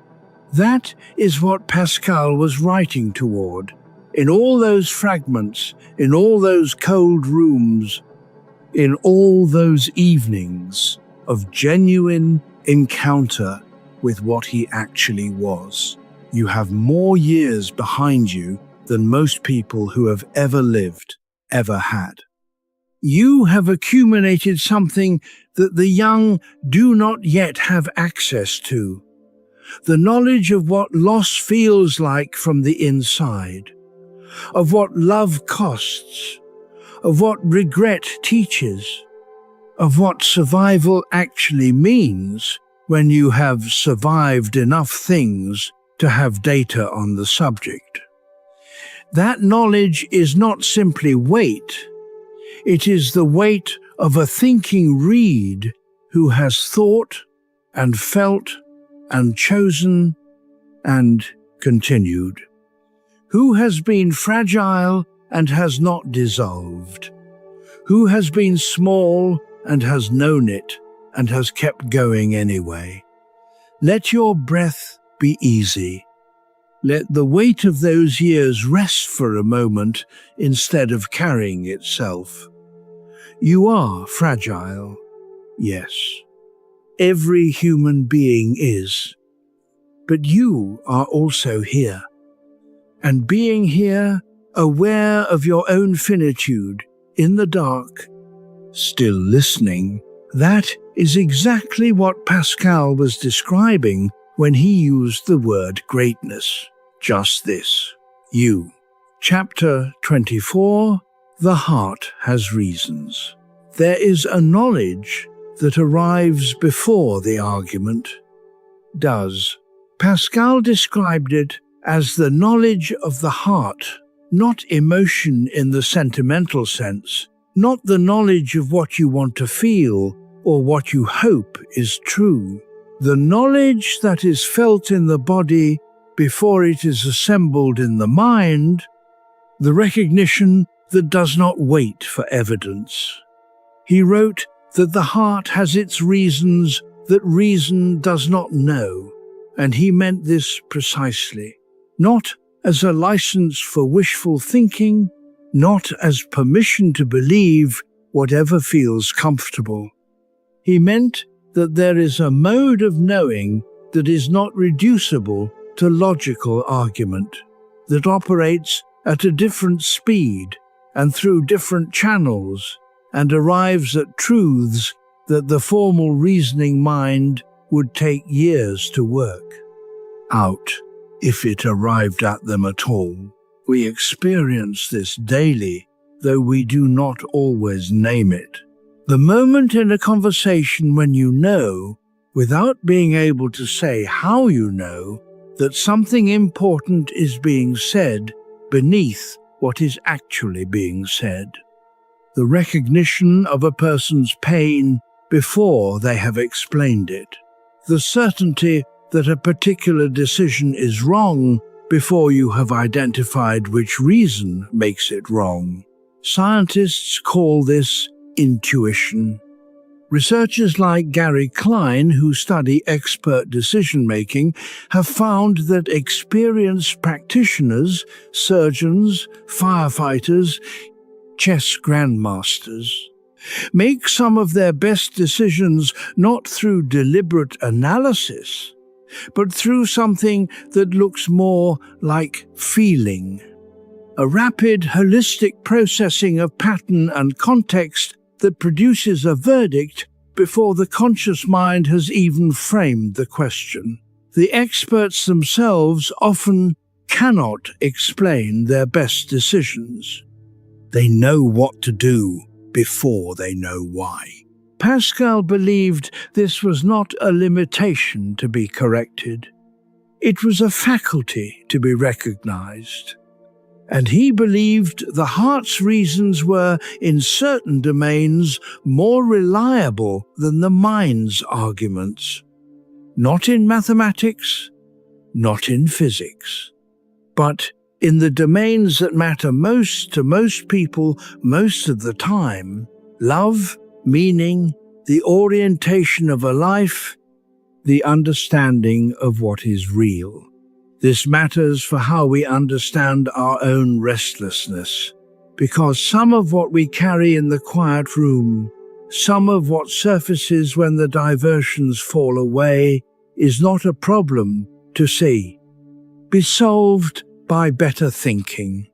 That is what Pascal was writing toward, in all those fragments, in all those cold rooms, in all those evenings of genuine encounter with what he actually was. You have more years behind you than most people who have ever lived, ever had. You have accumulated something that the young do not yet have access to, the knowledge of what loss feels like from the inside, of what love costs, of what regret teaches, of what survival actually means when you have survived enough things to have data on the subject. That knowledge is not simply weight, it is the weight of a thinking reed who has thought and felt and chosen and continued, who has been fragile and has not dissolved, who has been small and has known it and has kept going anyway. Let your breath be easy. Let the weight of those years rest for a moment instead of carrying itself. You are fragile, yes. Every human being is. But you are also here. And being here, aware of your own finitude, in the dark, still listening, that is exactly what Pascal was describing when he used the word greatness. Just this. You. Chapter 24. The heart has reasons. There is a knowledge that arrives before the argument does. Pascal described it as the knowledge of the heart, not emotion in the sentimental sense, not the knowledge of what you want to feel or what you hope is true. The knowledge that is felt in the body before it is assembled in the mind, the recognition that does not wait for evidence. He wrote that the heart has its reasons that reason does not know, and he meant this precisely, not as a license for wishful thinking, not as permission to believe whatever feels comfortable. He meant that there is a mode of knowing that is not reducible to logical argument, that operates at a different speed and through different channels, and arrives at truths that the formal reasoning mind would take years to work out, if it arrived at them at all. We experience this daily, though we do not always name it. The moment in a conversation when you know, without being able to say how you know, that something important is being said beneath what is actually being said. The recognition of a person's pain before they have explained it. The certainty that a particular decision is wrong before you have identified which reason makes it wrong. Scientists call this intuition. Researchers like Gary Klein, who study expert decision-making, have found that experienced practitioners, surgeons, firefighters, chess grandmasters, make some of their best decisions not through deliberate analysis, but through something that looks more like feeling. A rapid, holistic processing of pattern and context that produces a verdict before the conscious mind has even framed the question. The experts themselves often cannot explain their best decisions. They know what to do before they know why. Pascal believed this was not a limitation to be corrected. It was a faculty to be recognized. And he believed the heart's reasons were, in certain domains, more reliable than the mind's arguments. Not in mathematics, not in physics, but in the domains that matter most to most people most of the time: love, meaning, the orientation of a life, the understanding of what is real. This matters for how we understand our own restlessness, because some of what we carry in the quiet room, some of what surfaces when the diversions fall away, is not a problem to see, be solved by better thinking.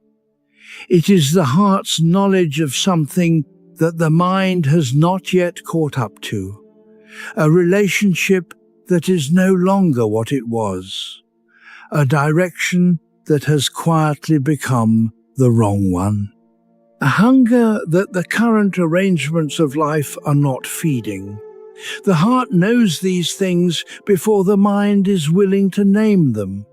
It is the heart's knowledge of something that the mind has not yet caught up to, a relationship that is no longer what it was, a direction that has quietly become the wrong one, a hunger that the current arrangements of life are not feeding. The heart knows these things before the mind is willing to name them,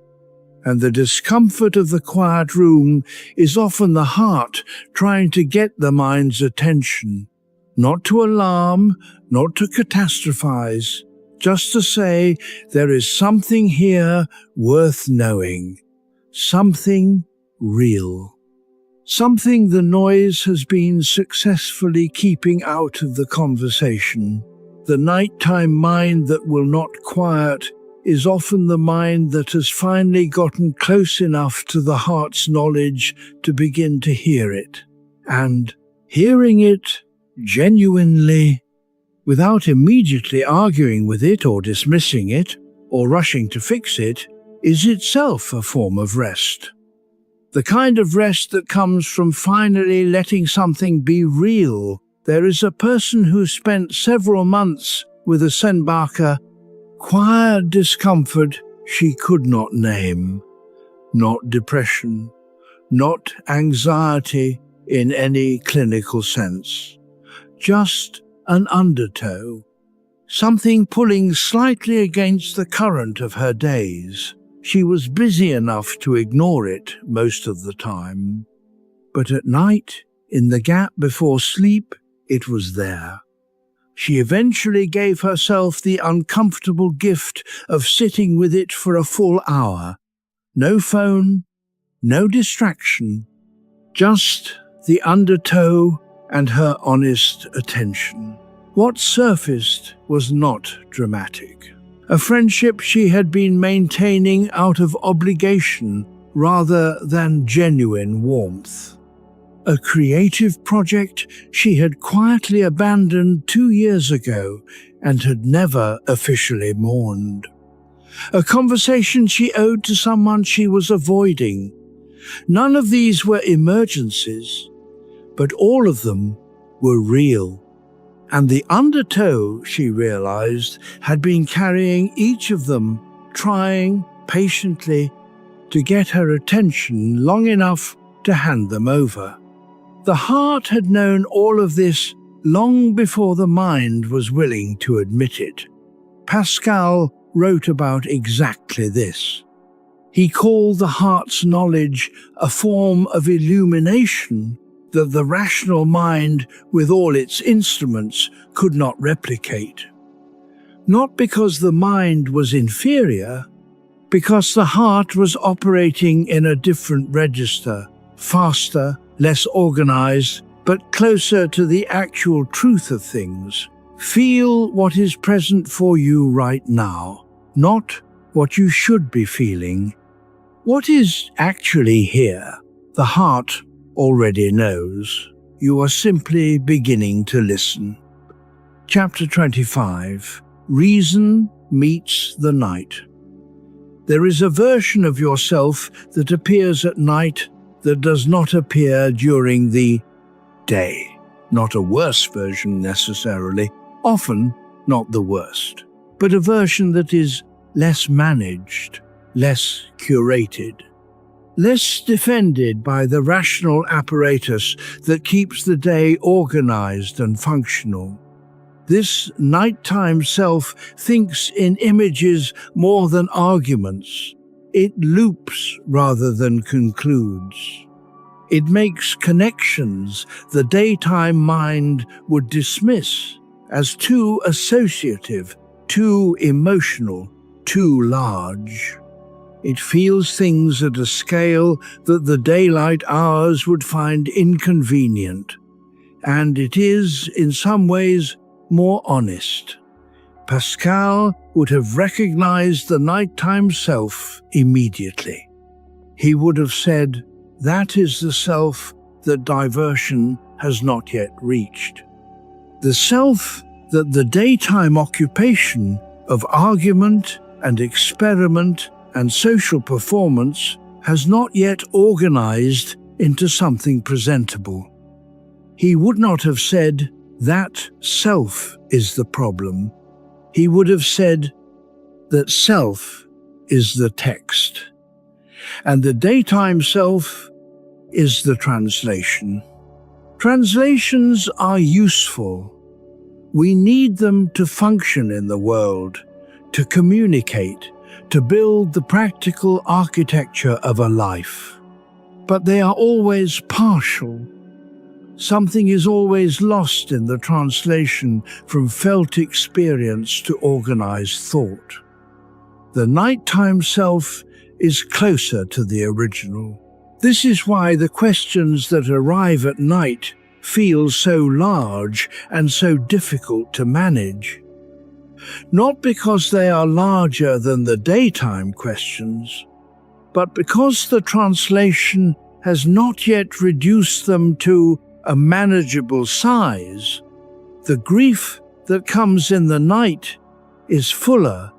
and the discomfort of the quiet room is often the heart trying to get the mind's attention, not to alarm, not to catastrophize, just to say there is something here worth knowing, something real, something the noise has been successfully keeping out of the conversation. The nighttime mind that will not quiet is often the mind that has finally gotten close enough to the heart's knowledge to begin to hear it, and hearing it genuinely, without immediately arguing with it or dismissing it or rushing to fix it, is itself a form of rest. The kind of rest that comes from finally letting something be real. There is a person who spent several months with a Senbaka, quiet discomfort she could not name, not depression, not anxiety in any clinical sense, just an undertow, something pulling slightly against the current of her days. She was busy enough to ignore it most of the time, but at night, in the gap before sleep, it was there. She eventually gave herself the uncomfortable gift of sitting with it for a full hour. No phone, no distraction, just the undertow and her honest attention. What surfaced was not dramatic. A friendship she had been maintaining out of obligation rather than genuine warmth. A creative project she had quietly abandoned 2 years ago and had never officially mourned. A conversation she owed to someone she was avoiding. None of these were emergencies, but all of them were real. And the undertow, she realized, had been carrying each of them, trying patiently to get her attention long enough to hand them over. The heart had known all of this long before the mind was willing to admit it. Pascal wrote about exactly this. He called the heart's knowledge a form of illumination that the rational mind, with all its instruments, could not replicate. Not because the mind was inferior, because the heart was operating in a different register, faster, less organized, but closer to the actual truth of things. Feel what is present for you right now, not what you should be feeling. What is actually here? The heart already knows. You are simply beginning to listen. Chapter 25. Reason meets the night. There is a version of yourself that appears at night that does not appear during the day. Not a worse version necessarily, often not the worst, but a version that is less managed, less curated, less defended by the rational apparatus that keeps the day organized and functional. This nighttime self thinks in images more than arguments. It loops rather than concludes. It makes connections the daytime mind would dismiss as too associative, too emotional, too large. It feels things at a scale that the daylight hours would find inconvenient, and it is, in some ways, more honest. Pascal would have recognized the nighttime self immediately. He would have said, "That is the self that diversion has not yet reached. The self that the daytime occupation of argument and experiment and social performance has not yet organized into something presentable." He would not have said, "That self is the problem." He would have said that self is the text, and the daytime self is the translation. Translations are useful. We need them to function in the world, to communicate, to build the practical architecture of a life. But they are always partial. Something is always lost in the translation from felt experience to organized thought. The nighttime self is closer to the original. This is why the questions that arrive at night feel so large and so difficult to manage. Not because they are larger than the daytime questions, but because the translation has not yet reduced them to a manageable size. The grief that comes in the night is fuller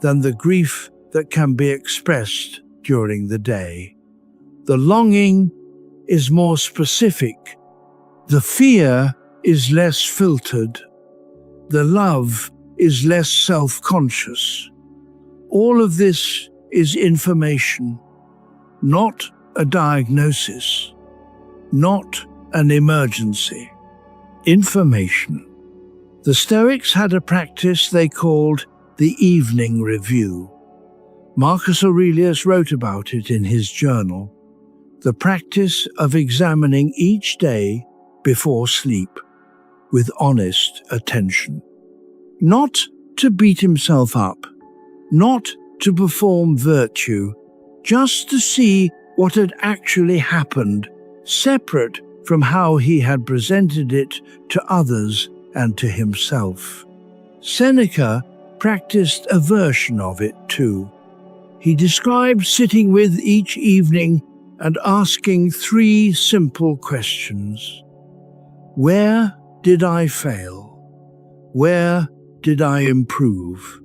than the grief that can be expressed during the day. The longing is more specific. The fear is less filtered. The love is less self-conscious. All of this is information, not a diagnosis, not an emergency. Information. The Stoics had a practice they called the evening review. Marcus Aurelius wrote about it in his journal. The practice of examining each day before sleep with honest attention. Not to beat himself up, not to perform virtue, just to see what had actually happened, separate from how he had presented it to others and to himself. Seneca practiced a version of it too. He described sitting with each evening and asking 3 simple questions. Where did I fail? Where did I improve?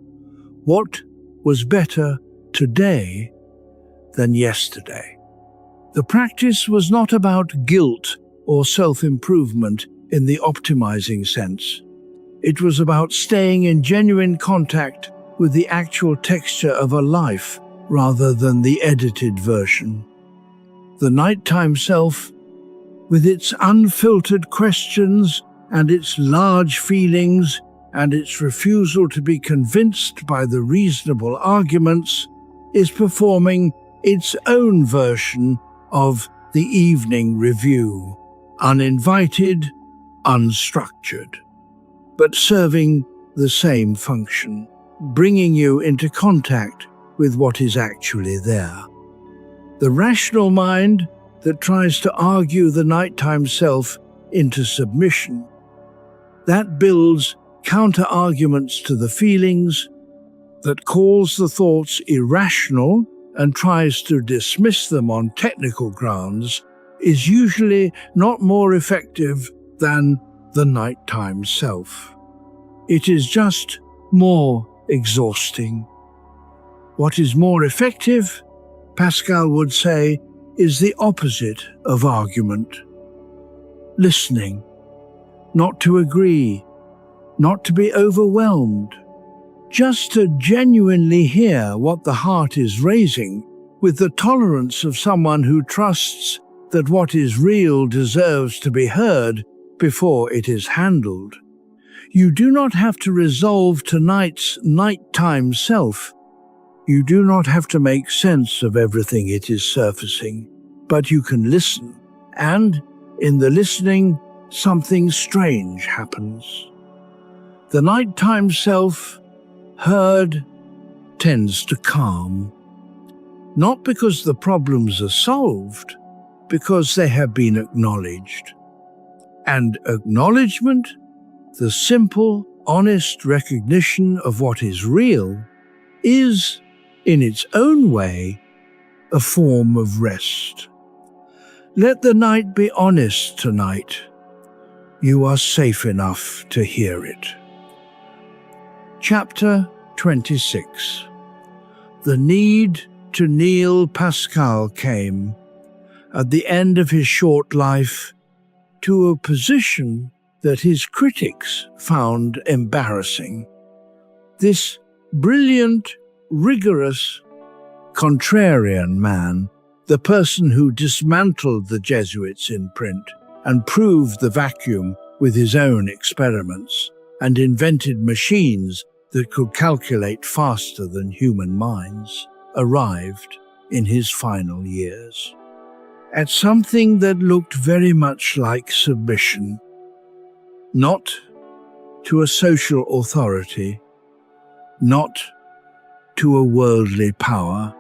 What was better today than yesterday? The practice was not about guilt or self-improvement in the optimizing sense. It was about staying in genuine contact with the actual texture of a life rather than the edited version. The nighttime self, with its unfiltered questions and its large feelings and its refusal to be convinced by the reasonable arguments, is performing its own version of the evening review, uninvited, unstructured, but serving the same function, bringing you into contact with what is actually there. The rational mind that tries to argue the nighttime self into submission, that builds counter-arguments to the feelings, that calls the thoughts irrational and tries to dismiss them on technical grounds, is usually not more effective than the nighttime self. It is just more exhausting. What is more effective, Pascal would say, is the opposite of argument. Listening, not to agree, not to be overwhelmed, just to genuinely hear what the heart is raising, with the tolerance of someone who trusts that what is real deserves to be heard before it is handled. You do not have to resolve tonight's nighttime self. You do not have to make sense of everything it is surfacing, but you can listen, and in the listening, something strange happens. The nighttime self, heard, tends to calm. Not because the problems are solved, because they have been acknowledged. And acknowledgement, the simple, honest recognition of what is real, is, in its own way, a form of rest. Let the night be honest tonight. You are safe enough to hear it. Chapter 26. The need to kneel. Pascal came, at the end of his short life, to a position that his critics found embarrassing. This brilliant, rigorous, contrarian man, the person who dismantled the Jesuits in print and proved the vacuum with his own experiments, and invented machines that could calculate faster than human minds, arrived in his final years at something that looked very much like submission, not to a social authority, not to a worldly power,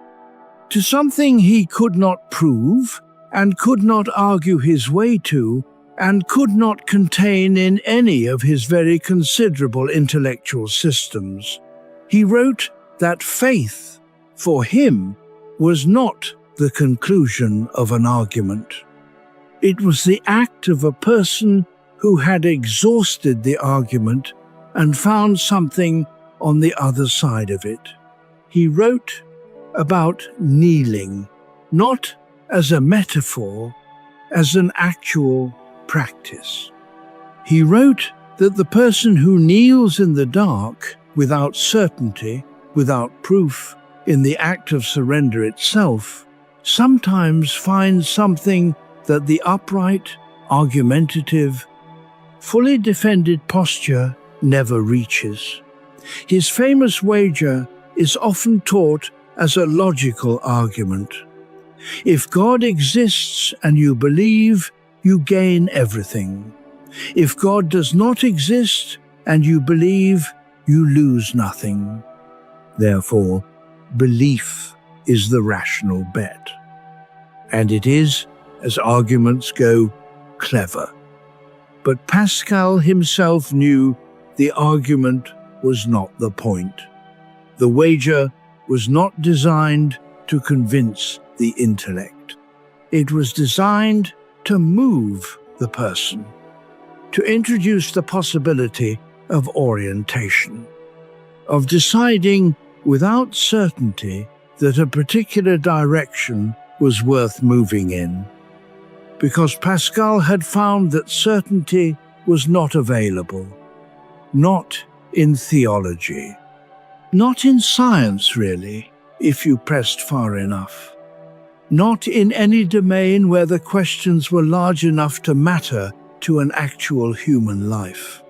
to something he could not prove and could not argue his way to, and could not contain in any of his very considerable intellectual systems. He wrote that faith, for him, was not the conclusion of an argument. It was the act of a person who had exhausted the argument and found something on the other side of it. He wrote about kneeling, not as a metaphor, as an actual practice. He wrote that the person who kneels in the dark, without certainty, without proof, in the act of surrender itself, sometimes finds something that the upright, argumentative, fully defended posture never reaches. His famous wager is often taught as a logical argument. If God exists and you believe, you gain everything. If God does not exist and you believe, you lose nothing. Therefore, belief is the rational bet. And it is, as arguments go, clever. But Pascal himself knew the argument was not the point. The wager was not designed to convince the intellect. It was designed to move the person, to introduce the possibility of orientation, of deciding without certainty that a particular direction was worth moving in. Because Pascal had found that certainty was not available, not in theology, not in science really, if you pressed far enough, not in any domain where the questions were large enough to matter to an actual human life.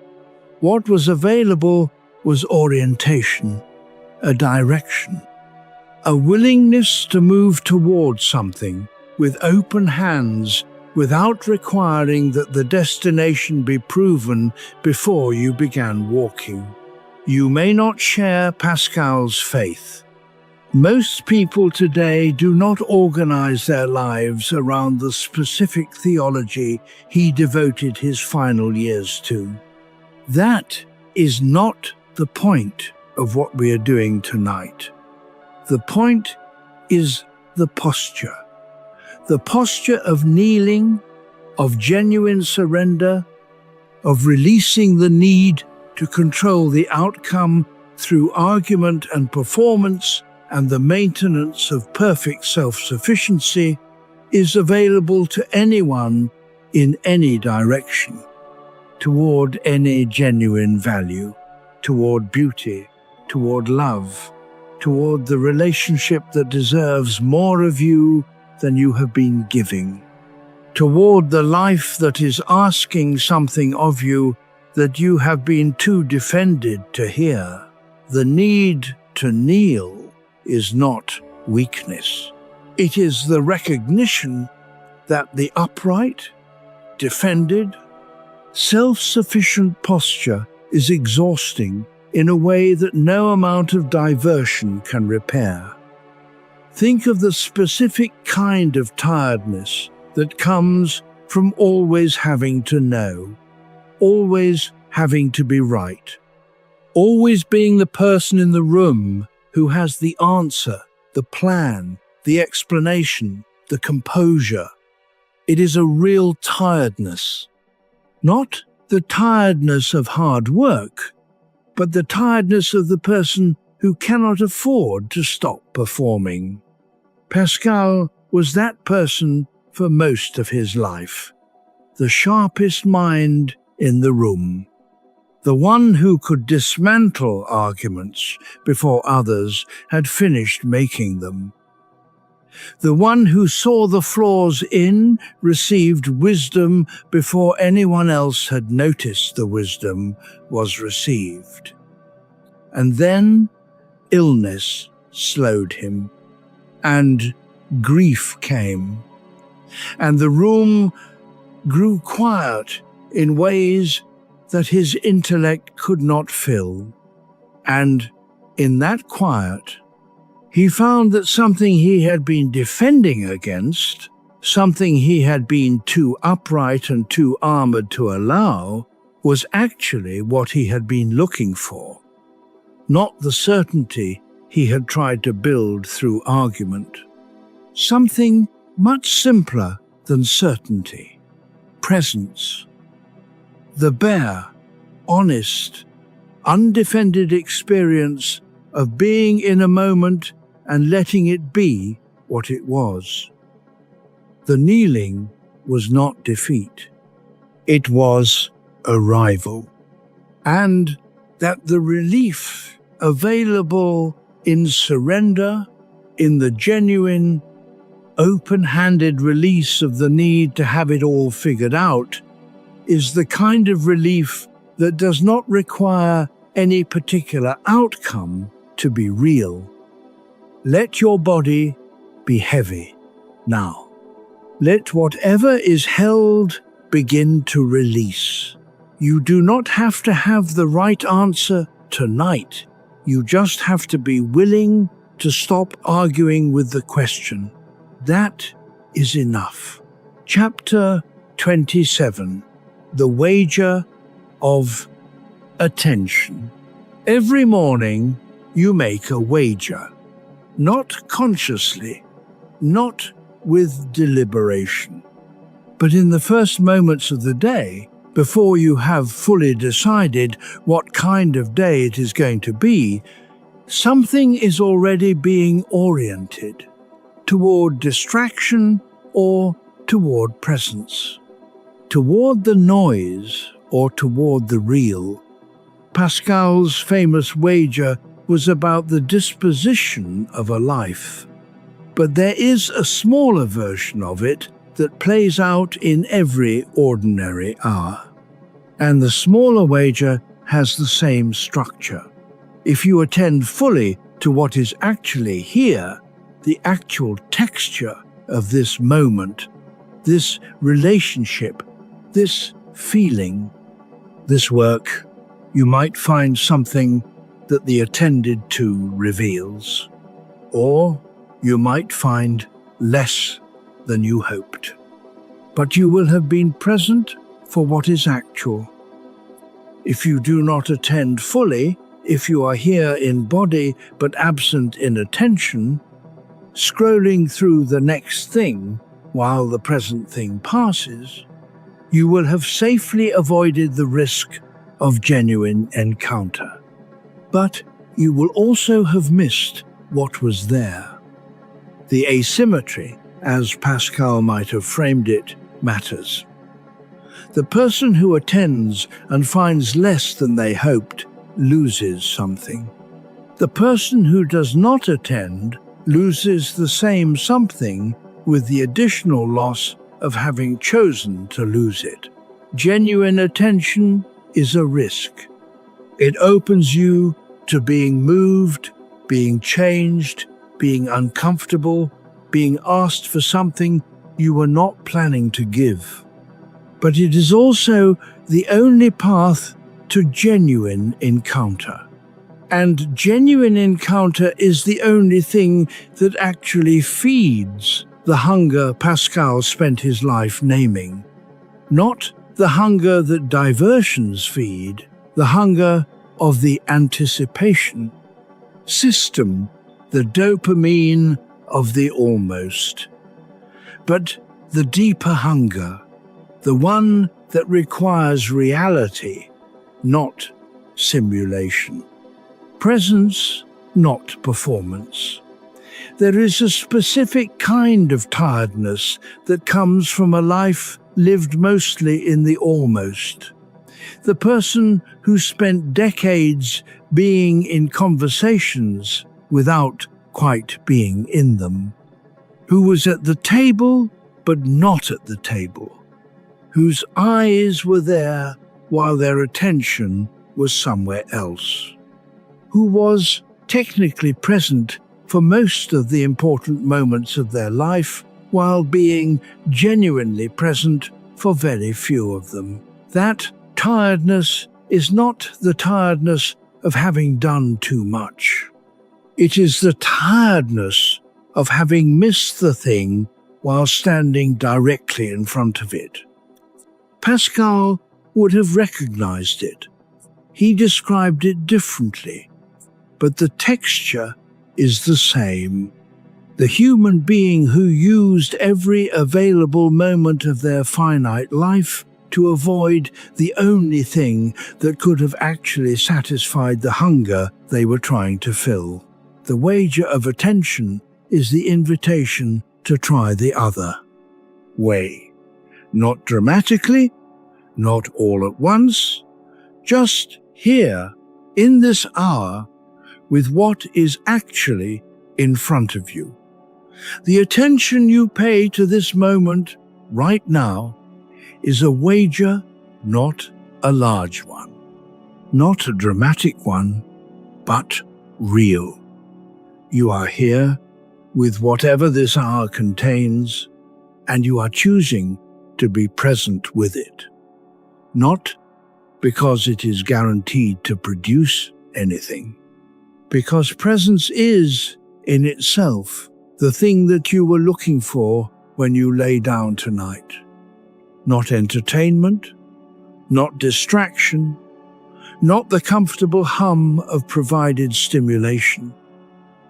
What was available was orientation, a direction, a willingness to move towards something with open hands without requiring that the destination be proven before you began walking. You may not share Pascal's faith, Most people today do not organize their lives around the specific theology he devoted his final years to. That is not the point of what we are doing tonight. The point is the posture of kneeling, of genuine surrender, of releasing the need to control the outcome through argument and performance, and the maintenance of perfect self-sufficiency is available to anyone in any direction, toward any genuine value, toward beauty, toward love, toward the relationship that deserves more of you than you have been giving, toward the life that is asking something of you that you have been too defended to hear. The need to kneel is not weakness. It is the recognition that the upright, defended, self-sufficient posture is exhausting in a way that no amount of diversion can repair. Think of the specific kind of tiredness that comes from always having to know, always having to be right, always being the person in the room who has the answer, the plan, the explanation, the composure. It is a real tiredness. Not the tiredness of hard work, but the tiredness of the person who cannot afford to stop performing. Pascal was that person for most of his life, the sharpest mind in the room, the one who could dismantle arguments before others had finished making them, the one who saw the flaws in, received wisdom before anyone else had noticed the wisdom was received. And then illness slowed him, and grief came, and the room grew quiet in ways that his intellect could not fill. And in that quiet, he found that something he had been defending against, something he had been too upright and too armored to allow, was actually what he had been looking for, not the certainty he had tried to build through argument. Something much simpler than certainty: presence. The bare, honest, undefended experience of being in a moment and letting it be what it was. The kneeling was not defeat. It was arrival. And that the relief available in surrender, in the genuine, open-handed release of the need to have it all figured out, is the kind of relief that does not require any particular outcome to be real. Let your body be heavy now. Let whatever is held begin to release. You do not have to have the right answer tonight. You just have to be willing to stop arguing with the question. That is enough. Chapter 27. The Wager of Attention. Every morning you make a wager, not consciously, not with deliberation, but in the first moments of the day, before you have fully decided what kind of day it is going to be, something is already being oriented toward distraction or toward presence, toward the noise or toward the real. Pascal's famous wager was about the disposition of a life, but there is a smaller version of it that plays out in every ordinary hour. And the smaller wager has the same structure. If you attend fully to what is actually here, the actual texture of this moment, this relationship, this feeling, this work, you might find something that the attended to reveals. Or you might find less than you hoped. But you will have been present for what is actual. If you do not attend fully, if you are here in body but absent in attention, scrolling through the next thing while the present thing passes, you will have safely avoided the risk of genuine encounter. But you will also have missed what was there. The asymmetry, as Pascal might have framed it, matters. The person who attends and finds less than they hoped loses something. The person who does not attend loses the same something with the additional loss of having chosen to lose it. Genuine attention is a risk. It opens you to being moved, being changed, being uncomfortable, being asked for something you were not planning to give. But it is also the only path to genuine encounter. And genuine encounter is the only thing that actually feeds the hunger Pascal spent his life naming. Not the hunger that diversions feed, the hunger of the anticipation system, the dopamine of the almost. But the deeper hunger, the one that requires reality, not simulation. Presence, not performance. There is a specific kind of tiredness that comes from a life lived mostly in the almost. The person who spent decades being in conversations without quite being in them, who was at the table but not at the table, whose eyes were there while their attention was somewhere else, who was technically present for most of the important moments of their life while being genuinely present for very few of them. That tiredness is not the tiredness of having done too much. It is the tiredness of having missed the thing while standing directly in front of it. Pascal would have recognized it. He described it differently, but the texture is the same. The human being who used every available moment of their finite life to avoid the only thing that could have actually satisfied the hunger they were trying to fill. The wager of attention is the invitation to try the other way. Not dramatically, not all at once, just here, in this hour, with what is actually in front of you. The attention you pay to this moment, right now, is a wager, not a large one. Not a dramatic one, but real. You are here with whatever this hour contains, and you are choosing to be present with it. Not because it is guaranteed to produce anything, because presence is, in itself, the thing that you were looking for when you lay down tonight. Not entertainment, not distraction, not the comfortable hum of provided stimulation.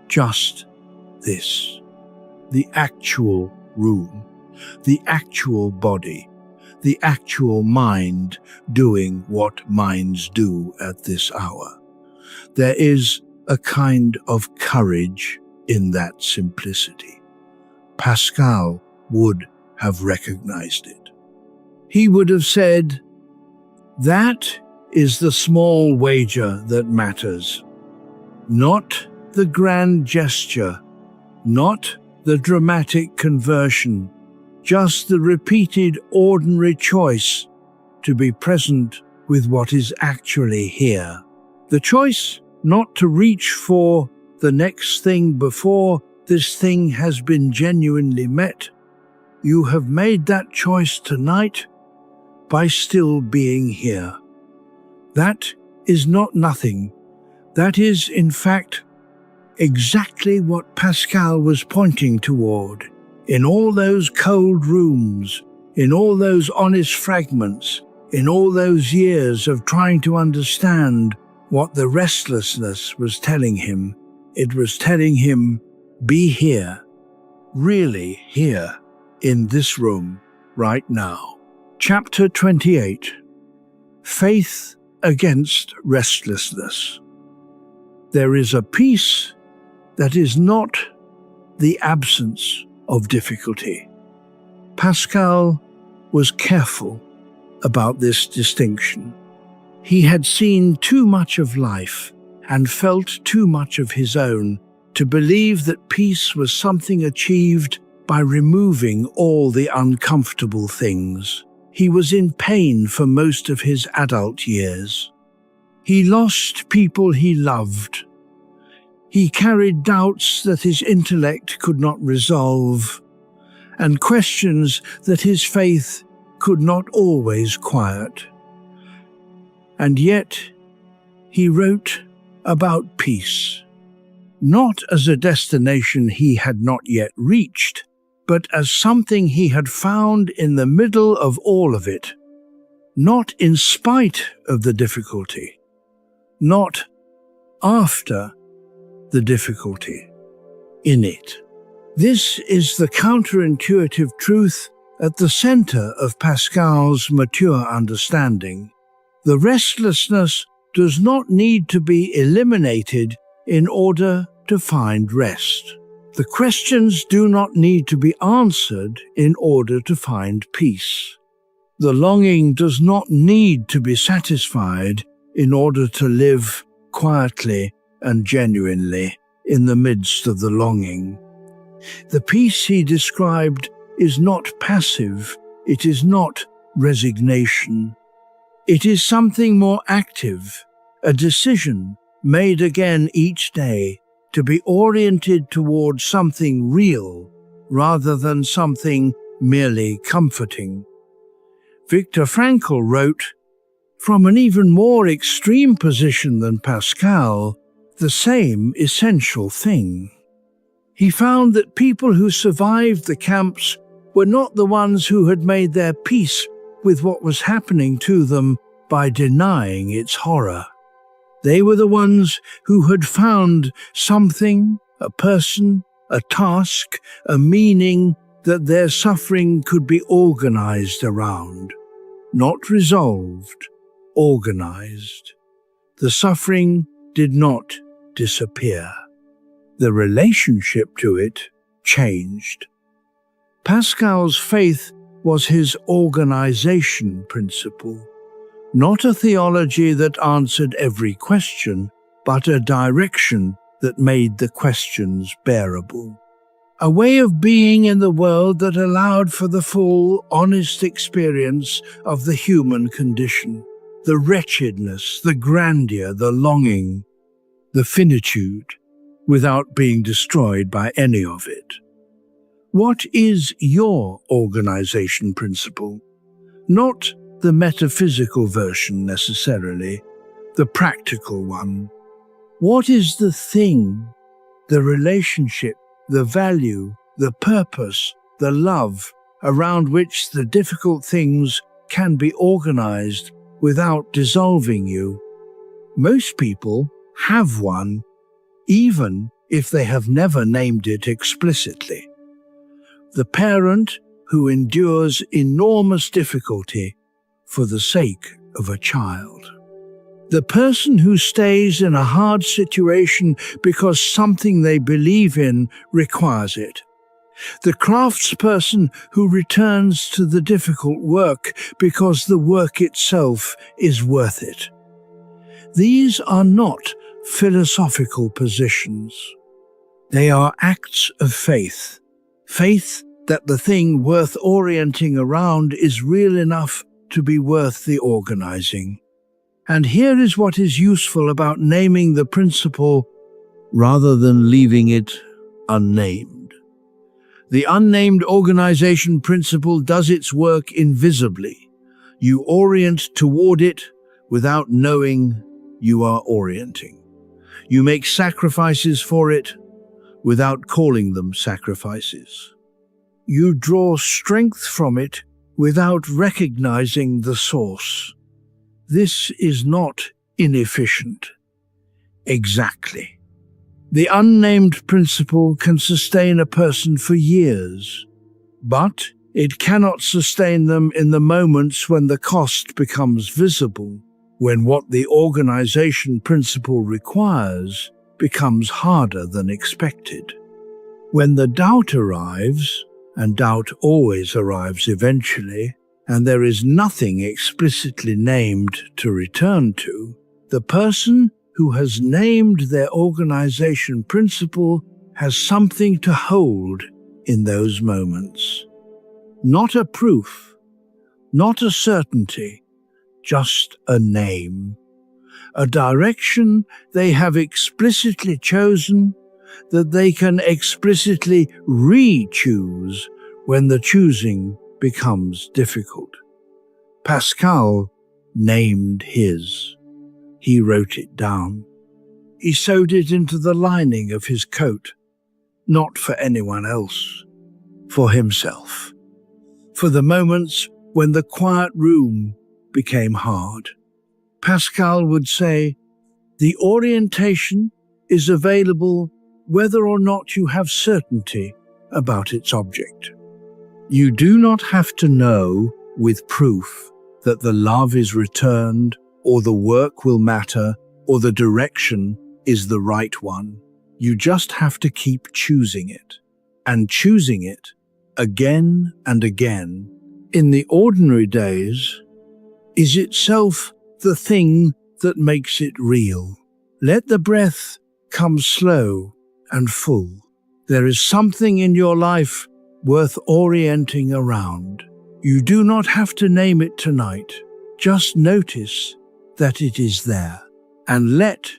Just this, the actual room, the actual body, the actual mind doing what minds do at this hour. There is a kind of courage in that simplicity. Pascal would have recognized it. He would have said, that is the small wager that matters, not the grand gesture, not the dramatic conversion, just the repeated ordinary choice to be present with what is actually here. The choice not to reach for the next thing before this thing has been genuinely met. You have made that choice tonight by still being here. That is not nothing. That is, in fact, exactly what Pascal was pointing toward. In all those cold rooms, in all those honest fragments, in all those years of trying to understand what the restlessness was telling him, it was telling him, be here, really here, in this room, right now. Chapter 28. Faith against restlessness. There is a peace that is not the absence of difficulty. Pascal was careful about this distinction. He had seen too much of life and felt too much of his own to believe that peace was something achieved by removing all the uncomfortable things. He was in pain for most of his adult years. He lost people he loved. He carried doubts that his intellect could not resolve, and questions that his faith could not always quiet. And yet, he wrote about peace, not as a destination he had not yet reached, but as something he had found in the middle of all of it, not in spite of the difficulty, not after the difficulty, in it. This is the counterintuitive truth at the center of Pascal's mature understanding. The restlessness does not need to be eliminated in order to find rest. The questions do not need to be answered in order to find peace. The longing does not need to be satisfied in order to live quietly and genuinely in the midst of the longing. The peace he described is not passive, it is not resignation. It is something more active, a decision made again each day to be oriented toward something real rather than something merely comforting. Viktor Frankl wrote, from an even more extreme position than Pascal, the same essential thing. He found that people who survived the camps were not the ones who had made their peace with what was happening to them by denying its horror. They were the ones who had found something, a person, a task, a meaning that their suffering could be organized around. Not resolved, organized. The suffering did not disappear. The relationship to it changed. Pascal's faith was his organization principle, not a theology that answered every question, but a direction that made the questions bearable. A way of being in the world that allowed for the full, honest experience of the human condition, the wretchedness, the grandeur, the longing, the finitude, without being destroyed by any of it. What is your organization principle? Not the metaphysical version necessarily, the practical one. What is the thing, the relationship, the value, the purpose, the love around which the difficult things can be organized without dissolving you? Most people have one, even if they have never named it explicitly. The parent who endures enormous difficulty for the sake of a child. The person who stays in a hard situation because something they believe in requires it. The craftsperson who returns to the difficult work because the work itself is worth it. These are not philosophical positions. They are acts of faith. Faith that the thing worth orienting around is real enough to be worth the organizing. And here is what is useful about naming the principle rather than leaving it unnamed. The unnamed organization principle does its work invisibly. You orient toward it without knowing you are orienting. You make sacrifices for it without calling them sacrifices. You draw strength from it without recognizing the source. This is not inefficient. Exactly. The unnamed principle can sustain a person for years, but it cannot sustain them in the moments when the cost becomes visible, when what the organization principle requires becomes harder than expected. When the doubt arrives, and doubt always arrives eventually, and there is nothing explicitly named to return to, the person who has named their organization principle has something to hold in those moments. Not a proof, not a certainty, just a name. A direction they have explicitly chosen that they can explicitly re-choose when the choosing becomes difficult. Pascal named his. He wrote it down. He sewed it into the lining of his coat, not for anyone else, for himself. For the moments when the quiet room became hard. Pascal would say, the orientation is available whether or not you have certainty about its object. You do not have to know with proof that the love is returned, or the work will matter, or the direction is the right one. You just have to keep choosing it, and choosing it again and again. In the ordinary days, is itself the thing that makes it real. Let the breath come slow and full. There is something in your life worth orienting around. You do not have to name it tonight. Just notice that it is there, and let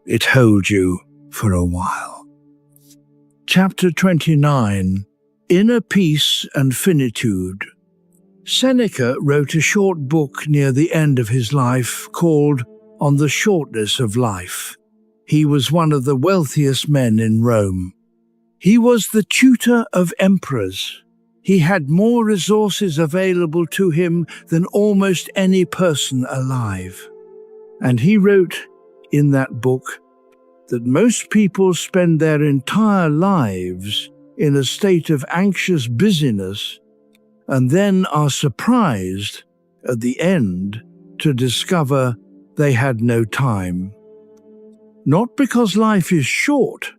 it hold you for a while. Chapter 29. Inner Peace and Finitude. Seneca wrote a short book near the end of his life called On the Shortness of Life. He was one of the wealthiest men in Rome. He was the tutor of emperors. He had more resources available to him than almost any person alive. And he wrote in that book that most people spend their entire lives in a state of anxious busyness and then are surprised at the end to discover they had no time. Not because life is short,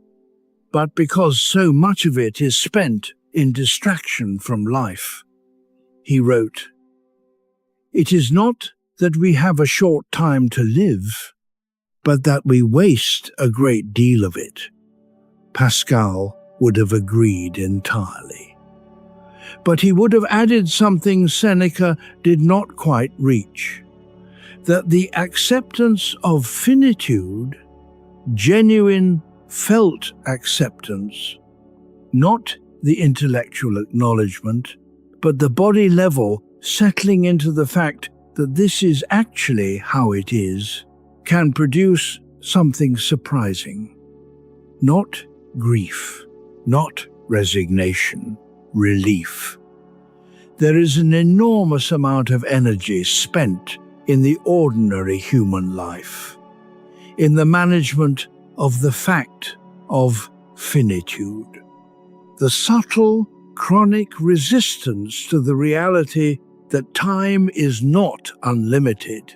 but because so much of it is spent in distraction from life. He wrote, "It is not that we have a short time to live, but that we waste a great deal of it." Pascal would have agreed entirely. But he would have added something Seneca did not quite reach, that the acceptance of finitude, genuine felt acceptance, not the intellectual acknowledgement, but the body level settling into the fact that this is actually how it is, can produce something surprising. Not grief, not resignation, relief. There is an enormous amount of energy spent in the ordinary human life, in the management of the fact of finitude, the subtle, chronic resistance to the reality that time is not unlimited,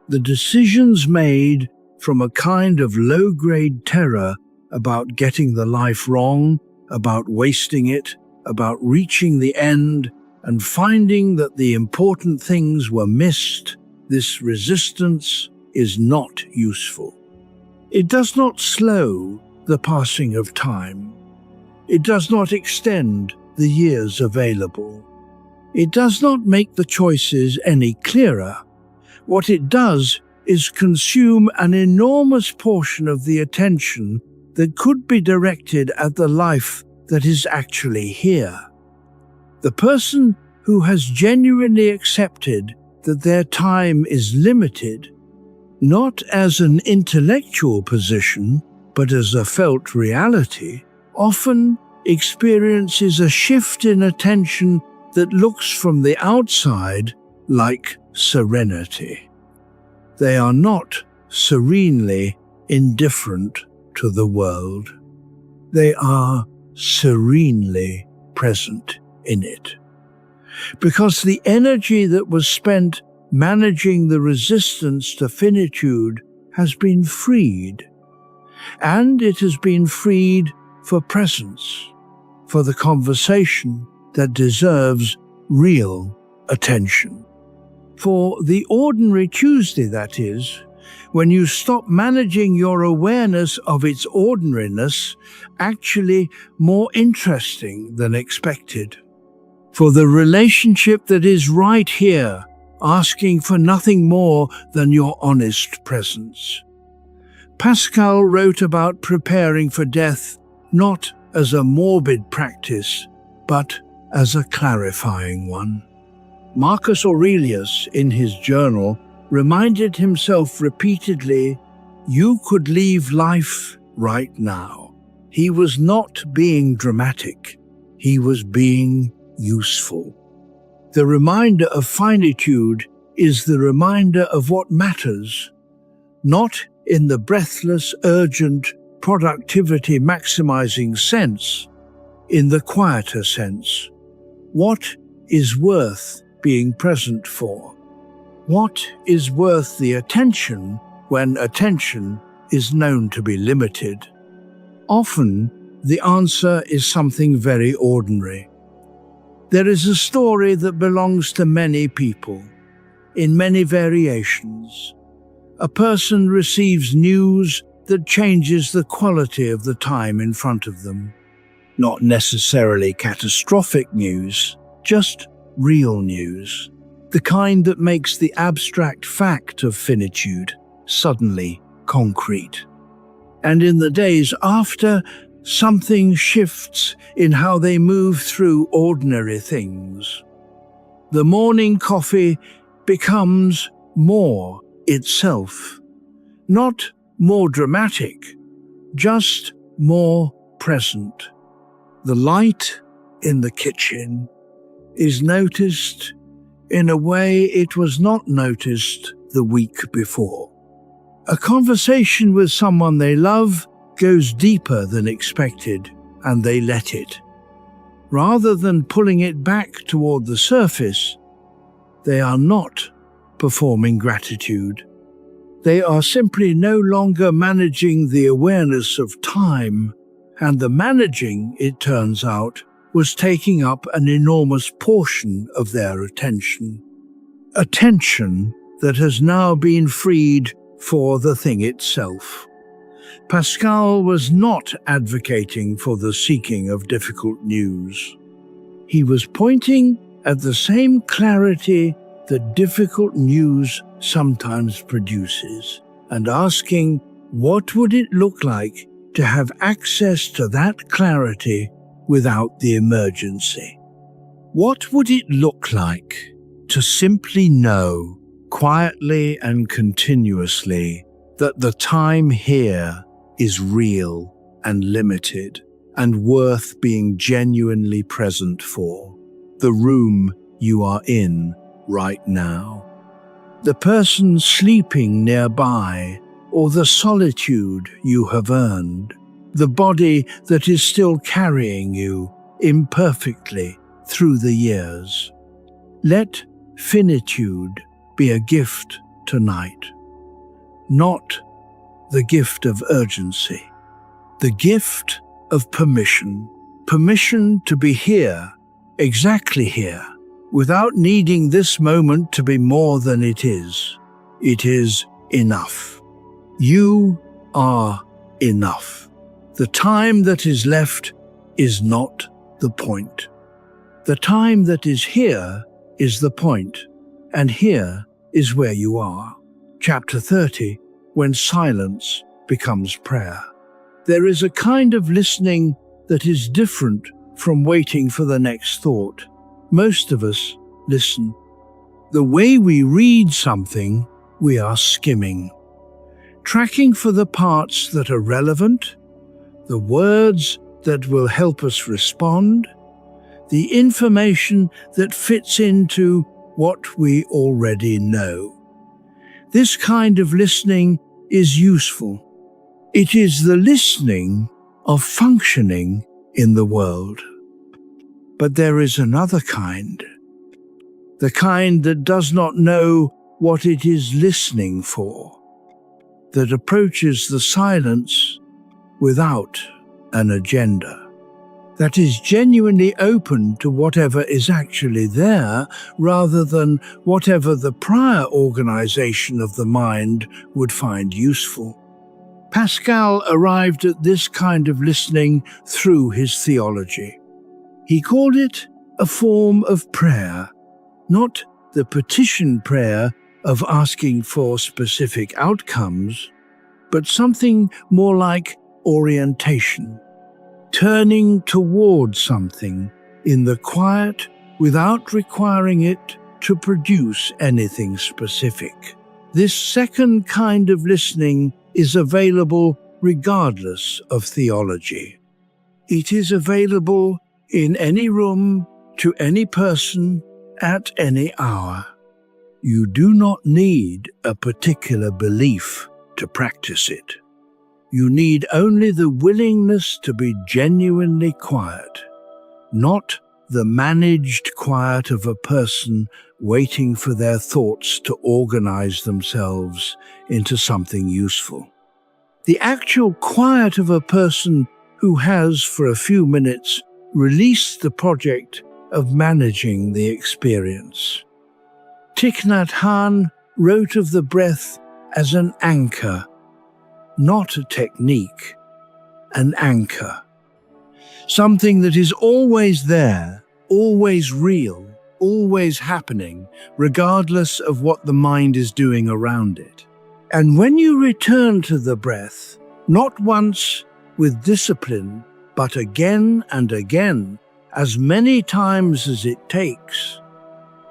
the decisions made from a kind of low-grade terror about getting the life wrong, about wasting it, about reaching the end and finding that the important things were missed. This resistance is not useful. It does not slow the passing of time. It does not extend the years available. It does not make the choices any clearer. What it does is consume an enormous portion of the attention that could be directed at the life that is actually here. The person who has genuinely accepted that their time is limited not as an intellectual position, but as a felt reality, often experiences a shift in attention that looks from the outside like serenity. They are not serenely indifferent to the world. They are serenely present in it. Because the energy that was spent managing the resistance to finitude has been freed, and it has been freed for presence, for the conversation that deserves real attention. For the ordinary Tuesday, that is, when you stop managing your awareness of its ordinariness, actually more interesting than expected. For the relationship that is right here, asking for nothing more than your honest presence. Pascal wrote about preparing for death not as a morbid practice, but as a clarifying one. Marcus Aurelius, in his journal, reminded himself repeatedly, you could leave life right now. He was not being dramatic. He was being useful. The reminder of finitude is the reminder of what matters, not in the breathless, urgent, productivity-maximizing sense, in the quieter sense. What is worth being present for? What is worth the attention when attention is known to be limited? Often, the answer is something very ordinary. There is a story that belongs to many people, in many variations. A person receives news that changes the quality of the time in front of them. Not necessarily catastrophic news, just real news. The kind that makes the abstract fact of finitude suddenly concrete. And in the days after, something shifts in how they move through ordinary things. The morning coffee becomes more itself. Not more dramatic, just more present. The light in the kitchen is noticed in a way it was not noticed the week before. A conversation with someone they love goes deeper than expected, and they let it. Rather than pulling it back toward the surface, they are not performing gratitude. They are simply no longer managing the awareness of time, and the managing, it turns out, was taking up an enormous portion of their attention. Attention that has now been freed for the thing itself. Pascal was not advocating for the seeking of difficult news. He was pointing at the same clarity that difficult news sometimes produces, and asking, what would it look like to have access to that clarity without the emergency? What would it look like to simply know, quietly and continuously, that the time here is real and limited and worth being genuinely present for? The room you are in right now. The person sleeping nearby, or the solitude you have earned. The body that is still carrying you imperfectly through the years. Let finitude be a gift tonight. Not the gift of urgency. The gift of permission. Permission to be here, exactly here, without needing this moment to be more than it is. It is enough. You are enough. The time that is left is not the point. The time that is here is the point, and here is where you are. Chapter 30, when silence becomes prayer. There is a kind of listening that is different from waiting for the next thought. Most of us listen. The way we read something, we are skimming. tracking for the parts that are relevant, the words that will help us respond, the information that fits into what we already know. This kind of listening is useful. It is the listening of functioning in the world. But there is another kind, the kind that does not know what it is listening for, that approaches the silence without an agenda, that is genuinely open to whatever is actually there rather than whatever the prior organization of the mind would find useful. Pascal arrived at this kind of listening through his theology. He called it a form of prayer, not the petition prayer of asking for specific outcomes, but something more like orientation, turning toward something in the quiet without requiring it to produce anything specific. This second kind of listening is available regardless of theology. It is available in any room, to any person, at any hour. You do not need a particular belief to practice it. You need only the willingness to be genuinely quiet, not the managed quiet of a person waiting for their thoughts to organize themselves into something useful. The actual quiet of a person who has, for a few minutes, released the project of managing the experience. Thich Nhat Hanh wrote of the breath as an anchor, not a technique, an anchor. Something that is always there, always real, always happening, regardless of what the mind is doing around it. And when you return to the breath, not once with discipline, but again and again, as many times as it takes,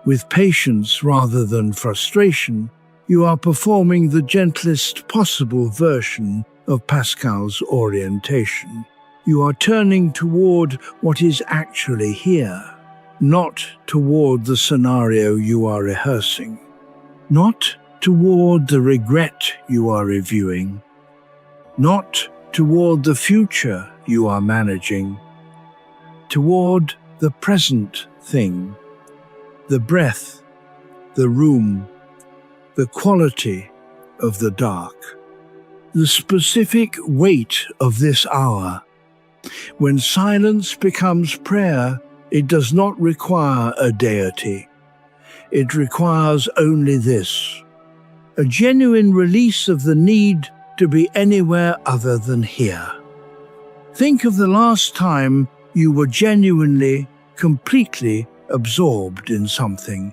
with patience rather than frustration, you are performing the gentlest possible version of Pascal's orientation. You are turning toward what is actually here, not toward the scenario you are rehearsing, not toward the regret you are reviewing, not toward the future you are managing, toward the present thing, the breath, the room, the quality of the dark, the specific weight of this hour. When silence becomes prayer, it does not require a deity. It requires only this: a genuine release of the need to be anywhere other than here. Think of the last time you were genuinely, completely absorbed in something.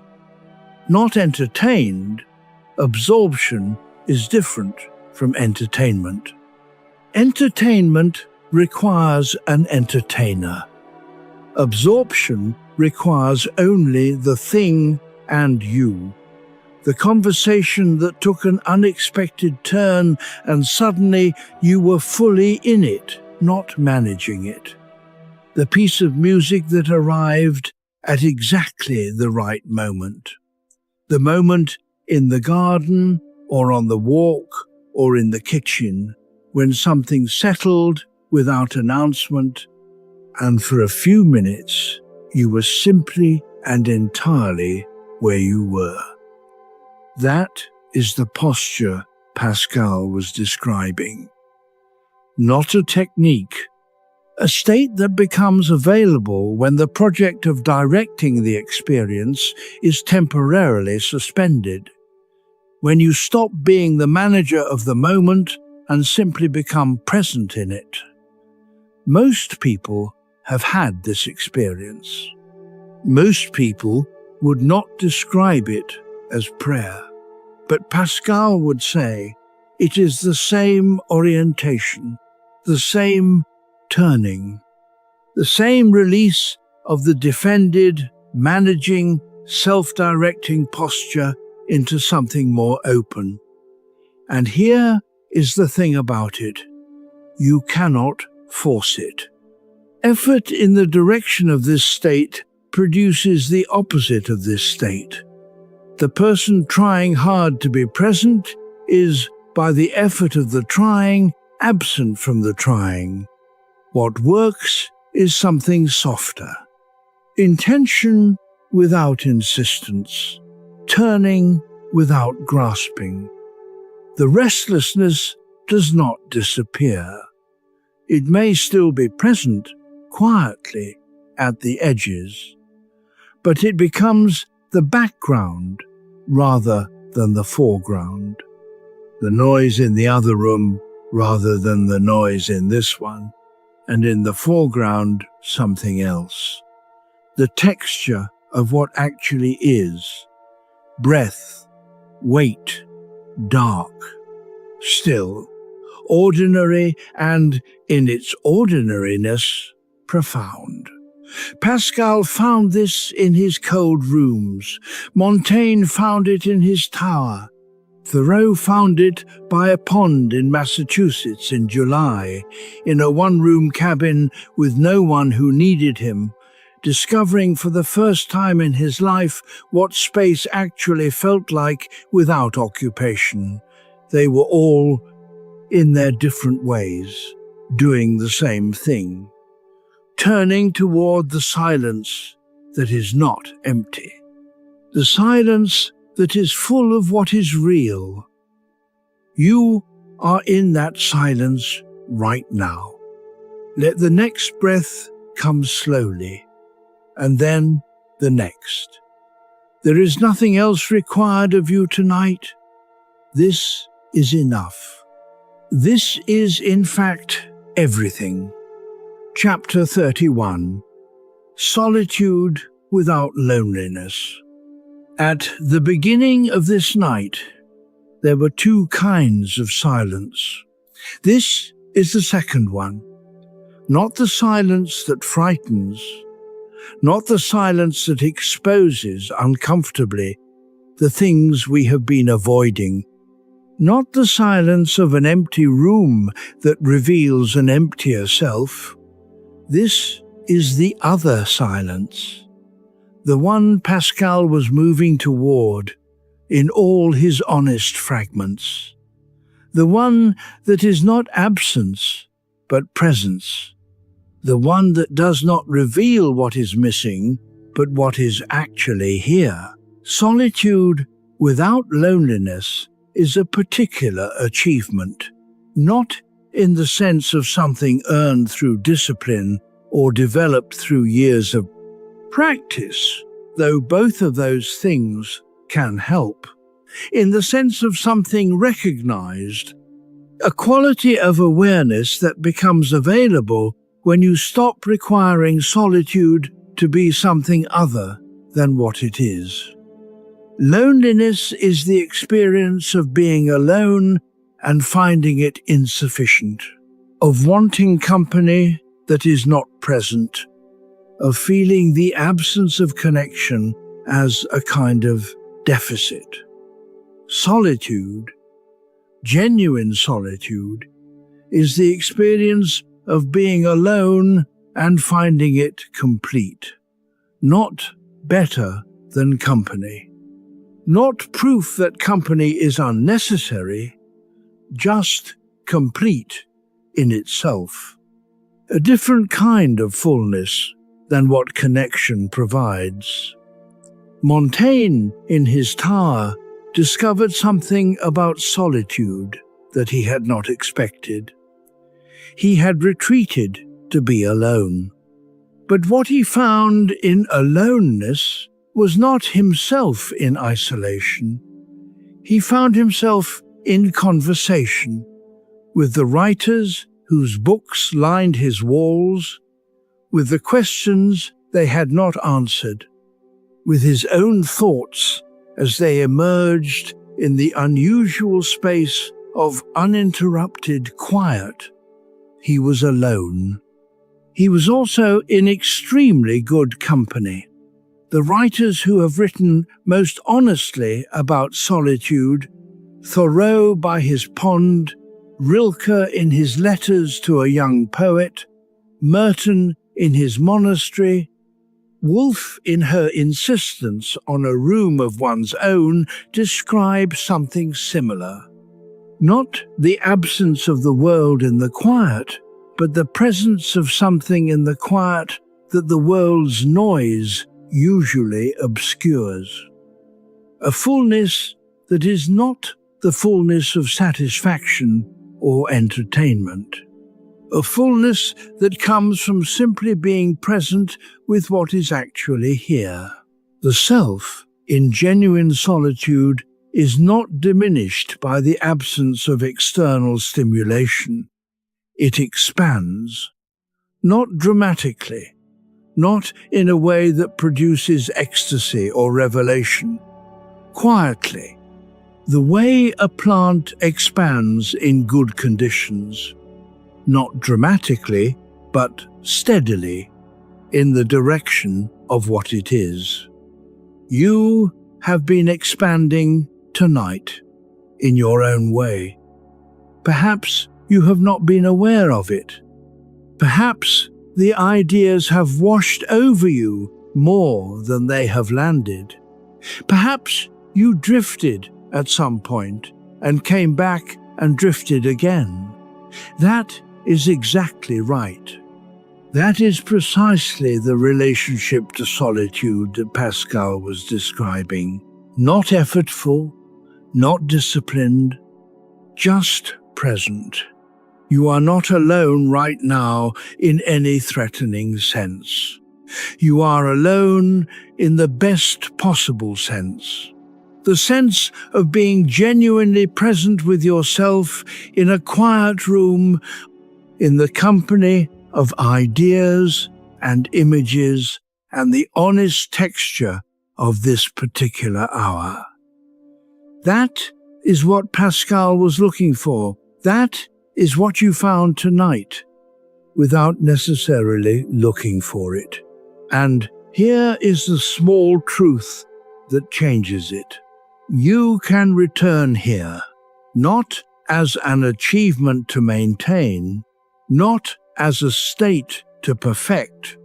Not entertained. Absorption is different from entertainment. Entertainment requires an entertainer. Absorption requires only the thing and you. The conversation that took an unexpected turn and suddenly you were fully in it, not managing it. The piece of music that arrived at exactly the right moment. The moment in the garden or on the walk or in the kitchen when something settled without announcement, and for a few minutes you were simply and entirely where you were. That is the posture Pascal was describing. Not a technique, a state that becomes available when the project of directing the experience is temporarily suspended, when you stop being the manager of the moment and simply become present in it. Most people have had this experience. Most people would not describe it as prayer, but Pascal would say it is the same orientation, the same turning, the same release of the defended, managing, self-directing posture into something more open. And here is the thing about it. You cannot force it. Effort in the direction of this state produces the opposite of this state. The person trying hard to be present is, by the effort of the trying, absent from the trying. What works is something softer. Intention without insistence. Turning without grasping. The restlessness does not disappear. It may still be present quietly at the edges, but it becomes the background rather than the foreground. The noise in the other room rather than the noise in this one, and in the foreground something else. The texture of what actually is. Breath, weight, dark, still, ordinary, and, in its ordinariness, profound. Pascal found this in his cold rooms. Montaigne found it in his tower. Thoreau found it by a pond in Massachusetts in July, in a one-room cabin with no one who needed him, discovering for the first time in his life what space actually felt like without occupation. They were all, in their different ways, doing the same thing, turning toward the silence that is not empty, the silence that is full of what is real. You are in that silence right now. Let the next breath come slowly, and then the next. There is nothing else required of you tonight. This is enough. This is, in fact, everything. Chapter 31. Solitude without loneliness. At the beginning of this night, there were two kinds of silence. This is the second one. Not the silence that frightens, not the silence that exposes uncomfortably the things we have been avoiding, not the silence of an empty room that reveals an emptier self. This is the other silence, the one Pascal was moving toward in all his honest fragments, the one that is not absence but presence, the one that does not reveal what is missing but what is actually here. Solitude without loneliness is a particular achievement, not in the sense of something earned through discipline or developed through years of practice, though both of those things can help, in the sense of something recognized, a quality of awareness that becomes available when you stop requiring solitude to be something other than what it is. Loneliness is the experience of being alone and finding it insufficient, of wanting company that is not present, of feeling the absence of connection as a kind of deficit. Solitude, genuine solitude, is the experience of being alone and finding it complete, not better than company. Not proof that company is unnecessary, just complete in itself. A different kind of fullness than what connection provides. Montaigne, in his tower, discovered something about solitude that he had not expected. He had retreated to be alone. But what he found in aloneness was not himself in isolation. He found himself in conversation with the writers whose books lined his walls, with the questions they had not answered, with his own thoughts as they emerged in the unusual space of uninterrupted quiet. He was alone. He was also in extremely good company. The writers who have written most honestly about solitude, Thoreau by his pond, Rilke in his letters to a young poet, Merton in his monastery, Woolf in her insistence on a room of one's own describe something similar. Not the absence of the world in the quiet, but the presence of something in the quiet that the world's noise usually obscures. A fullness that is not the fullness of satisfaction or entertainment. A fullness that comes from simply being present with what is actually here. The self, in genuine solitude, is not diminished by the absence of external stimulation. It expands, not dramatically, not in a way that produces ecstasy or revelation. Quietly, the way a plant expands in good conditions. Not dramatically, but steadily, in the direction of what it is. You have been expanding tonight, in your own way. Perhaps you have not been aware of it. Perhaps the ideas have washed over you more than they have landed. Perhaps you drifted at some point and came back and drifted again. That is exactly right. That is precisely the relationship to solitude that Pascal was describing. Not effortful, not disciplined, just present. You are not alone right now in any threatening sense. You are alone in the best possible sense. The sense of being genuinely present with yourself in a quiet room, in the company of ideas and images and the honest texture of this particular hour. That is what Pascal was looking for. That is what you found tonight, without necessarily looking for it. And here is the small truth that changes it. You can return here, not as an achievement to maintain, not as a state to perfect,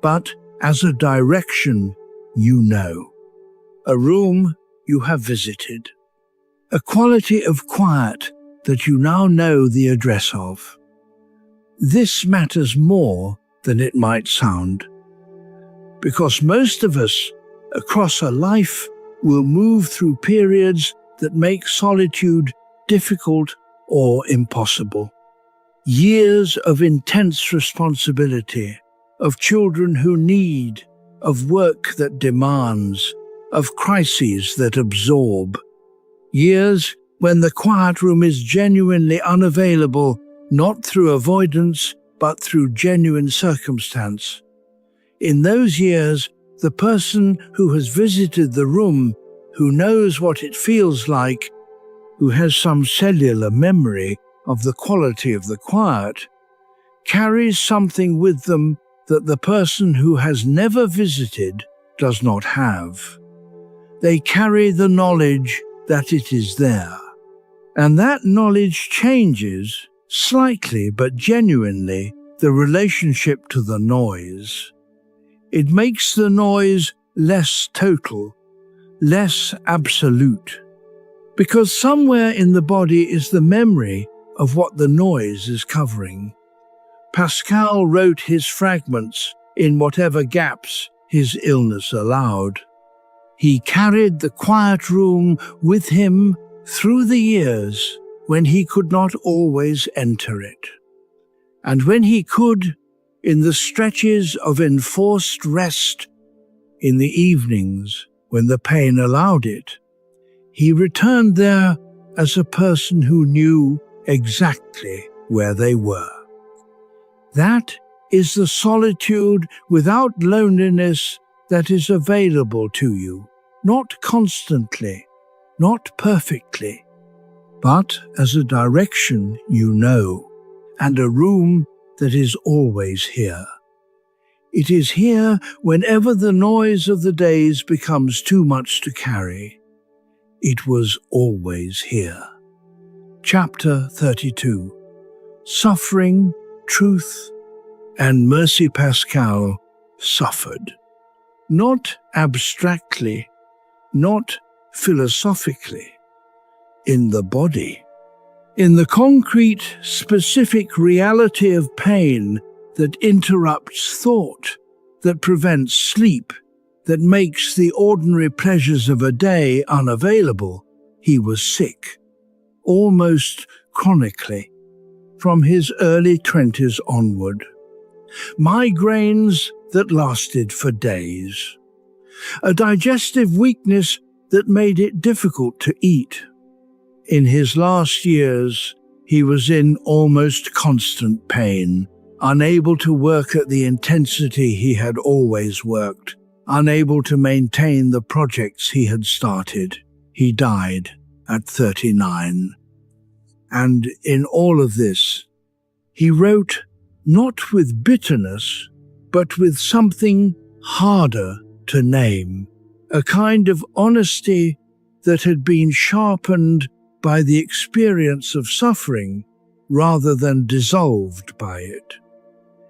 but as a direction you know, a room you have visited, a quality of quiet that you now know the address of. This matters more than it might sound, because most of us across a life will move through periods that make solitude difficult or impossible. Years of intense responsibility, of children who need, of work that demands, of crises that absorb. Years when the quiet room is genuinely unavailable, not through avoidance, but through genuine circumstance. In those years, the person who has visited the room, who knows what it feels like, who has some cellular memory of the quality of the quiet, carries something with them that the person who has never visited does not have. They carry the knowledge that it is there. And that knowledge changes, slightly but genuinely, the relationship to the noise. It makes the noise less total, less absolute, because somewhere in the body is the memory of what the noise is covering. Pascal wrote his fragments in whatever gaps his illness allowed. He carried the quiet room with him through the years when he could not always enter it. And when he could, in the stretches of enforced rest, in the evenings when the pain allowed it, he returned there as a person who knew exactly where they were. That is the solitude without loneliness that is available to you, not constantly, not perfectly, but as a direction you know, and a room that is always here. It is here whenever the noise of the days becomes too much to carry. It was always here. Chapter 32. Suffering, Truth, and Blaise Pascal suffered. Not abstractly, not philosophically, in the body. In the concrete, specific reality of pain that interrupts thought, that prevents sleep, that makes the ordinary pleasures of a day unavailable, he was sick, almost chronically, from his early 20s onward. Migraines that lasted for days. A digestive weakness that made it difficult to eat. In his last years, he was in almost constant pain, unable to work at the intensity he had always worked, unable to maintain the projects he had started. He died at 39. And in all of this, he wrote not with bitterness, but with something harder to name, a kind of honesty that had been sharpened by the experience of suffering rather than dissolved by it.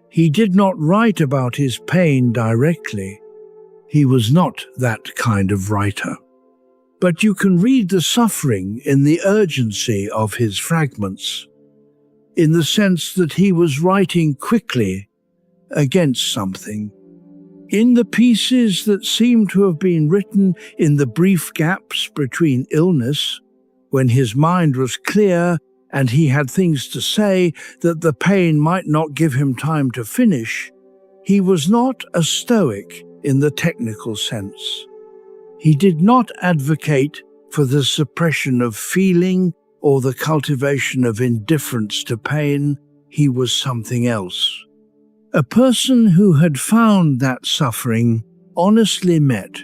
He did not write about his pain directly. He was not that kind of writer. But you can read the suffering in the urgency of his fragments, in the sense that he was writing quickly against something. In the pieces that seem to have been written in the brief gaps between illness, when his mind was clear and he had things to say that the pain might not give him time to finish, he was not a stoic in the technical sense. He did not advocate for the suppression of feeling or the cultivation of indifference to pain. He was something else. A person who had found that suffering, honestly met,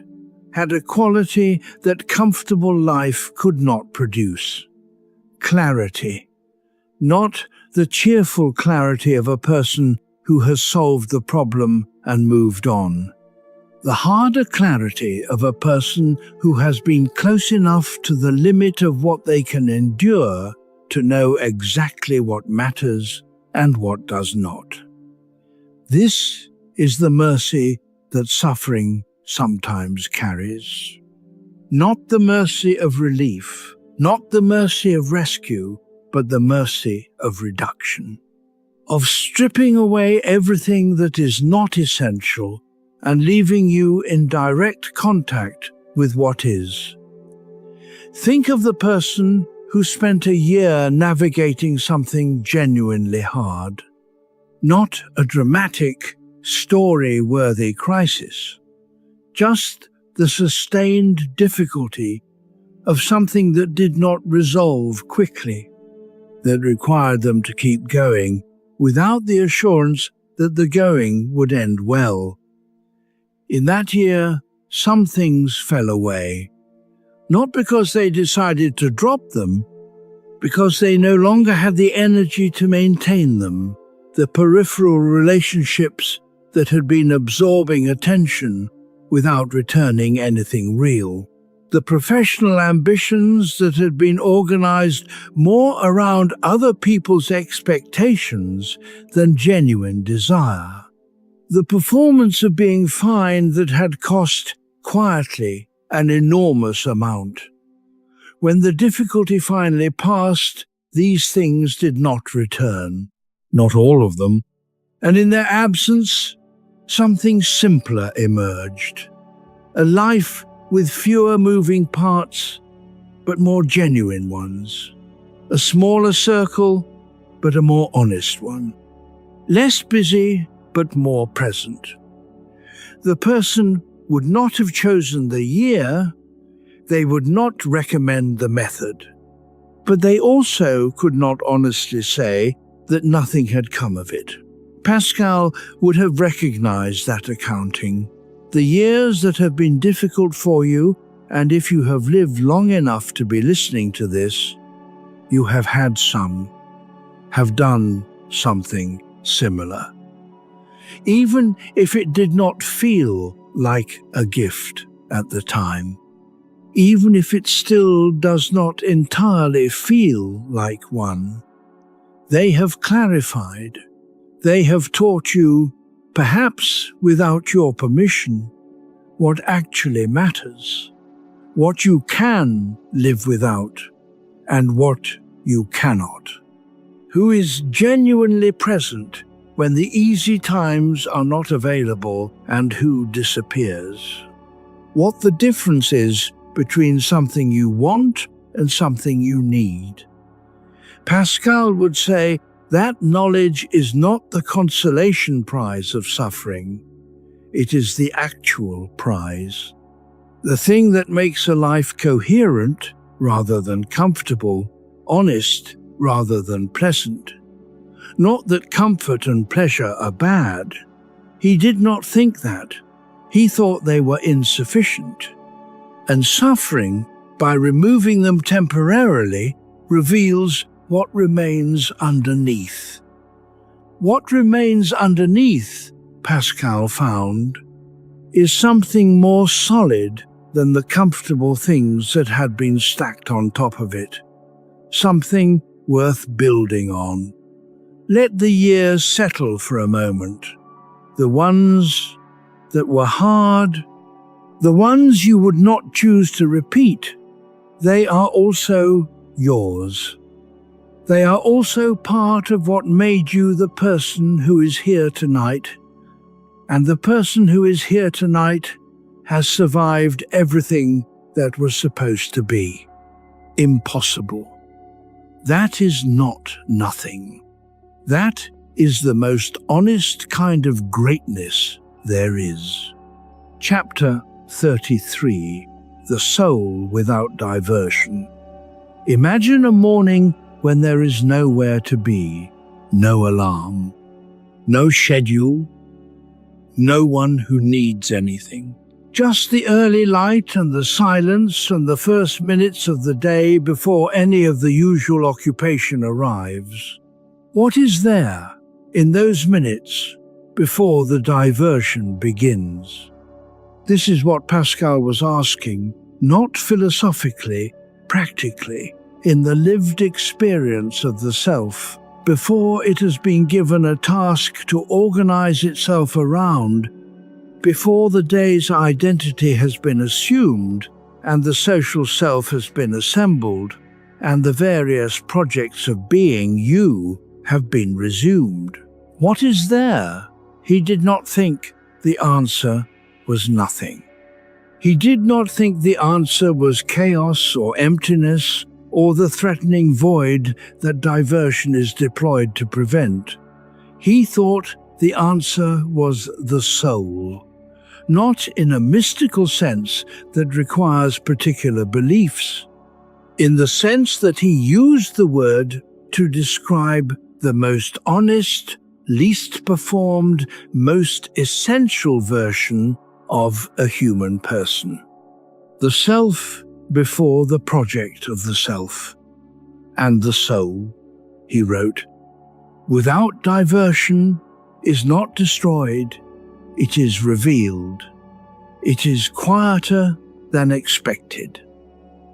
had a quality that comfortable life could not produce. Clarity. Not the cheerful clarity of a person who has solved the problem and moved on. The harder clarity of a person who has been close enough to the limit of what they can endure to know exactly what matters and what does not. This is the mercy that suffering sometimes carries. Not the mercy of relief, not the mercy of rescue, but the mercy of reduction, of stripping away everything that is not essential and leaving you in direct contact with what is. Think of the person who spent a year navigating something genuinely hard. Not a dramatic, story-worthy crisis, just the sustained difficulty of something that did not resolve quickly, that required them to keep going without the assurance that the going would end well. In that year, some things fell away, not because they decided to drop them, because they no longer had the energy to maintain them. The peripheral relationships that had been absorbing attention without returning anything real. The professional ambitions that had been organized more around other people's expectations than genuine desire. The performance of being fine that had cost quietly an enormous amount. When the difficulty finally passed, these things did not return. Not all of them, and in their absence, something simpler emerged. A life with fewer moving parts, but more genuine ones. A smaller circle, but a more honest one. Less busy, but more present. The person would not have chosen the year, they would not recommend the method, but they also could not honestly say that nothing had come of it. Pascal would have recognized that accounting. The years that have been difficult for you, and if you have lived long enough to be listening to this, you have had some, have done something similar. Even if it did not feel like a gift at the time. even if it still does not entirely feel like one. They have clarified. They have taught you, perhaps without your permission, what actually matters, what you can live without, and what you cannot. Who is genuinely present when the easy times are not available, and who disappears. What the difference is between something you want and something you need. Pascal would say that knowledge is not the consolation prize of suffering. It is the actual prize. The thing that makes a life coherent rather than comfortable, honest rather than pleasant. Not that comfort and pleasure are bad. He did not think that. He thought they were insufficient. And suffering, by removing them temporarily, reveals what remains underneath. What remains underneath, Pascal found, is something more solid than the comfortable things that had been stacked on top of it. Something worth building on. Let the years settle for a moment. The ones that were hard, the ones you would not choose to repeat, they are also yours. They are also part of what made you the person who is here tonight. And the person who is here tonight has survived everything that was supposed to be. Impossible. That is not nothing. That is the most honest kind of greatness there is. Chapter 33. The Soul Without Diversion. Imagine a morning when there is nowhere to be, no alarm, no schedule, no one who needs anything. Just the early light and the silence and the first minutes of the day before any of the usual occupation arrives. What is there in those minutes before the diversion begins? This is what Pascal was asking, not philosophically, practically, in the lived experience of the self, before it has been given a task to organize itself around, before the day's identity has been assumed and the social self has been assembled, and the various projects of being you have been resumed. What is there? He did not think the answer was nothing. He did not think the answer was chaos or emptiness or the threatening void that diversion is deployed to prevent. He thought the answer was the soul, not in a mystical sense that requires particular beliefs, in the sense that he used the word to describe the most honest, least performed, most essential version of a human person. The self before the project of the self. And the soul, he wrote, without diversion is not destroyed, it is revealed. It is quieter than expected.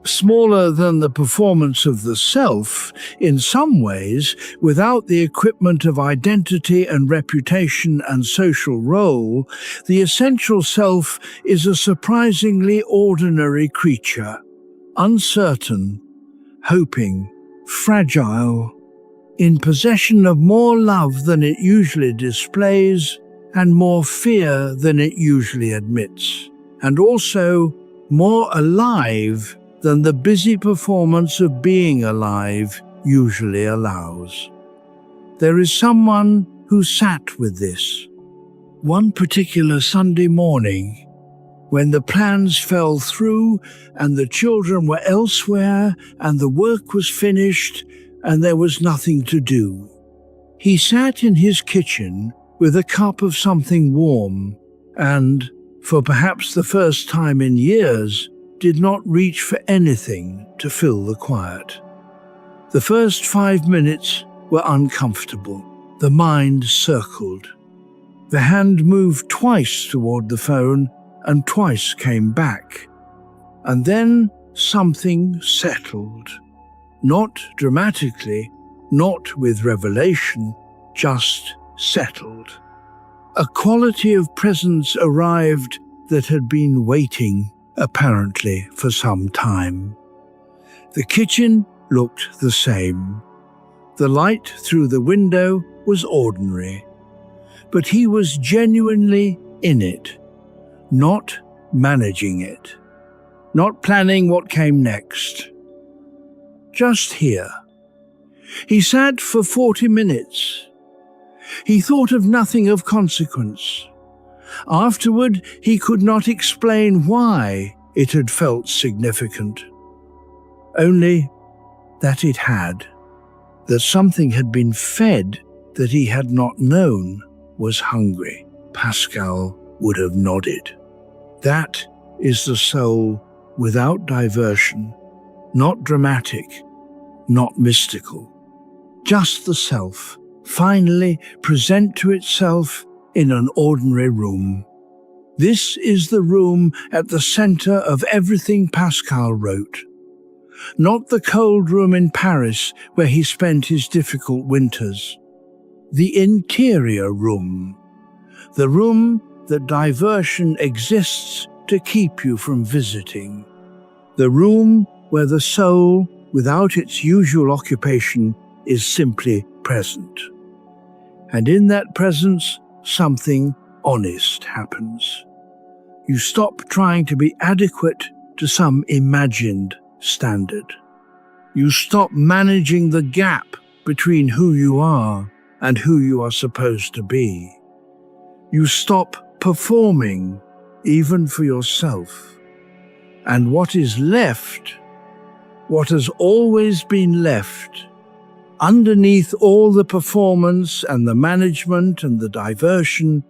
Smaller than the performance of the self, in some ways, without the equipment of identity and reputation and social role, the essential self is a surprisingly ordinary creature, uncertain, hoping, fragile, in possession of more love than it usually displays and more fear than it usually admits, and also more alive than the busy performance of being alive usually allows. There is someone who sat with this. One particular Sunday morning, when the plans fell through and the children were elsewhere and the work was finished and there was nothing to do, he sat in his kitchen with a cup of something warm and, for perhaps the first time in years, did not reach for anything to fill the quiet. The first 5 minutes were uncomfortable. The mind circled. The hand moved twice toward the phone and twice came back. And then something settled. Not dramatically, not with revelation, just settled. A quality of presence arrived that had been waiting, apparently, for some time. The kitchen looked the same. The light through the window was ordinary, but he was genuinely in it, not managing it, not planning what came next. Just here. He sat for 40 minutes. He thought of nothing of consequence. Afterward, he could not explain why it had felt significant. Only that it had, that something had been fed that he had not known was hungry. Pascal would have nodded. That is the soul without diversion, not dramatic, not mystical. Just the self, finally present to itself in an ordinary room. This is the room at the center of everything Pascal wrote. Not the cold room in Paris where he spent his difficult winters. The interior room. The room that diversion exists to keep you from visiting. The room where the soul, without its usual occupation, is simply present. And in that presence, something honest happens. You stop trying to be adequate to some imagined standard. You stop managing the gap between who you are and who you are supposed to be. You stop performing, even for yourself. And what is left, what has always been left, underneath all the performance and the management and the diversion,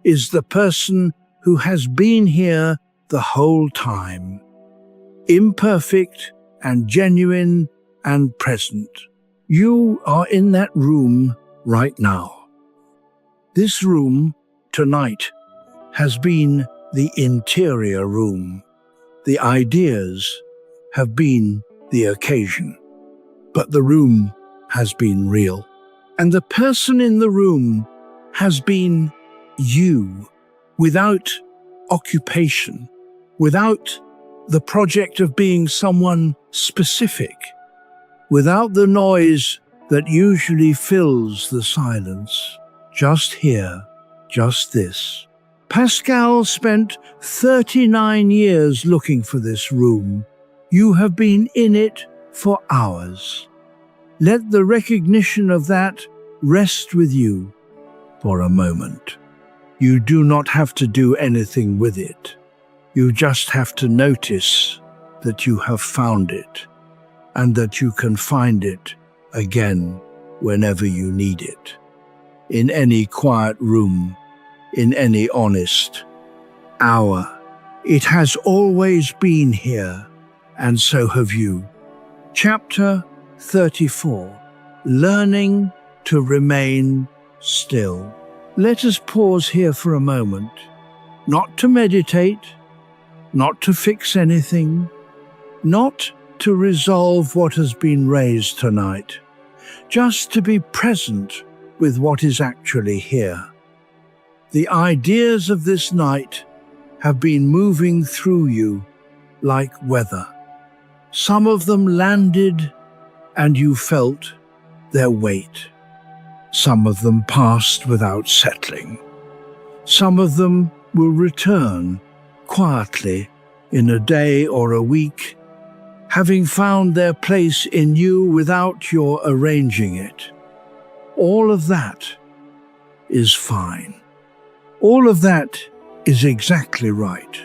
is the person who has been here the whole time. Imperfect and genuine and present. You are in that room right now. This room, tonight, has been the interior room. The ideas have been the occasion. But the room has been real. And the person in the room has been you, without occupation, without the project of being someone specific, without the noise that usually fills the silence. Just here, just this. Pascal spent 39 years looking for this room. You have been in it for hours. Let the recognition of that rest with you for a moment. You do not have to do anything with it. You just have to notice that you have found it and that you can find it again whenever you need it. In any quiet room, in any honest hour. It has always been here, and so have you. Chapter 34. Learning to remain still. Let us pause here for a moment, not to meditate, not to fix anything, not to resolve what has been raised tonight, just to be present with what is actually here. The ideas of this night have been moving through you like weather. Some of them landed and you felt their weight. Some of them passed without settling. Some of them will return quietly in a day or a week, having found their place in you without your arranging it. All of that is fine. All of that is exactly right.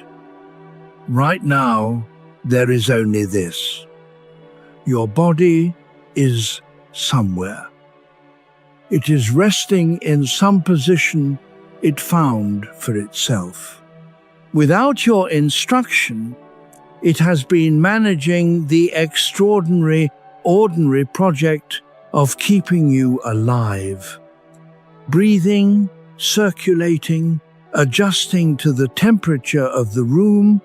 Right now, there is only this. Your body is somewhere. It is resting in some position it found for itself. Without your instruction, it has been managing the extraordinary, ordinary project of keeping you alive. Breathing, circulating, adjusting to the temperature of the room,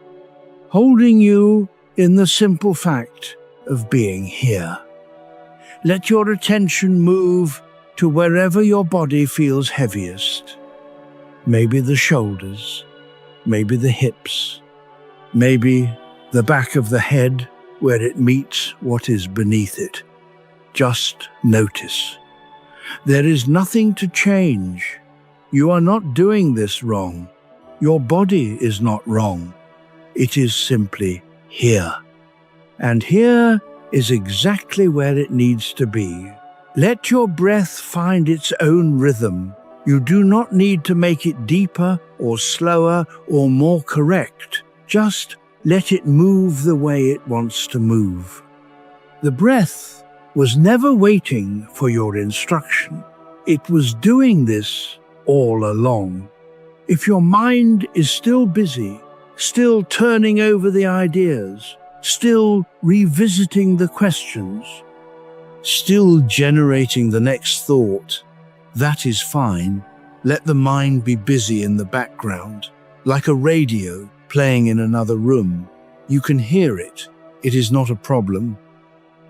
holding you in the simple fact of being here. Let your attention move to wherever your body feels heaviest. Maybe the shoulders, maybe the hips, maybe the back of the head where it meets what is beneath it. Just notice. There is nothing to change. You are not doing this wrong. Your body is not wrong. It is simply here. And here is exactly where it needs to be. Let your breath find its own rhythm. You do not need to make it deeper or slower or more correct. Just let it move the way it wants to move. The breath was never waiting for your instruction. It was doing this all along. If your mind is still busy, still turning over the ideas, still revisiting the questions, still generating the next thought, that is fine. Let the mind be busy in the background, like a radio playing in another room. You can hear it. It is not a problem.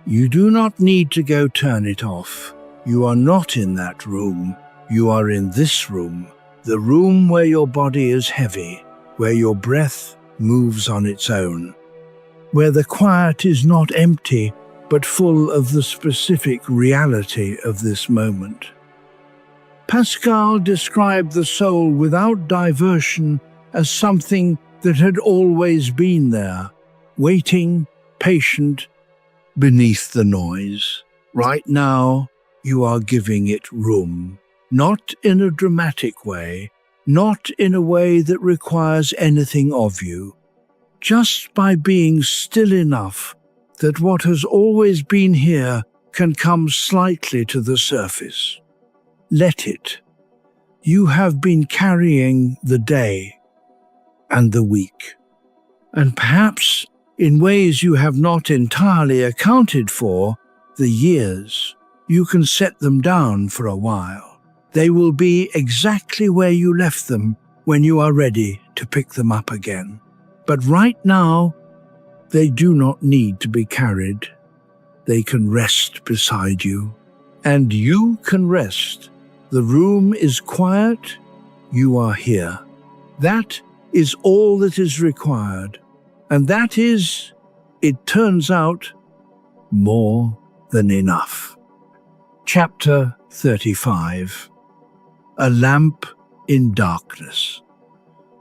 You do not need to go turn it off. You are not in that room. You are in this room, the room where your body is heavy, where your breath moves on its own, where the quiet is not empty, but full of the specific reality of this moment. Pascal described the soul without diversion as something that had always been there, waiting, patient, beneath the noise. Right now, you are giving it room, not in a dramatic way, not in a way that requires anything of you, just by being still enough that what has always been here can come slightly to the surface. Let it. You have been carrying the day and the week, and perhaps in ways you have not entirely accounted for, the years. You can set them down for a while. They will be exactly where you left them when you are ready to pick them up again. But right now, they do not need to be carried. They can rest beside you, and you can rest. The room is quiet. You are here. That is all that is required. And that is, it turns out, more than enough. Chapter 35. A lamp in darkness.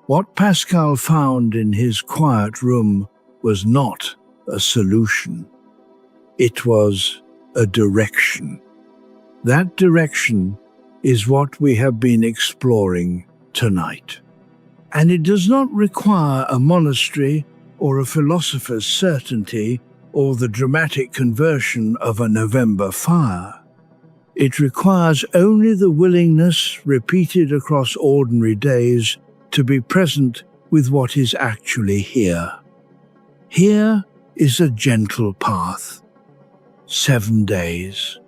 What Pascal found in his quiet room was not a solution. It was a direction. That direction is what we have been exploring tonight. And it does not require a monastery or a philosopher's certainty or the dramatic conversion of a November fire. It requires only the willingness, repeated across ordinary days, to be present with what is actually here. Here is a gentle path. 7 days.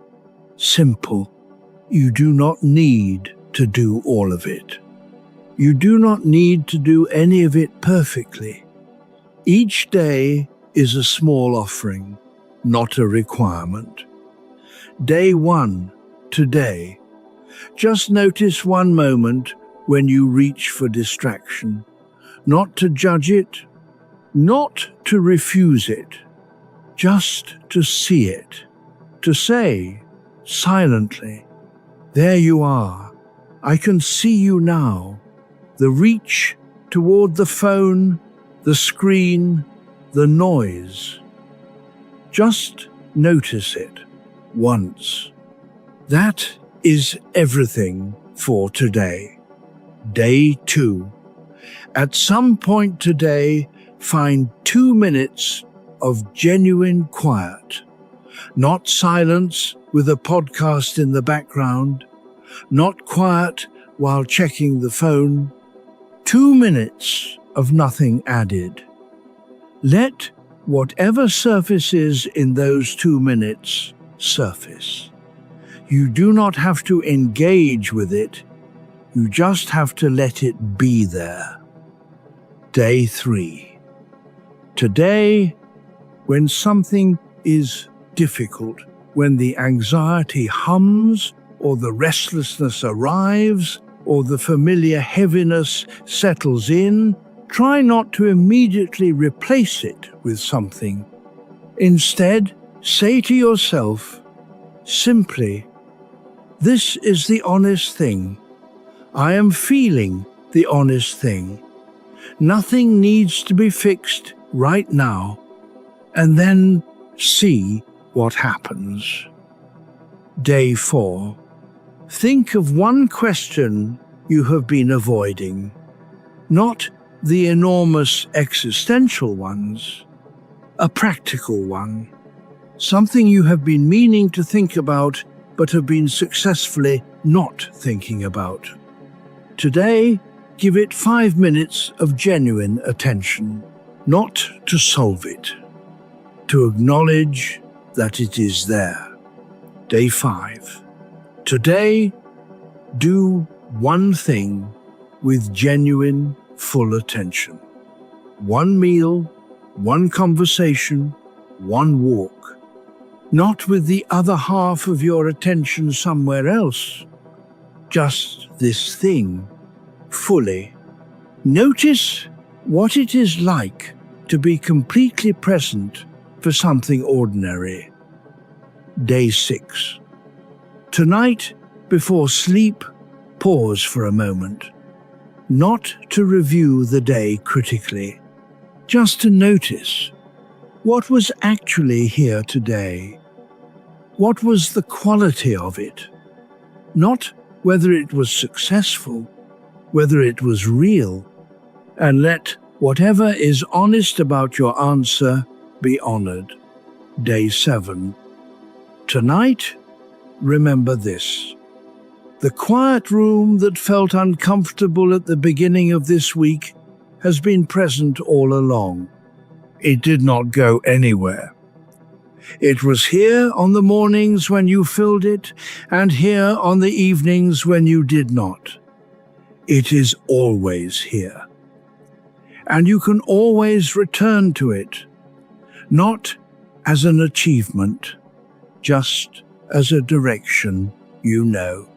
Simple. You do not need to do all of it. You do not need to do any of it perfectly. Each day is a small offering, not a requirement. Day 1, today. Just notice one moment when you reach for distraction, not to judge it, not to refuse it, just to see it, to say, silently, there you are, I can see you now. The reach toward the phone, the screen, the noise. Just notice it once. That is everything for today. Day 2. At some point today, find 2 minutes of genuine quiet. Not silence with a podcast in the background, not quiet while checking the phone. 2 minutes of nothing added. Let whatever surfaces in those 2 minutes surface. You do not have to engage with it. You just have to let it be there. Day 3. Today, when something is difficult, when the anxiety hums, or the restlessness arrives, or the familiar heaviness settles in, try not to immediately replace it with something. Instead, say to yourself, simply, "This is the honest thing. I am feeling the honest thing. Nothing needs to be fixed right now," and then see what happens. Day 4. Think of one question you have been avoiding, not the enormous existential ones, a practical one, something you have been meaning to think about but have been successfully not thinking about. Today, give it 5 minutes of genuine attention, not to solve it, to acknowledge that it is there. Day 5. Today, do one thing with genuine, full attention. One meal, one conversation, one walk. Not with the other half of your attention somewhere else. Just this thing, fully. Notice what it is like to be completely present for something ordinary. Day 6. Tonight, before sleep, pause for a moment. Not to review the day critically, just to notice what was actually here today. What was the quality of it? Not whether it was successful, whether it was real, and let whatever is honest about your answer be honored. Day 7. Tonight, remember this. The quiet room that felt uncomfortable at the beginning of this week has been present all along. It did not go anywhere. It was here on the mornings when you filled it, and here on the evenings when you did not. It is always here. And you can always return to it, not as an achievement, just as a direction you know.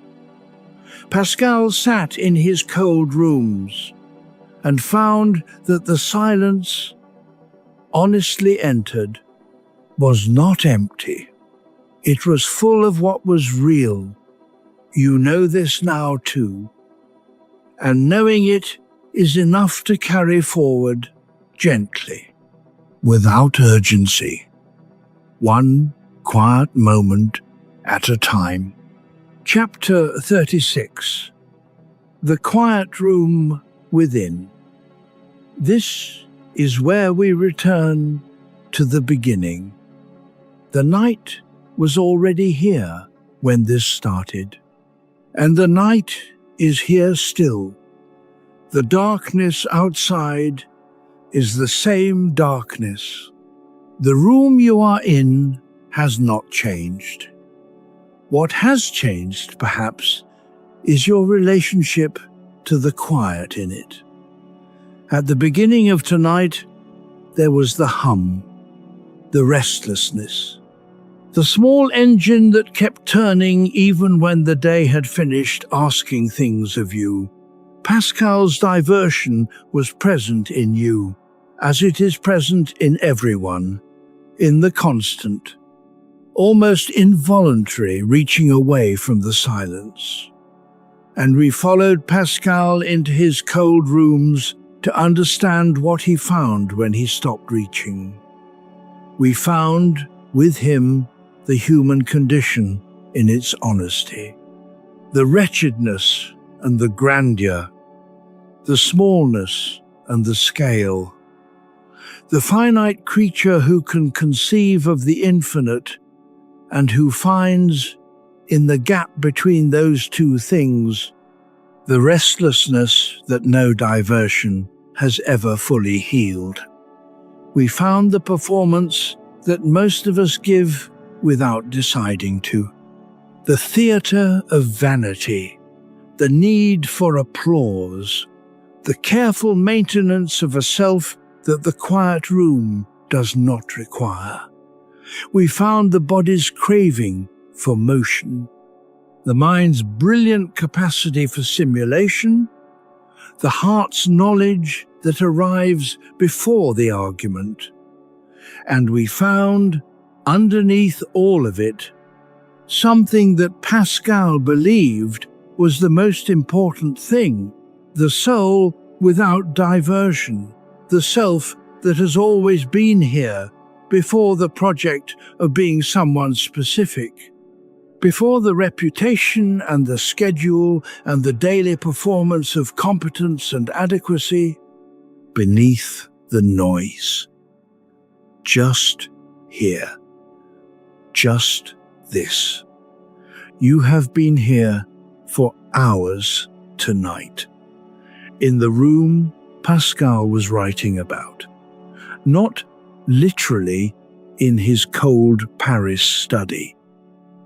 Pascal sat in his cold rooms and found that the silence, honestly entered, was not empty. It was full of what was real. You know this now too. And knowing it is enough to carry forward gently, without urgency, one quiet moment at a time. Chapter 36. The Quiet Room Within. This is where we return to the beginning. The night was already here when this started, and the night is here still. The darkness outside is the same darkness. The room you are in has not changed. What has changed, perhaps, is your relationship to the quiet in it. At the beginning of tonight, there was the hum, the restlessness, the small engine that kept turning even when the day had finished asking things of you. Pascal's diversion was present in you, as it is present in everyone, in the constant, almost involuntary reaching away from the silence. And we followed Pascal into his cold rooms to understand what he found when he stopped reaching. We found, with him, the human condition in its honesty, the wretchedness and the grandeur, the smallness and the scale, the finite creature who can conceive of the infinite and who finds, in the gap between those two things, the restlessness that no diversion has ever fully healed. We found the performance that most of us give without deciding to, the theatre of vanity, the need for applause, the careful maintenance of a self that the quiet room does not require. We found the body's craving for motion, the mind's brilliant capacity for simulation, the heart's knowledge that arrives before the argument. And we found, underneath all of it, something that Pascal believed was the most important thing: the soul without diversion, the self that has always been here, before the project of being someone specific, before the reputation and the schedule and the daily performance of competence and adequacy, beneath the noise. Just here. Just this. You have been here for hours tonight, in the room Pascal was writing about. Not literally in his cold Paris study.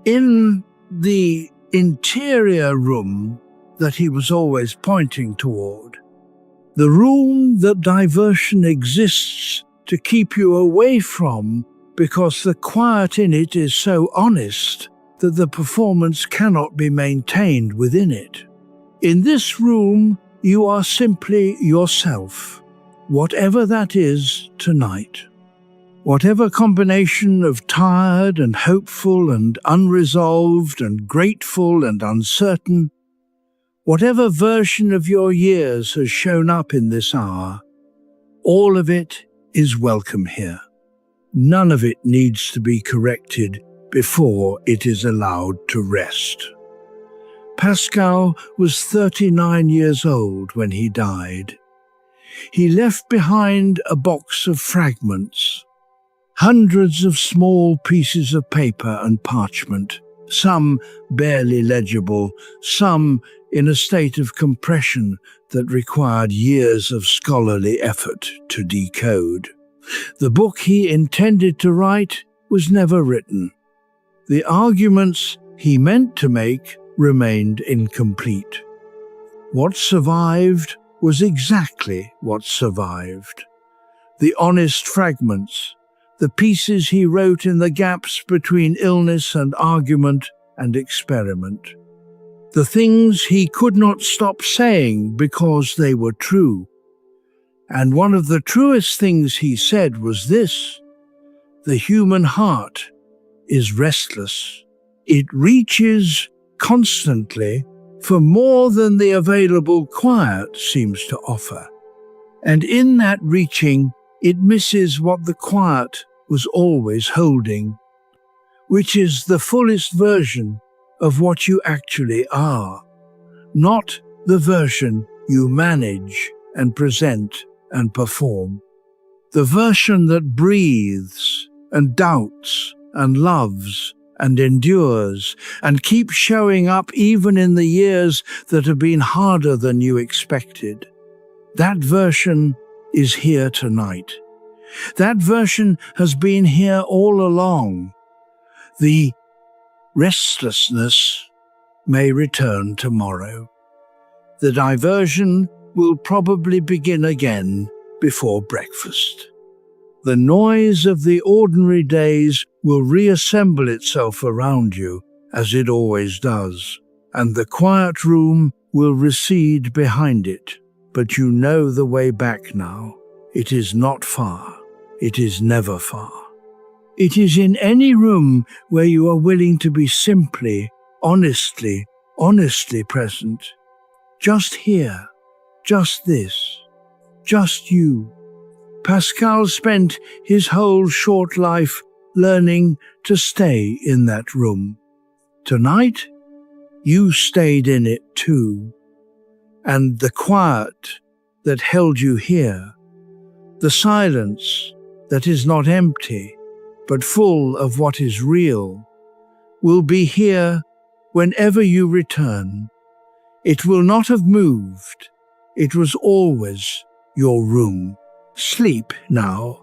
In the interior room that he was always pointing toward. The room that diversion exists to keep you away from, because the quiet in it is so honest that the performance cannot be maintained within it. In this room, you are simply yourself, whatever that is tonight. Whatever combination of tired and hopeful and unresolved and grateful and uncertain, whatever version of your years has shown up in this hour, all of it is welcome here. None of it needs to be corrected before it is allowed to rest. Pascal was 39 years old when he died. He left behind a box of fragments, hundreds of small pieces of paper and parchment, some barely legible, some in a state of compression that required years of scholarly effort to decode. The book he intended to write was never written. The arguments he meant to make remained incomplete. What survived was exactly what survived. The honest fragments, the pieces he wrote in the gaps between illness and argument and experiment. The things he could not stop saying because they were true. And one of the truest things he said was this: the human heart is restless. It reaches constantly for more than the available quiet seems to offer. And in that reaching, it misses what the quiet was always holding, which is the fullest version of what you actually are, not the version you manage and present and perform. The version that breathes and doubts and loves and endures and keeps showing up even in the years that have been harder than you expected. That version is here tonight. That version has been here all along. The restlessness may return tomorrow. The diversion will probably begin again before breakfast. The noise of the ordinary days will reassemble itself around you, as it always does, and the quiet room will recede behind it. But you know the way back now. It is not far. It is never far. It is in any room where you are willing to be simply, honestly present. Just here, just this, just you. Pascal spent his whole short life learning to stay in that room. Tonight, you stayed in it too. And the quiet that held you here, the silence that is not empty, but full of what is real, will be here whenever you return. It will not have moved. It was always your room. Sleep now.